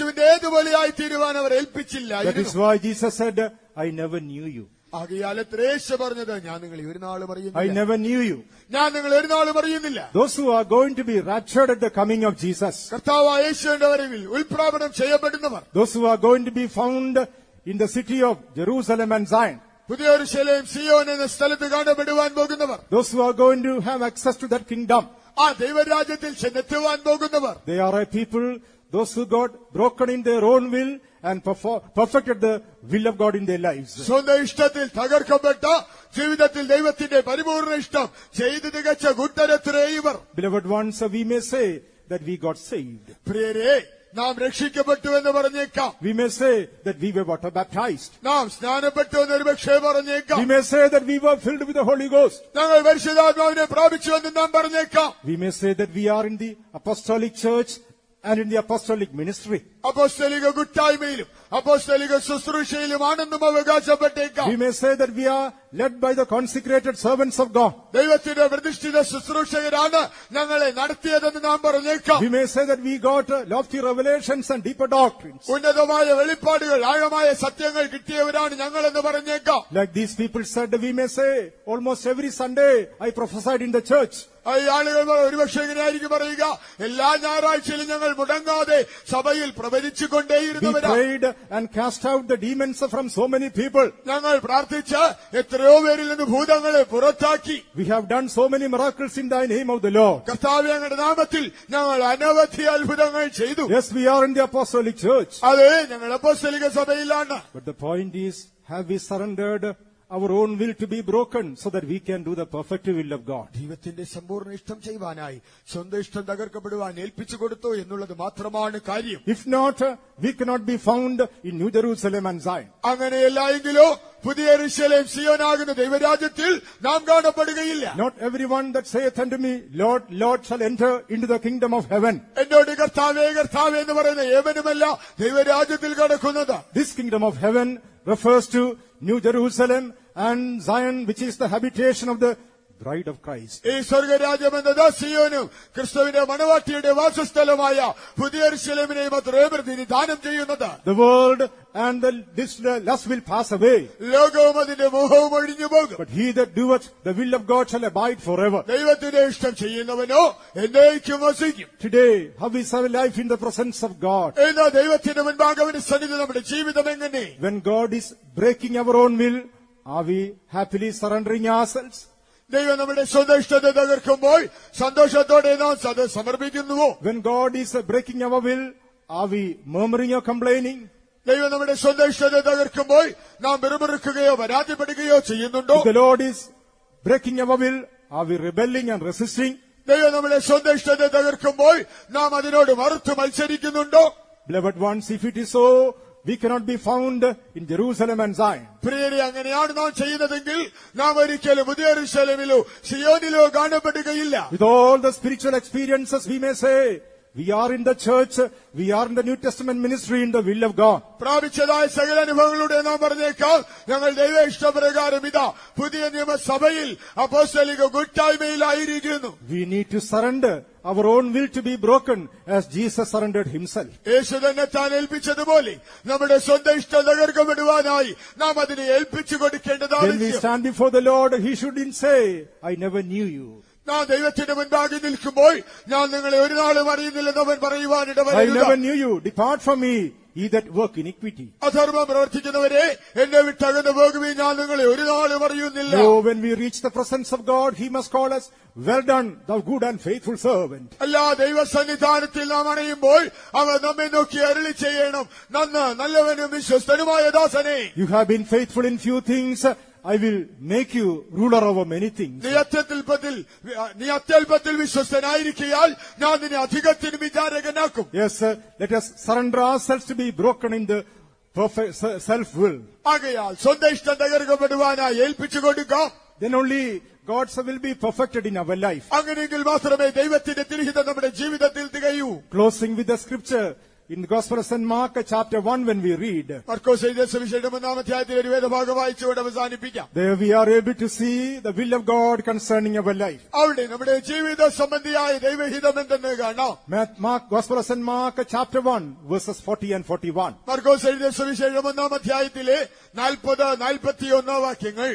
യേശുവിന്റേതുപോലെയായി തീരുവാൻ അവർ That ഏൽപ്പിച്ചില്ലായിരുന്നു. is why Jesus said, I never knew you. ആകയാൽ യേശു പറഞ്ഞത്, ഞാൻ നിങ്ങളെ ഒരു നാളും I അറിയുന്നില്ല, never knew you. ഞാൻ നിങ്ങളെ ഒരു നാളും അറിയുന്നില്ല. Those who are going to be raptured at the coming of Jesus, കർത്താവായ യേശുവിന്റെ വരവിൽ ഉൽപ്രാപനം ചെയ്യപ്പെടുന്നവർ, those who are going to be found in the city of Jerusalem and Zion, പുതിയ യെരൂശലേം സിയോൻ എന്ന സ്ഥലത്ത് കാണപ്പെടുവാൻ പോകുന്നവർ, those who are going to have access to that kingdom, ആ ദൈവരാജ്യത്തിൽ ചെന്നെത്തുവാൻ പോകുന്നവർ, they are a people, those who got broken in their own will and perfected the will of God in their lives. സ്വന്തം ഇഷ്ടത്തിൽ തകർക്കപ്പെട്ട ജീവിതത്തിൽ ദൈവത്തിന്റെ പരിപൂർണ്ണ ഇഷ്ടം ചെയ്ത് തികച്ച കൂട്ടരത്രേ ഇവർ. Beloved ones, we may say that we got saved. പ്രിയരെ, നാം രക്ഷിക്കപ്പെട്ടു എന്ന് പറഞ്ഞേക്കാം. We may say that we were water baptized. നാം സ്നാനപ്പെട്ടു എന്ന് ഒരുപക്ഷേ പറഞ്ഞേക്കാം. We may say that we were filled with the Holy Ghost. ഞങ്ങൾ പരിശുദ്ധാത്മാവിനെ പ്രാപിച്ചു എന്ന് നാം പറഞ്ഞേക്കാം. We may say that we are in the apostolic church and in the apostolic ministry. അപ്പോസ്തലിക കൂട്ടായ്മയിലും അപ്പോസ്തലിക ശുശ്രൂഷയിലുമാണെന്നും അവകാശപ്പെട്ടേക്കാം. We may say that we are led by the consecrated servants of God. ദൈവത്തിന്റെ പ്രതിഷ്ഠിത ശുശ്രൂഷകരാണ് ഞങ്ങളെ നടത്തിയതെന്ന് നാം പറഞ്ഞേക്കാം. We may say that we got lofty revelations and deeper doctrines. ഉന്നതമായ വെളിപ്പാടുകൾ ആഴമായ സത്യങ്ങൾ കിട്ടിയവരാണ് ഞങ്ങളെന്ന് പറഞ്ഞേക്കാം. Like these people said, we may say almost every Sunday I prophesied in the church. ഈ ആളുകൾ ഒരുപക്ഷെ എങ്ങനെയായിരിക്കും പറയുക, എല്ലാ ഞായറാഴ്ചയിലും ഞങ്ങൾ മുടങ്ങാതെ സഭയിൽ We പ്രവചിച്ചുകൊണ്ടേയിരുന്നവരാണ്. prayed and cast out the demons from so many people. ഞങ്ങൾ പ്രാർത്ഥിച്ച് എത്രയോ പേരിൽ നിന്ന് ഭൂതങ്ങളെ പുറത്താക്കി. We have done so many miracles in thy name, O the Lord. കർത്താവേ, ഞങ്ങളുടെ നാമത്തിൽ ഞങ്ങൾ അനവധി അത്ഭുതങ്ങൾ ചെയ്തു. Yes, we are in the apostolic church. അതെ, ഞങ്ങൾ അപ്പോസ്തലിക സഭയിലാണ്. But the point is, have we surrendered our own will to be broken so that we can do the perfect will of God? ദൈവത്തിന്റെ സമ്പൂർണ്ണ ഇഷ്ടം ചെയ്യുവാനായി സ്വന്തം ഇഷ്ടം തകർക്കപ്പെടുവാൻ ഏൽപ്പിച്ചു കൊടുത്തു എന്നുള്ളത് മാത്രമാണ് കാര്യം. If not, we cannot be found in New Jerusalem and Zion. അങ്ങനെയല്ല എങ്കിലോ പുതിയ യെരൂശലേം സിയോനാകുന്ന ദൈവരാജ്യത്തിൽ നാം കാണപ്പെടുകയില്ല. Not everyone that saith unto me, Lord, Lord, shall enter into the kingdom of heaven. എന്നോട് കർത്താവേ കർത്താവേ എന്ന് പറയുന്ന ഏവനുമല്ല ദൈവരാജ്യത്തിൽ കടക്കുന്നത്. This kingdom of heaven refers to New Jerusalem and Zion, which is the habitation of the bride of Christ. ഈ സ്വർഗരാജ്യം എന്നത് സിയോനും ക്രിസ്തുവിന്റെ മണവാട്ടിയുടെ വാസസ്ഥലമായ പുതിയ യെരൂശലേമിനെയും അത്രേ പ്രതിനിധാനം ചെയ്യുന്നത്. The world and this lust will pass away, ലോകവും അതിന്റെ മോഹവും ഒഴിഞ്ഞു പോകും. but he that doeth the will of God shall abide forever. ദൈവത്തിന്റെ ഇഷ്ടം ചെയ്യുന്നവനോ എന്നേക്കും വസിക്കും. Today, how is our life in the presence of God? എന്നാ ദൈവത്തിന്റെ മുൻപാകെ അവന്റെ സന്നിധി നമ്മുടെ ജീവിതം എങ്ങനെ? When God is breaking our own will, are we happily surrendering ourselves? ദൈവം നമ്മുടെ സ്വന്തം ഇഷ്ടത്തെ തകർക്കുമ്പോൾ സന്തോഷത്തോടെ നാം അത് സമർപ്പിക്കുന്നുവോ? When God is breaking our will, are we murmuring or complaining? ദൈവം നമ്മുടെ സ്വന്തം ഇഷ്ടത്തെ തകർക്കുമ്പോൾ നാം പിറുപിറുക്കുകയോ പരാതിപ്പെടുകയോ ചെയ്യുന്നുണ്ടോ? If the Lord is breaking our will, are we rebelling and resisting? ദൈവം നമ്മുടെ സ്വന്തം ഇഷ്ടത്തെ തകർക്കുമ്പോൾ നാം അതിനോട് മറുത്ത് മത്സരിക്കുന്നുണ്ടോ? Beloved ones, if it is so, we cannot be found in Jerusalem and Zion. പ്രിയരെ, അങ്ങനെയാണ് നാം ചെയ്യുന്നതെങ്കിൽ നാം ഒരിക്കലും പുതിയ യെരൂശലേമിലോ സിയോനിലോ കാണപ്പെടുകയില്ല. With all the spiritual experiences, we may say, we are in the church, we are in the New Testament ministry in the will of God. പ്രാപിച്ചതായ സകല അനുഭവങ്ങളുടെ നാം പറഞ്ഞേക്കാം, ഞങ്ങൾ ദൈവ ഇഷ്ടപ്രകാരം ഇതാ പുതിയ നിയമസഭയിൽ അപ്പോസ്തലിക കൂട്ടായ്മയിലായിരിക്കുന്നു. We need to surrender our own will to be broken as Jesus surrendered himself. യേശു തന്നെ താൻ ഏൽപ്പിച്ചതുപോലെ നമ്മുടെ സ്വന്തം ഇഷ്ടം തകർക്കപ്പെടുവാനായി നാം അതിനെ ഏൽപ്പിച്ചു കൊടുക്കേണ്ടതാണ്. When we stand before the Lord, he shouldn't say, I never knew you. നാം ദൈവത്തിന്റെ മുൻപാകെ നിൽക്കുമ്പോൾ ഞാൻ നിങ്ങളെ ഒരു നാളും അറിയുന്നില്ലെന്ന് അവൻ പറയുവാൻ I ഇടവരരുത്. never knew you. Depart from me, ye that work iniquity. അധർമ്മം പ്രവർത്തിക്കുന്നവരെ എന്നെ വിട്ടകന്നു പോകുകയും ഞാൻ നിങ്ങളെ ഒരു നാളും അറിയുന്നില്ല. No, when we reach the presence of God, he must call us, well done, thou good and faithful servant. അല്ല, ദൈവസന്നിധാനത്തിൽ നാം അണയുമ്പോൾ അവൻ നമ്മെ നോക്കി അരുളി ചെയ്യണം, നല്ലവനും വിശ്വസ്തനുമായ ദാസനെ, You have been faithful in few things, I will make you ruler over many things. നീ അത്യല്പത്തിൽ വിശ്വസ്തനായിരിക്കയാൽ ഞാൻ നിന്നെ അധികത്തിന് വിചാരകനാക്കും. Yes, let us surrender ourselves to be broken in the perfect self-will. ആകയാൽ സ്വന്തം ഇഷ്ടം തകർക്കപ്പെടുവാനായി ഏൽപ്പിച്ചു കൊടുക്കാം. Then only God's will be perfected in our life. അങ്ങനെയെങ്കിൽ മാത്രമേ ദൈവത്തിന്റെ തിരുഹിതം നമ്മുടെ ജീവിതത്തിൽ തികയൂ. Closing with the scripture in the Gospel of St. Mark chapter 1 when we read, മർക്കോസ് എഴുതിയ സുവിശേഷം 1-ാം അധ്യായത്തിൽ ഒരു വേദഭാഗം വായിച്ചുകൊണ്ട് അവസാനിപ്പിക്കാം. there we are able to see the will of God concerning our life. അവിടെ നമ്മുടെ ജീവിത സംബന്ധിയായ ദൈവഹിതം എന്തെന്ന് കാണാം. Mark, Gospel of St. Mark chapter 1 verses 40 and 41. മർക്കോസ് എഴുതിയ സുവിശേഷം 1-ാം അധ്യായത്തിലെ 40-41 വാക്യങ്ങൾ.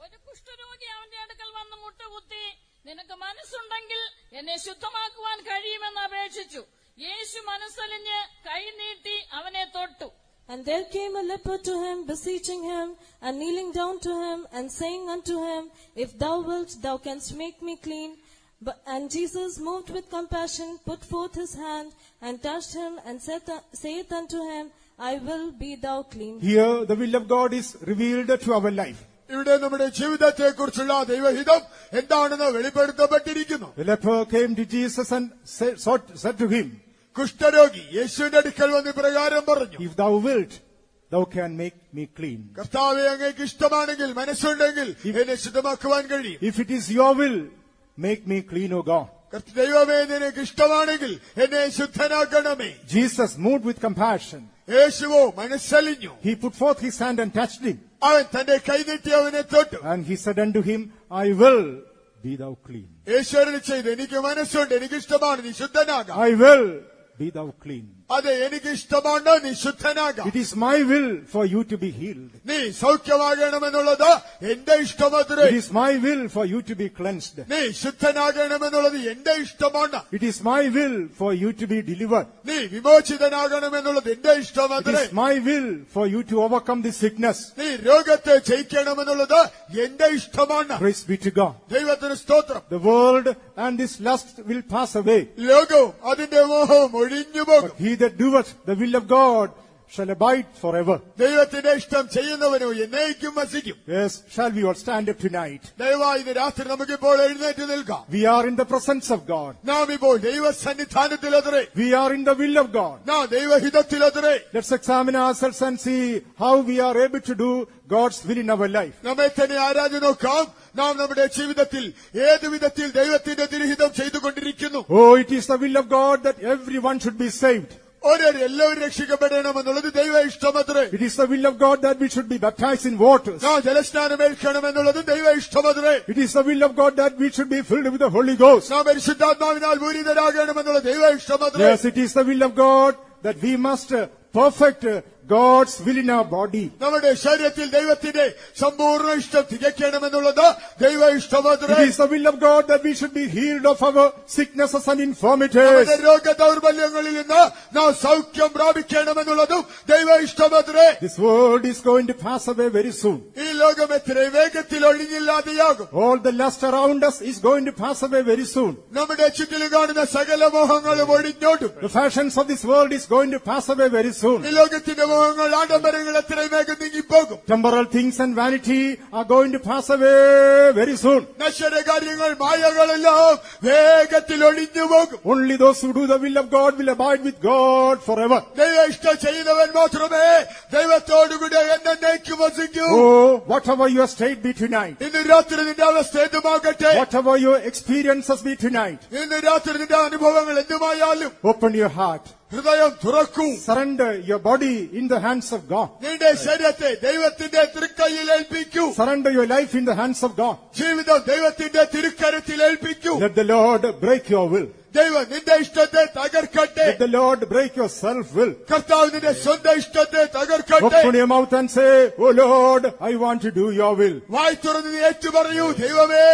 ഒരു കുഷ്ഠരോഗി അവന്റെ അടുക്കൽ വന്ന് മുട്ടുകുത്തി, നിനക്ക് മനസ്സുണ്ടെങ്കിൽ എന്നെ ശുദ്ധമാക്കുവാൻ കഴിയുമെന്ന് അപേക്ഷിച്ചു. യേശു മനസ്സലിഞ്ഞ് കൈനീട്ടി അവനെ തൊട്ടു. And there came a leper to him, beseeching him, and kneeling down to him, and saying unto him, If thou wilt, thou canst make me clean. And Jesus, moved with compassion, put forth his hand, and touched him, and saith unto him, I will, be thou clean. Here the will of God is revealed to our life. ഇവിടെ നമ്മുടെ ജീവിതത്തെ കുറിച്ചുള്ള ദൈവഹിതം എന്താണെന്ന് വെളിപ്പെടുത്തപ്പെട്ടിരിക്കുന്നു. The leper came to Jesus and said to him, കുഷ്ഠരോഗി യേശുവിന്റെ അടുക്കൽ വന്ന് പ്രകാരം പറഞ്ഞു, If thou wilt, thou can make me clean. കർത്താവേ, അങ്ങേക്ക് ഇഷ്ടമാണെങ്കിൽ, മനസ്സുണ്ടെങ്കിൽ എന്നെ ശുദ്ധമാക്കുവാൻ കഴിയും. If it is your will, make me clean, O God. ദൈവമേ, നിനക്ക് ഇഷ്ടമാണെങ്കിൽ എന്നെ ശുദ്ധനാക്കണമേ. Jesus, moved with compassion, യേശുവോ മനസ്സലിഞ്ഞു. he put forth his hand and touched him. അവൻ തന്റെ കൈനീട്ടി അവനെ തൊട്ടു. And he said unto him, I will, be thou clean. യേശു അരുളി ചെയ്തു, എനിക്ക് മനസ്സുണ്ട്, എനിക്ക് ഇഷ്ടമാണ്, നീ ശുദ്ധനാകാം. I will, be thou clean. അതെ, എനിക്ക് ഇഷ്ടമാണ്, നീ ശുദ്ധനാകാം. It is my will for you to be healed. നീ സൗഖ്യമാകണമെന്നുള്ളത് എന്റെ ഇഷ്ടമത്രേ. It is my will for you to be cleansed. നീ ശുദ്ധനാകണമെന്നുള്ളത് എന്റെ ഇഷ്ടമാണ്. It is my will for you to be delivered. നീ വിമോചിതനാകണമെന്നുള്ളത് എന്റെ It ഇഷ്ടമത്രേ. is my will for you to overcome this sickness. നീ രോഗത്തെ ജയിക്കണമെന്നുള്ളത് എന്റെ ഇഷ്ടമാണ്. Praise be to God. ദൈവത്തിന് സ്തോത്രം. The world and this lust will pass away. ലോകവും അതിന്റെ മോഹവും ഒഴിഞ്ഞു പോകും. He that doeth the will of God shall abide forever. ദൈവത്തിന്റെ ഇഷ്ടം ചെയ്യുന്നവനോ എന്നേക്കും വസിക്കും. Yes, shall we all stand up tonight? ദയവായി ഇന്ന് രാത്രി നമുക്കിപ്പോൾ എഴുന്നേറ്റ് നിൽക്കാം. We are in the presence of God. നാം ഇപ്പോൾ ദൈവസന്നിധാനത്തിലത്രേ. We are in the will of God. നാം ദൈവഹിതത്തിലത്രേ. Let's examine ourselves and see how we are able to do God's will in our life. നമ്മെ തന്നെ ആരാഞ്ഞു നോക്കാം. നാം നമ്മുടെ ജീവിതത്തിൽ ഏത് വിധത്തിൽ ദൈവത്തിന്റെ തിരുഹിതം ചെയ്തുകൊണ്ടിരിക്കുന്നു. Oh, it is the will of God that everyone should be saved. എല്ലാവരും രക്ഷിക്കപ്പെടണമെന്നുള്ളത് ദൈവ ഇഷ്ടമത്രേ. It is the will of God that we should be baptized in waters. നാം ജലസ്നാനമേൽക്കണമെന്നുള്ളത് ദൈവ ഇഷ്ടമത്രേ. It is the will of God that we should be filled with the Holy Ghost. നാം പരിശുദ്ധാത്മാവിനാൽ പൂരിതരാകണമെന്നുള്ള ദൈവ ഇഷ്ടമത്രേ. Yes, it is the will of God that we must perfect God's will in our body. നമ്മുടെ ശരീരത്തിൽ ദൈവത്തിന്റെ സമ്പൂർണ്ണ ഇഷ്ടം തികയ്ക്കണമെന്നുള്ളത് ദൈവ ഇഷ്ടമത്രേ. It is the will of God that we should be healed of our sicknesses and infirmities. നമ്മുടെ രോഗദൗർബല്യങ്ങളിൽ നിന്ന് നാം സൗഖ്യം പ്രാപിക്കണമെന്നുള്ളതും ദൈവ ഇഷ്ടമത്രേ. This world is going to pass away very soon. ഈ ലോകം എത്രയും വേഗത്തിൽ ഒഴിഞ്ഞില്ലാതെയാകും. All the lust around us is going to pass away very soon. നമ്മുടെ ചുറ്റിലും കാണുന്ന സകല മോഹങ്ങളും ഒഴിഞ്ഞോടും. The fashions of this world is going to pass away very soon. ഈ ലോകത്തിന്റെ മോഹങ്ങൾ അനുഭവങ്ങൾ ആഡംബരങ്ങൾ എത്രയും വേഗം നീങ്ങിപ്പോകും. Temporal things and vanity are going to pass away very soon. നശ്വര കാര്യങ്ങൾ മായകളെല്ലാം വേഗത്തിൽ ഒഴിഞ്ഞു പോകും. Only those who do the will of God will abide with God forever. ദൈവ ഇഷ്ടം ചെയ്യുന്നവൻ മാത്രമേ ദൈവത്തോടുകൂടി എന്നേക്കും വസിക്കൂ. Oh, whatever your state be tonight, ഇന്ന് രാത്രി നിന്റെ അവസ്ഥ എന്തുമാകട്ടെ, whatever your experiences be tonight, ഇന്ന് രാത്രി നിന്റെ അനുഭവങ്ങൾ എന്തുമായാലും open your heart. ഹൃദയം തുറക്കൂ. Surrender your body in the hands of God. നിന്റെ ശരീരത്തെ ദൈവത്തിന്റെ തൃക്കൈയിൽ ഏൽപ്പിക്കൂ. Surrender your life in the hands of God. ജീവിതം ദൈവത്തിന്റെ തിരുക്കരത്തിൽ ഏൽപ്പിക്കൂ. Let the Lord break your will. ദൈവം നിന്റെ ഇഷ്ടത്തെ തകർക്കട്ടെ. Let the Lord break your self-will. കർത്താവ് നിന്റെ സ്വന്തം ഇഷ്ടത്തെ തകർക്കട്ടെ. Open your mouth and say, Oh Lord, I want to do your will. വായ് തുറന്ന് നീ ഏറ്റുപറയൂ, ദൈവമേ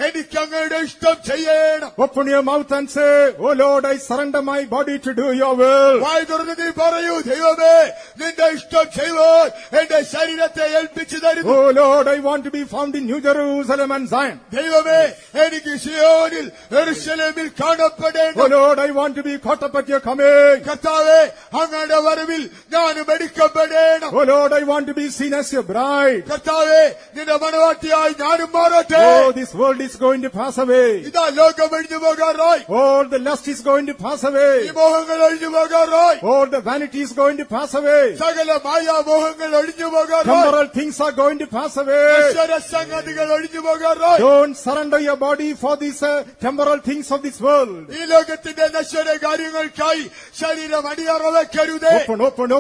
എനിക്ക് അങ്ങയുടെ ഇഷ്ടം ചെയ്യണം. Open your mouth and say, Oh Lord, I surrender my body to do your will. വായ് തുറന്ന് നീ പറയൂ, ദൈവമേ നിന്റെ ഇഷ്ടം ചെയ്യുവാൻ എന്റെ ശരീരത്തെ ഏൽപ്പിച്ചു തരുന്നു. Oh Lord, I want to be found in New Jerusalem and Zion. ദൈവമേ എനിക്ക് സിയോനിൽ യെരൂശലേമിൽ കാണപ്പെടണം. Oh Lord, I want to be caught up at your coming. കർത്താവേ അങ്ങയുടെ വരവിൽ ഞാനും എടുക്കപ്പെടണം. Oh Lord, I want to be seen as your bride. കർത്താവേ നിന്റെ മണവാട്ടിയായി ഞാനും മാറട്ടെ. Oh, this world is going to pass away. ഇതാ ലോകം ഒഴിഞ്ഞു പോകാറായി. All the lust is going to pass ഈ away. മോഹങ്ങൾ ഒഴിഞ്ഞു പോകാറായി. All the vanity is going to pass away. സകല മായാമോഹങ്ങൾ ഒഴിഞ്ഞു പോകാറായി. Temporal things are going to pass away. അക്ഷര സംഗതികൾ ഒഴിഞ്ഞു പോകാറായി. Don't surrender your body for these temporal things of this world. ഈ ലോകത്തിന്റെ നശ്വര കാര്യങ്ങൾക്കായി ശരീരം അടിയറ വെക്കരുതേ.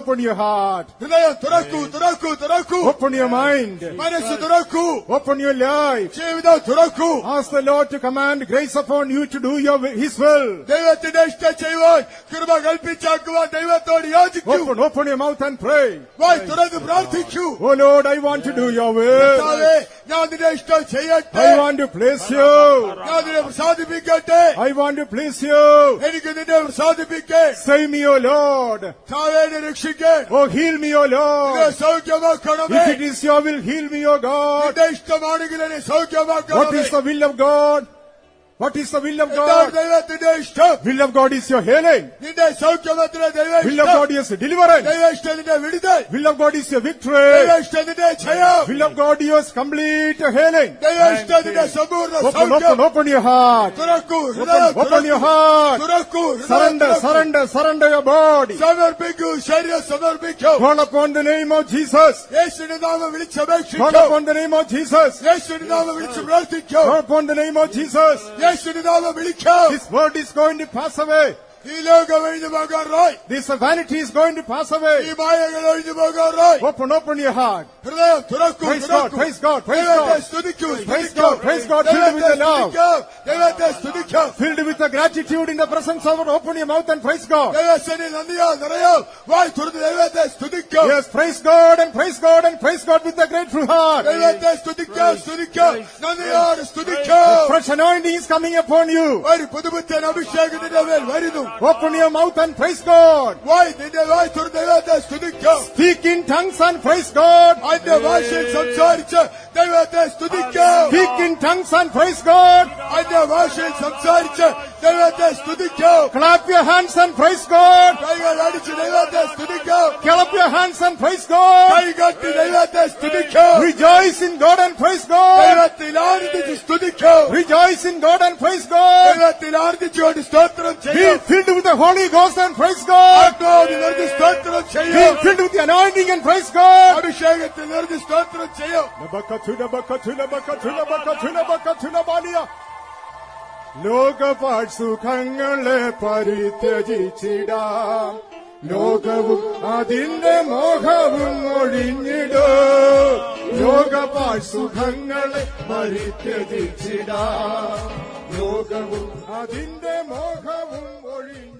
Open your heart. ഹൃദയം തുറക്കൂ, തുറക്കൂ, തുറക്കൂ. Open your mind. മനസ്സ് തുറക്കൂ. Open your life. ജീവിതം തുറക്കൂ. Ask the Lord to command grace upon you to do His will. ദൈവത്തിന്റെ ഇഷ്ടം ചെയ്യുവാൻ കൃപ കൽപ്പിച്ചാക്കുവാൻ ദൈവത്തോട് യാചിക്കൂ. Open your mouth and pray. വായ് തുറന്ന് പ്രാർത്ഥിക്കൂ. Oh Lord, I want to do your will. കർത്താവേ ഞാൻ നിന്റെ ഇഷ്ടം ചെയ്യട്ടെ. I want to please you. ഞാൻ നിന്നെ പ്രസാദിപ്പിക്കട്ടെ. I want to please you. എനിക്ക് നിന്നെ പ്രസാദിപ്പിക്കേ. Save me, O Lord. കർത്താവേ രക്ഷിക്കേ. Oh, heal me, O നിന്നെ Lord. സൗഖ്യമാക്കണമേ. If it is your will, heal me, O God. നിന്റെ ഇഷ്ടമാണെങ്കിൽ എന്നെ What സൗഖ്യമാക്കണമേ. is the will of God? What is the will of എന്താണ് God? ദൈവത്തിന്റെ ഇഷ്ടം? Will of God is your healing. നിന്റെ സൗഖ്യമത്ര ദൈവ Will of ഇഷ്ടം. God is deliverance. ദൈവ ഇഷ്ടം നിന്റെ വിടുതൽ. Will of God is your ദൈവ victory. ഇഷ്ടം നിന്റെ ജയം. Will of God is complete healing. ദൈവ ഇഷ്ടം നിന്റെ സമ്പൂർണ്ണ Open സൗഖ്യം. your heart. തുറക്കൂ, ഹൃദയം Open your heart. തുറക്കൂ, ഹൃദയം തുറക്കൂ. Surrender your body. സമർപ്പിക്കൂ, ശരീരം സമർപ്പിക്കൂ. Call upon the name of Jesus. യേശുവിന്റെ നാമം Call വിളിച്ചപേക്ഷിക്കൂ. upon the name of Jesus. യേശുവിന്റെ നാമം വിളിച്ച് പ്രാർത്ഥിക്കൂ. Call upon the name of Jesus. യേശുവിന്റെ നാമം വിളിക്കൂ. This world is going to pass away. ഈ ലോകം ഒഴിഞ്ഞു പോകാറായി. This vanity is going to pass away. ഈ മായകൾ ഒഴിഞ്ഞു പോകാറായി. Open your heart. ഹൃദയം തുറക്കൂ, Praise God, തുറക്കൂ. praise God, praise ദൈവത്തെ God. സ്തുതിക്കൂ, Praise സ്തുതിക്കൂ. God, praise God, filled with the love. ദൈവത്തെ സ്തുതിക്കൂ. Filled with the gratitude in the presence of God. Open your mouth and praise God. ദൈവസന്നിധി നന്ദിയാൽ നിറയാൽ വായ് തുറന്ന് ദൈവത്തെ സ്തുതിക്കൂ. Yes, praise God and praise God and praise God with a grateful heart. ദൈവത്തെ സ്തുതിക്കൂ, സ്തുതിക്കൂ. നന്ദിയോടെ സ്തുതിക്കൂ. Fresh anointing is coming upon you. ഒരു പുതുപുത്തൻ അഭിഷേകം നിന്റെ മേൽ വരുന്നു. Open your mouth and praise God. വായ് നിന്റെ വായ് തുറന്ന് ദൈവത്തെ സ്തുതിക്കൂ. Speak in tongues and praise God. അന്യ ഭാഷയിൽ സംസാരിച്ച് ദൈവത്തെ സ്തുതിക്കൂ. Speak in tongues and praise God. അന്യ ഭാഷയിൽ സംസാരിച്ച് ദൈവത്തെ സ്തുതിക്കൂ. Clap your hands and praise God. കൈകൾ അടിച്ച് ദൈവത്തെ സ്തുതിക്കൂ. Clap your hands and praise God. കൈകട്ടി ദൈവത്തെ സ്തുതിക്കൂ. Rejoice in God and praise God. ദൈവത്തിൽ ആനന്ദിച്ച് സ്തുതിക്കൂ. Rejoice in God and praise God. ദൈവത്തിൽ ആനന്ദിച്ചുകൊണ്ട് സ്തോത്രം Be ചെയ്യൂ. filled with the Holy Ghost and praise God. ആത്മാവിൽ നിറഞ്ഞ് സ്തോത്രം ചെയ്യൂ. Be filled with the anointing and praise God. അഭിഷേകത്തിൽ നിറഞ്ഞ് സ്തോത്രം ചെയ്യൂ. ലോകപാഴ്സുഖങ്ങളെ പരിത്യജിച്ചിടാം, ലോകവും അതിന്റെ മോഹവും ഒഴിഞ്ഞിടും. ലോകപാഴ്സുഖങ്ങളെ പരിത്യജിച്ചിടാം, ലോകവും അതിന്റെ മോഹവും ഒഴിഞ്ഞിടും.